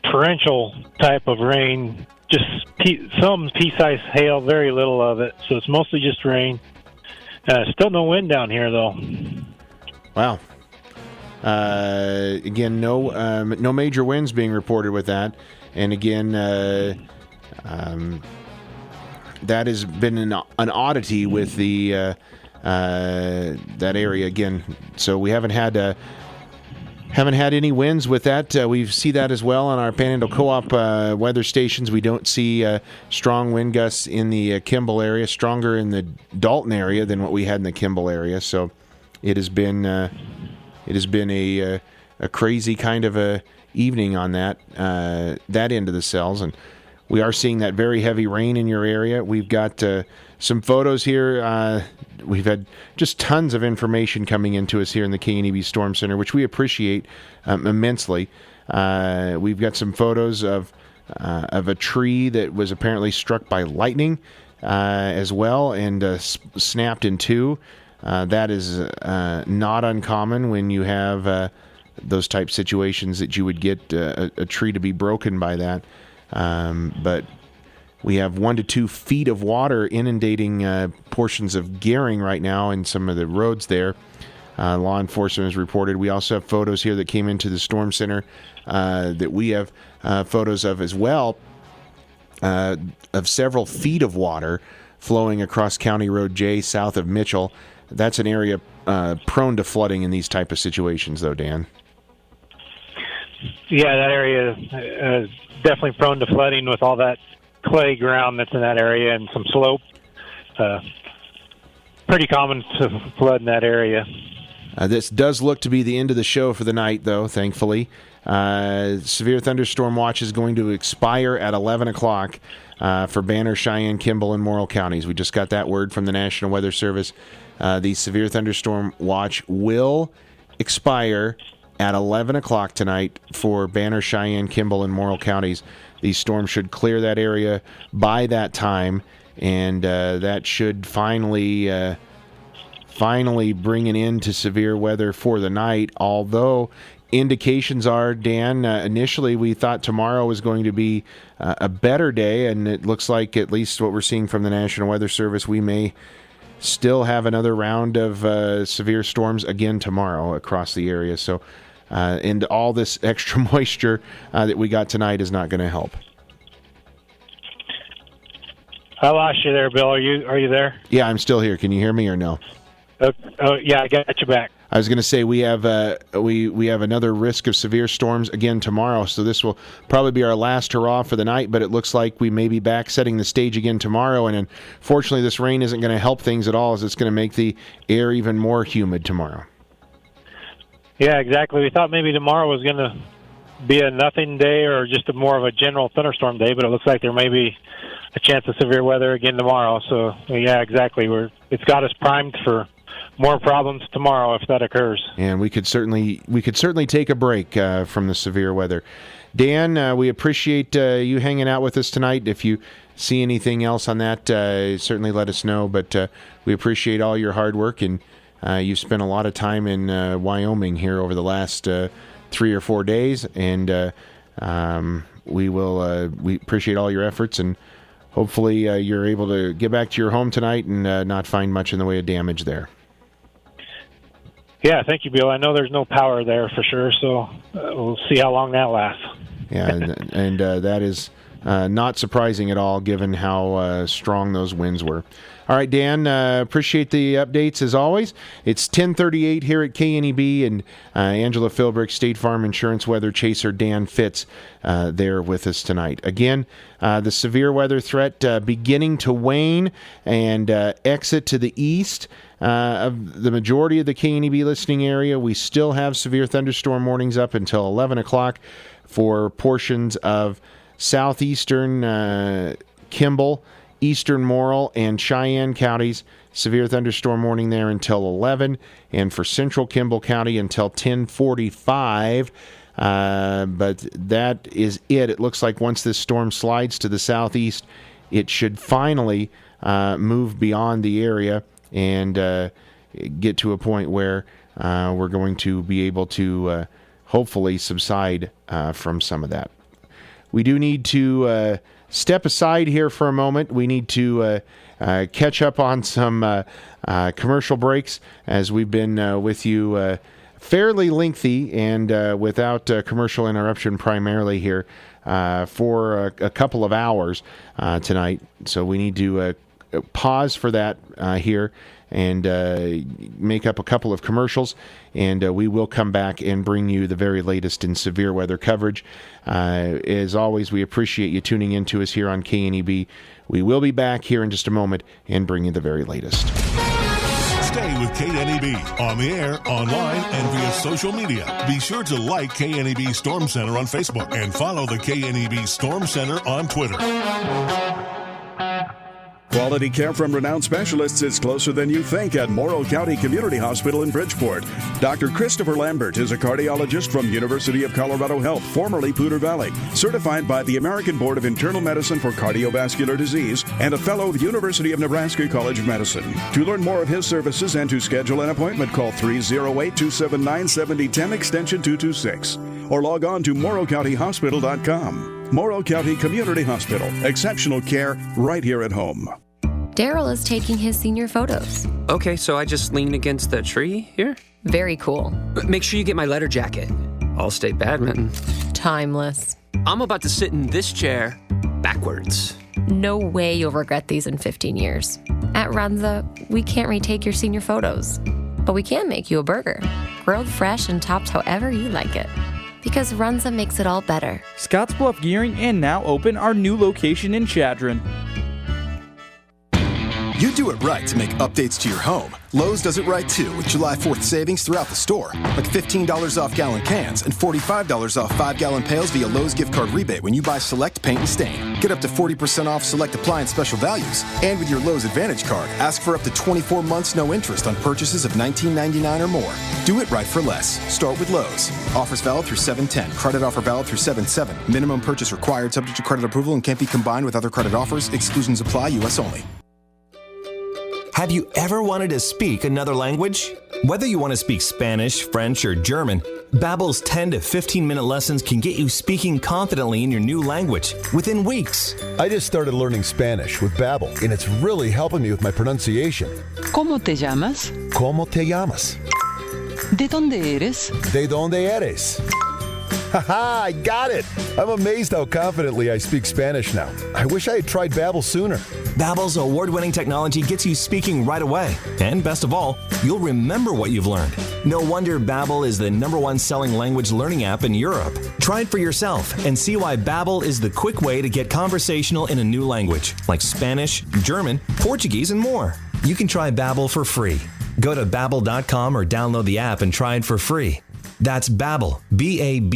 torrential type of rain, just some pea-sized hail, very little of it, so it's mostly just rain. Still no wind down here, though. Wow. Again, no major winds being reported with that. And again, that has been an oddity with the that area again. So we haven't had any winds with that. We see that as well on our Panhandle Co-op weather stations. We don't see strong wind gusts in the Kimball area, stronger in the Dalton area than what we had in the Kimball area. So it has been a crazy kind of a evening on that end of the cells, and we are seeing that very heavy rain in your area. We've got some photos here. We've had just tons of information coming into us here in the KNEB Storm Center, which we appreciate immensely. We've got some photos of a tree that was apparently struck by lightning as well and snapped in two. That is not uncommon when you have those type situations that you would get a tree to be broken by that. But we have 1 to 2 feet of water inundating portions of Gering right now and some of the roads there. Law enforcement has reported. We also have photos here that came into the Storm Center that we have photos of as well, of several feet of water flowing across County Road J south of Mitchell. That's an area prone to flooding in these type of situations, though, Dan. Yeah, that area is definitely prone to flooding with all that clay ground that's in that area and some slope. Pretty common to flood in that area. This does look to be the end of the show for the night, though, thankfully. Severe thunderstorm watch is going to expire at 11 o'clock for Banner, Cheyenne, Kimball, and Morrill counties. We just got that word from the National Weather Service. The severe thunderstorm watch will expire at 11 o'clock tonight for Banner, Cheyenne, Kimball, and Morrill counties. These storms should clear that area by that time, and that should finally bring an end to severe weather for the night, although indications are, Dan, initially we thought tomorrow was going to be a better day, and it looks like, at least what we're seeing from the National Weather Service, we may still have another round of severe storms again tomorrow across the area. So, and all this extra moisture that we got tonight is not going to help. I lost you there, Bill. Are you there? Yeah, I'm still here. Can you hear me or no? Oh yeah, I got you back. I was going to say we have we have another risk of severe storms again tomorrow, so this will probably be our last hurrah for the night, but it looks like we may be back setting the stage again tomorrow, and unfortunately this rain isn't going to help things at all, as it's going to make the air even more humid tomorrow. Yeah, exactly. We thought maybe tomorrow was going to be a nothing day or just more of a general thunderstorm day, but it looks like there may be a chance of severe weather again tomorrow. So, yeah, exactly. It's got us primed for more problems tomorrow if that occurs. And we could certainly take a break from the severe weather. Dan, we appreciate you hanging out with us tonight. If you see anything else on that, certainly let us know. But we appreciate all your hard work, and you've spent a lot of time in Wyoming here over the last 3 or 4 days, and we appreciate all your efforts, and hopefully you're able to get back to your home tonight and not find much in the way of damage there. Yeah, thank you, Bill. I know there's no power there for sure, so we'll see how long that lasts. Yeah, and that is not surprising at all, given how strong those winds were. All right, Dan, appreciate the updates as always. It's 10:38 here at KNEB, and Angela Philbrick, State Farm Insurance Weather Chaser Dan Fitz there with us tonight. Again, the severe weather threat beginning to wane and exit to the east of the majority of the KNEB listening area. We still have severe thunderstorm warnings up until 11 o'clock for portions of southeastern Kimball, eastern Morrill, and Cheyenne counties. Severe thunderstorm warning there until 11, and for central Kimball County until 10:45. But that is it. It looks like once this storm slides to the southeast, it should finally move beyond the area and get to a point where we're going to be able to hopefully subside from some of that. We do need to step aside here for a moment. We need to catch up on some commercial breaks, as we've been with you fairly lengthy and without commercial interruption primarily here for a couple of hours tonight. So we need to pause for that here and make up a couple of commercials, and we will come back and bring you the very latest in severe weather coverage. As always, we appreciate you tuning in to us here on KNEB. We will be back here in just a moment and bring you the very latest. Stay with KNEB on the air, online, and via social media. Be sure to like KNEB Storm Center on Facebook and follow the KNEB Storm Center on Twitter. Quality care from renowned specialists is closer than you think at Morrow County Community Hospital in Bridgeport. Dr. Christopher Lambert is a cardiologist from University of Colorado Health, formerly Poudre Valley, certified by the American Board of Internal Medicine for Cardiovascular Disease, and a fellow of the University of Nebraska College of Medicine. To learn more of his services and to schedule an appointment, call 308-279-7010 extension 226 or log on to morrowcountyhospital.com. Morrow County Community Hospital. Exceptional care right here at home. Daryl is taking his senior photos. Okay, so I just lean against the tree here? Very cool. Make sure you get my leather jacket. All-state badminton. Timeless. I'm about to sit in this chair backwards. No way you'll regret these in 15 years. At Runza, we can't retake your senior photos, but we can make you a burger, grilled fresh and topped however you like it. Because Runza makes it all better. Scottsbluff, Gering, and now open our new location in Chadron. You do it right to make updates to your home. Lowe's does it right too with July 4th savings throughout the store. Like $15 off gallon cans and $45 off 5-gallon pails via Lowe's gift card rebate when you buy select paint and stain. Get up to 40% off select appliance special values. And with your Lowe's Advantage card, ask for up to 24 months no interest on purchases of $19.99 or more. Do it right for less. Start with Lowe's. Offers valid through 7/10. Credit offer valid through 7/7. Minimum purchase required subject to credit approval and can't be combined with other credit offers. Exclusions apply. U.S. only. Have you ever wanted to speak another language? Whether you want to speak Spanish, French, or German, Babbel's 10 to 15-minute lessons can get you speaking confidently in your new language within weeks. I just started learning Spanish with Babbel, and it's really helping me with my pronunciation. ¿Cómo te llamas? ¿Cómo te llamas? ¿De dónde eres? ¿De dónde eres? Haha, I got it! I'm amazed how confidently I speak Spanish now. I wish I had tried Babbel sooner. Babbel's award-winning technology gets you speaking right away. And best of all, you'll remember what you've learned. No wonder Babbel is the #1 selling language learning app in Europe. Try it for yourself and see why Babbel is the quick way to get conversational in a new language, like Spanish, German, Portuguese, and more. You can try Babbel for free. Go to Babbel.com or download the app and try it for free. That's Babbel, Babbel.com,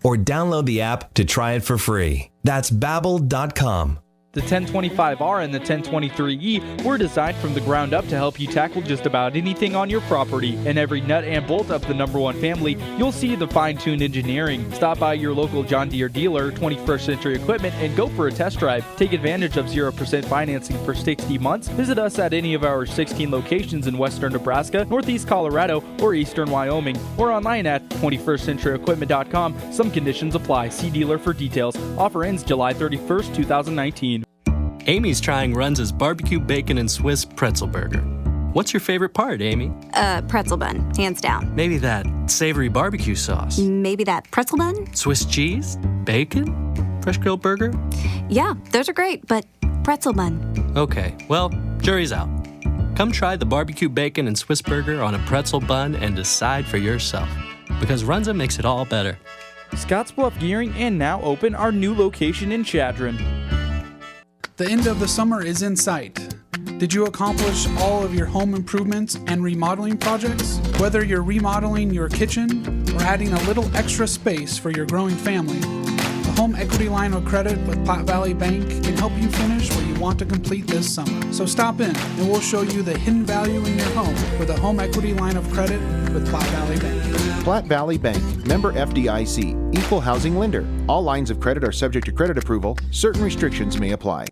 or download the app to try it for free. That's Babbel.com. The 1025R and the 1023E were designed from the ground up to help you tackle just about anything on your property. In every nut and bolt of the #1 family, you'll see the fine-tuned engineering. Stop by your local John Deere dealer, 21st Century Equipment, and go for a test drive. Take advantage of 0% financing for 60 months. Visit us at any of our 16 locations in western Nebraska, northeast Colorado, or eastern Wyoming, or online at 21stcenturyequipment.com. Some conditions apply. See dealer for details. Offer ends July 31st, 2019. Amy's trying Runza's barbecue bacon and Swiss pretzel burger. What's your favorite part, Amy? Pretzel bun, hands down. Maybe that savory barbecue sauce. Maybe that pretzel bun? Swiss cheese? Bacon? Fresh grilled burger? Yeah, those are great, but pretzel bun. Okay, well, jury's out. Come try the barbecue bacon and Swiss burger on a pretzel bun and decide for yourself. Because Runza makes it all better. Scottsbluff, Gering, and now open our new location in Chadron. The end of the summer is in sight. Did you accomplish all of your home improvements and remodeling projects? Whether you're remodeling your kitchen or adding a little extra space for your growing family, the Home Equity Line of Credit with Platte Valley Bank can help you finish what you want to complete this summer. So stop in and we'll show you the hidden value in your home with a Home Equity Line of Credit with Platte Valley Bank. Platte Valley Bank, member FDIC, equal housing lender. All lines of credit are subject to credit approval. Certain restrictions may apply.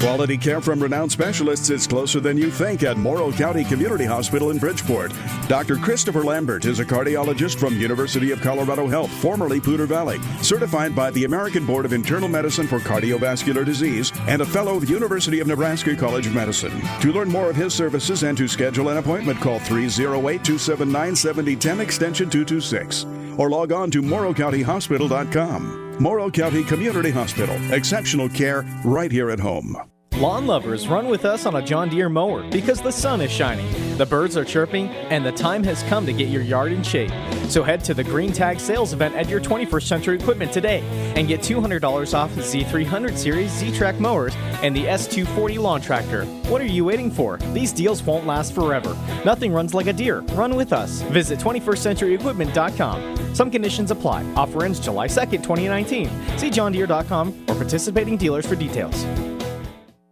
Quality care from renowned specialists is closer than you think at Morrow County Community Hospital in Bridgeport. Dr. Christopher Lambert is a cardiologist from University of Colorado Health, formerly Poudre Valley, certified by the American Board of Internal Medicine for Cardiovascular Disease, and a fellow of the University of Nebraska College of Medicine. To learn more of his services and to schedule an appointment, call 308-279-7010 extension 226 or log on to morrowcountyhospital.com. Morrow County Community Hospital. Exceptional care right here at home. Lawn lovers, run with us on a John Deere mower because the sun is shining, the birds are chirping, and the time has come to get your yard in shape. So head to the Green Tag sales event at your 21st Century Equipment today and get $200 off the Z300 Series Z-Track mowers and the S240 lawn tractor. What are you waiting for? These deals won't last forever. Nothing runs like a Deere. Run with us. Visit 21stcenturyequipment.com. Some conditions apply. Offer ends July 2nd, 2019. See johndeere.com or participating dealers for details.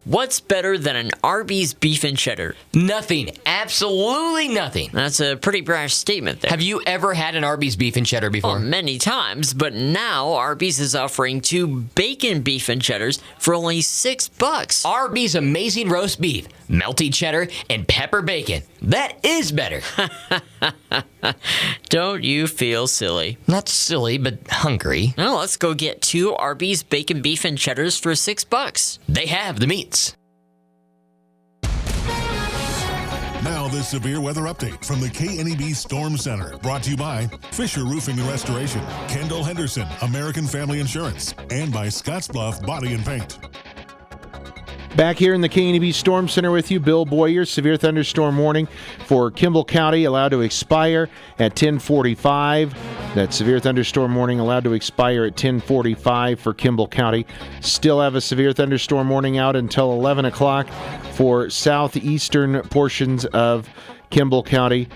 What's better than an Arby's beef and cheddar? Nothing. Absolutely nothing. That's a pretty brash statement there. Have you ever had an Arby's beef and cheddar before? Well, many times, but now Arby's is offering 2 bacon beef and cheddars for only $6. Arby's amazing roast beef, melty cheddar, and pepper bacon. That is better. Don't you feel silly? Not silly, but hungry. Well, let's go get 2 Arby's bacon beef and cheddars for $6. They have the meats. Now this severe weather update from the KNEB Storm Center, brought to you by Fisher Roofing and Restoration, Kendall Henderson, American Family Insurance, and by Scottsbluff Body and Paint. Back here in the KNEB Storm Center with you, Bill Boyer. Severe thunderstorm warning for Kimball County allowed to expire at 10:45. That severe thunderstorm warning allowed to expire at 10:45 for Kimball County. Still have a severe thunderstorm warning out until 11 o'clock for southeastern portions of Kimball County.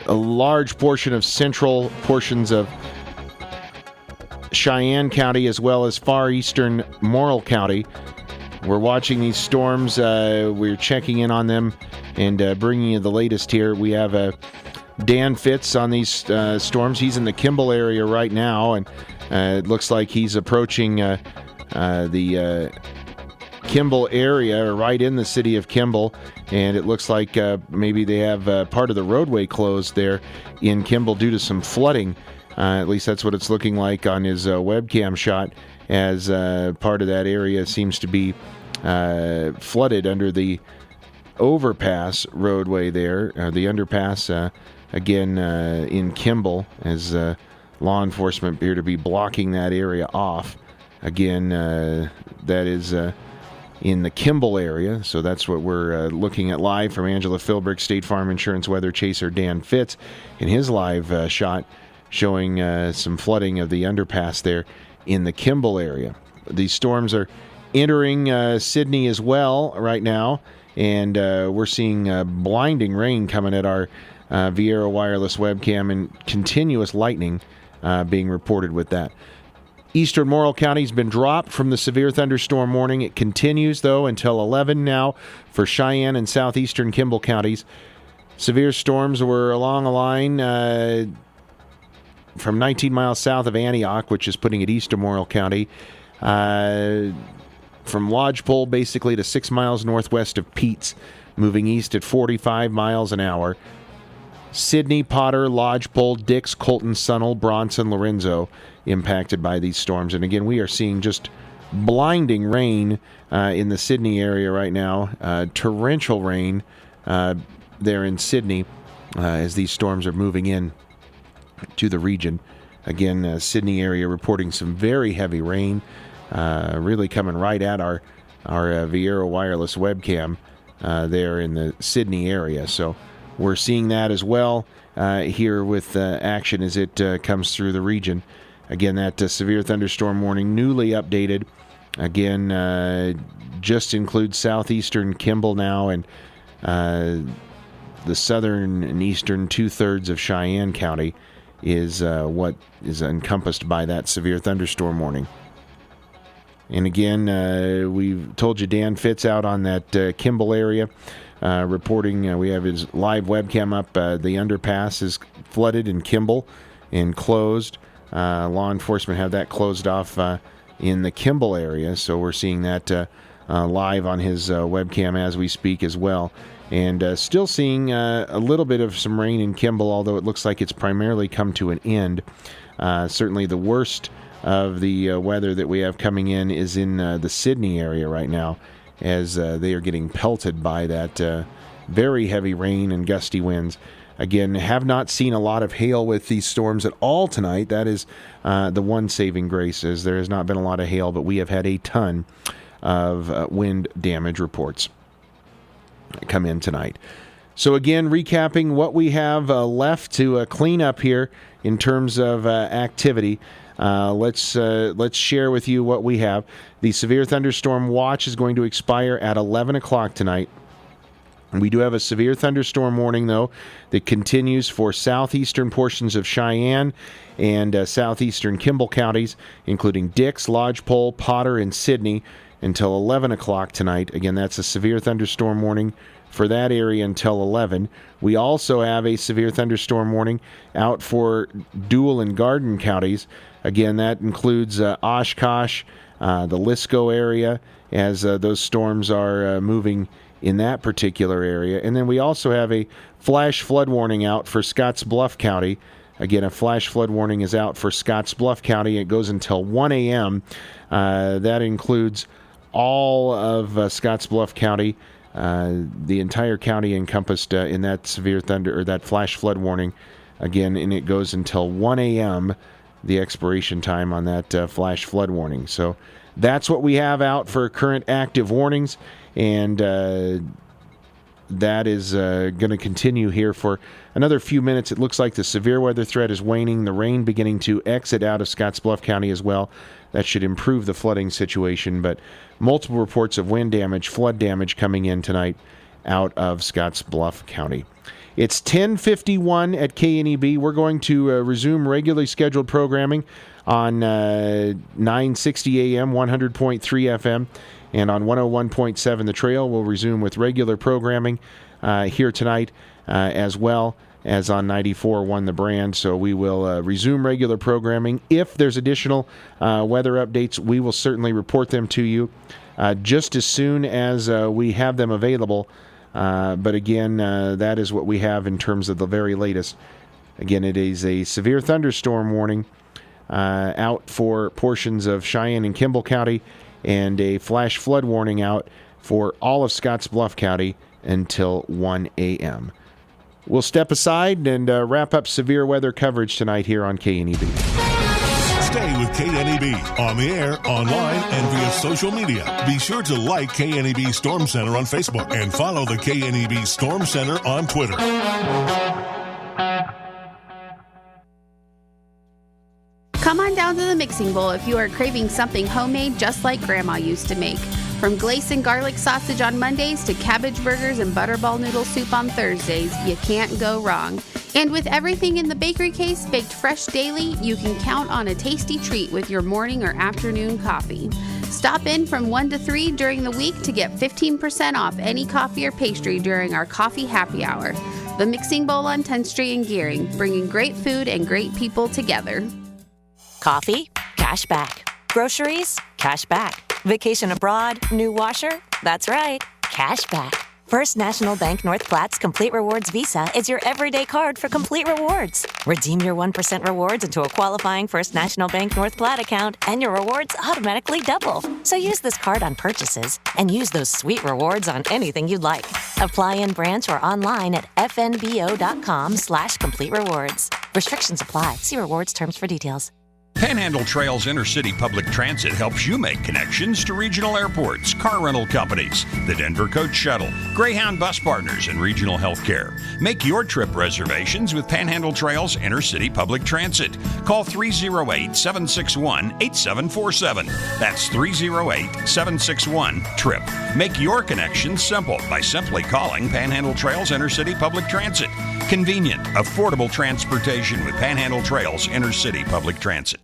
A large portion of central portions of Cheyenne County, as well as far eastern Morrill County. We're watching these storms. We're checking in on them and bringing you the latest here. We have Dan Fitz on these storms. He's in the Kimball area right now, and it looks like he's approaching the Kimball area, or right in the city of Kimball, and it looks like maybe they have part of the roadway closed there in Kimball due to some flooding. At least that's what it's looking like on his webcam shot, as part of that area seems to be flooded under the overpass roadway there, the underpass, again in Kimball, as law enforcement appear to be blocking that area off. Again, that is in the Kimball area, so that's what we're looking at live from Angela Philbrick, State Farm Insurance Weather Chaser Dan Fitz, in his live shot showing some flooding of the underpass there in the Kimball area. These storms are entering Sydney as well right now, and we're seeing blinding rain coming at our Viera wireless webcam and continuous lightning being reported with that. Eastern Morrill County has been dropped from the severe thunderstorm warning. It continues, though, until 11 now for Cheyenne and southeastern Kimball counties. Severe storms were along a line from 19 miles south of Antioch, which is putting it east of Morrill County, from Lodgepole basically to 6 miles northwest of Peets, moving east at 45 miles an hour. Sidney, Potter, Lodgepole, Dix, Colton, Sunnell, Bronson, Lorenzo impacted by these storms. And again, we are seeing just blinding rain in the Sidney area right now, torrential rain there in Sidney as these storms are moving in to the region. Again, Sidney area reporting some very heavy rain, really coming right at our Viera wireless webcam there in the Sidney area. So we're seeing that as well here with action as it comes through the region. Again, that severe thunderstorm warning newly updated. Again, just includes southeastern Kimball now and the southern and eastern two-thirds of Cheyenne County is what is encompassed by that severe thunderstorm warning. And again, we've told you Dan Fitz out on that Kimball area reporting. We have his live webcam up. The underpass is flooded in Kimball and closed. Law enforcement have that closed off in the Kimball area, so we're seeing that live on his webcam as we speak as well. And still seeing a little bit of some rain in Kimball, although it looks like it's primarily come to an end. Certainly the worst of the weather that we have coming in is in the Sydney area right now, as they are getting pelted by that very heavy rain and gusty winds. Again, have not seen a lot of hail with these storms at all tonight. That is the one saving grace, is there has not been a lot of hail, but we have had a ton of wind damage reports come in tonight. So again, recapping what we have left to clean up here in terms of activity. Let's share with you what we have. The severe thunderstorm watch is going to expire at 11 o'clock tonight. We do have a severe thunderstorm warning, though, that continues for southeastern portions of Cheyenne and southeastern Kimball counties, including Dix, Lodgepole, Potter, and Sidney, until 11 o'clock tonight. Again, that's a severe thunderstorm warning for that area until 11. We also have a severe thunderstorm warning out for Dual and Garden counties. Again, that includes Oshkosh, the Lisco area, as those storms are moving in that particular area. And then we also have a flash flood warning out for Scotts Bluff County. Again, a flash flood warning is out for Scotts Bluff County. It goes until 1 a.m. That includes all of Scotts Bluff County, the entire county encompassed in that severe thunder or that flash flood warning. Again, and it goes until 1 a.m., the expiration time on that flash flood warning. So that's what we have out for current active warnings. And that is going to continue here for another few minutes. It looks like the severe weather threat is waning, the rain beginning to exit out of Scotts Bluff County as well. That should improve the flooding situation, but multiple reports of wind damage, flood damage coming in tonight out of Scotts Bluff County. It's 10:51 at KNEB. We're going to resume regularly scheduled programming on 960 AM, 100.3 FM. And on 101.7 The Trail, we'll resume with regular programming here tonight as well as on 94.1 The Brand. So we will resume regular programming. If there's additional weather updates, we will certainly report them to you just as soon as we have them available. But again, that is what we have in terms of the very latest. Again, it is a severe thunderstorm warning out for portions of Cheyenne and Kimball County, and a flash flood warning out for all of Scotts Bluff County until 1 a.m. We'll step aside and wrap up severe weather coverage tonight here on KNEB. Stay with KNEB on the air, online, and via social media. Be sure to like KNEB Storm Center on Facebook and follow the KNEB Storm Center on Twitter. Come on down to the mixing bowl if you are craving something homemade just like Grandma used to make. From glace and garlic sausage on Mondays to cabbage burgers and butterball noodle soup on Thursdays, you can't go wrong. And with everything in the bakery case baked fresh daily, you can count on a tasty treat with your morning or afternoon coffee. Stop in from 1 to 3 during the week to get 15% off any coffee or pastry during our coffee happy hour. The Mixing Bowl on 10th Street in Gering, bringing great food and great people together. Coffee? Cash back. Groceries? Cash back. Vacation abroad? New washer? That's right. Cash back. First National Bank North Platte's Complete Rewards Visa is your everyday card for complete rewards. Redeem your 1% rewards into a qualifying First National Bank North Platte account, and your rewards automatically double. So use this card on purchases, and use those sweet rewards on anything you'd like. Apply in branch or online at fnbo.com/complete rewards. Restrictions apply. See rewards terms for details. Panhandle Trails Intercity Public Transit helps you make connections to regional airports, car rental companies, the Denver Coach Shuttle, Greyhound Bus Partners, and regional healthcare. Make your trip reservations with Panhandle Trails Intercity Public Transit. Call 308-761-8747. That's 308-761-TRIP. Make your connections simple by simply calling Panhandle Trails Intercity Public Transit. Convenient, affordable transportation with Panhandle Trails Intercity Public Transit.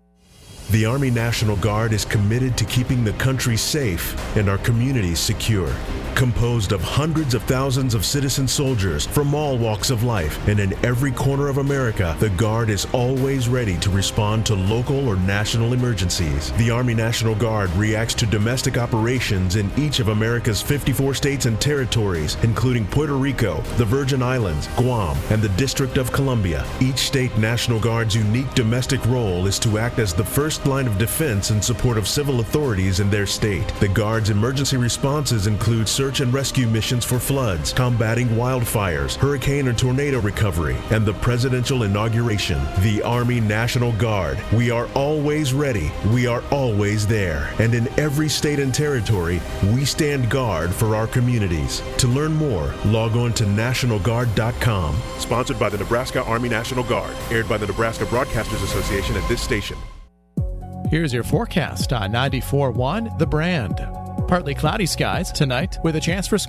The Army National Guard is committed to keeping the country safe and our communities secure. Composed of hundreds of thousands of citizen soldiers from all walks of life and in every corner of America, the Guard is always ready to respond to local or national emergencies. The Army National Guard reacts to domestic operations in each of America's 54 states and territories, including Puerto Rico, the Virgin Islands, Guam, and the District of Columbia. Each state National Guard's unique domestic role is to act as the first line of defense in support of civil authorities in their state. The Guard's emergency responses include search and rescue missions for floods, combating wildfires, hurricane and tornado recovery, and the presidential inauguration. The Army National Guard. We are always ready. We are always there. And in every state and territory, we stand guard for our communities. To learn more, log on to NationalGuard.com. Sponsored by the Nebraska Army National Guard. Aired by the Nebraska Broadcasters Association at this station. Here's your forecast on 94.1 The Brand. Partly cloudy skies tonight with a chance for scattered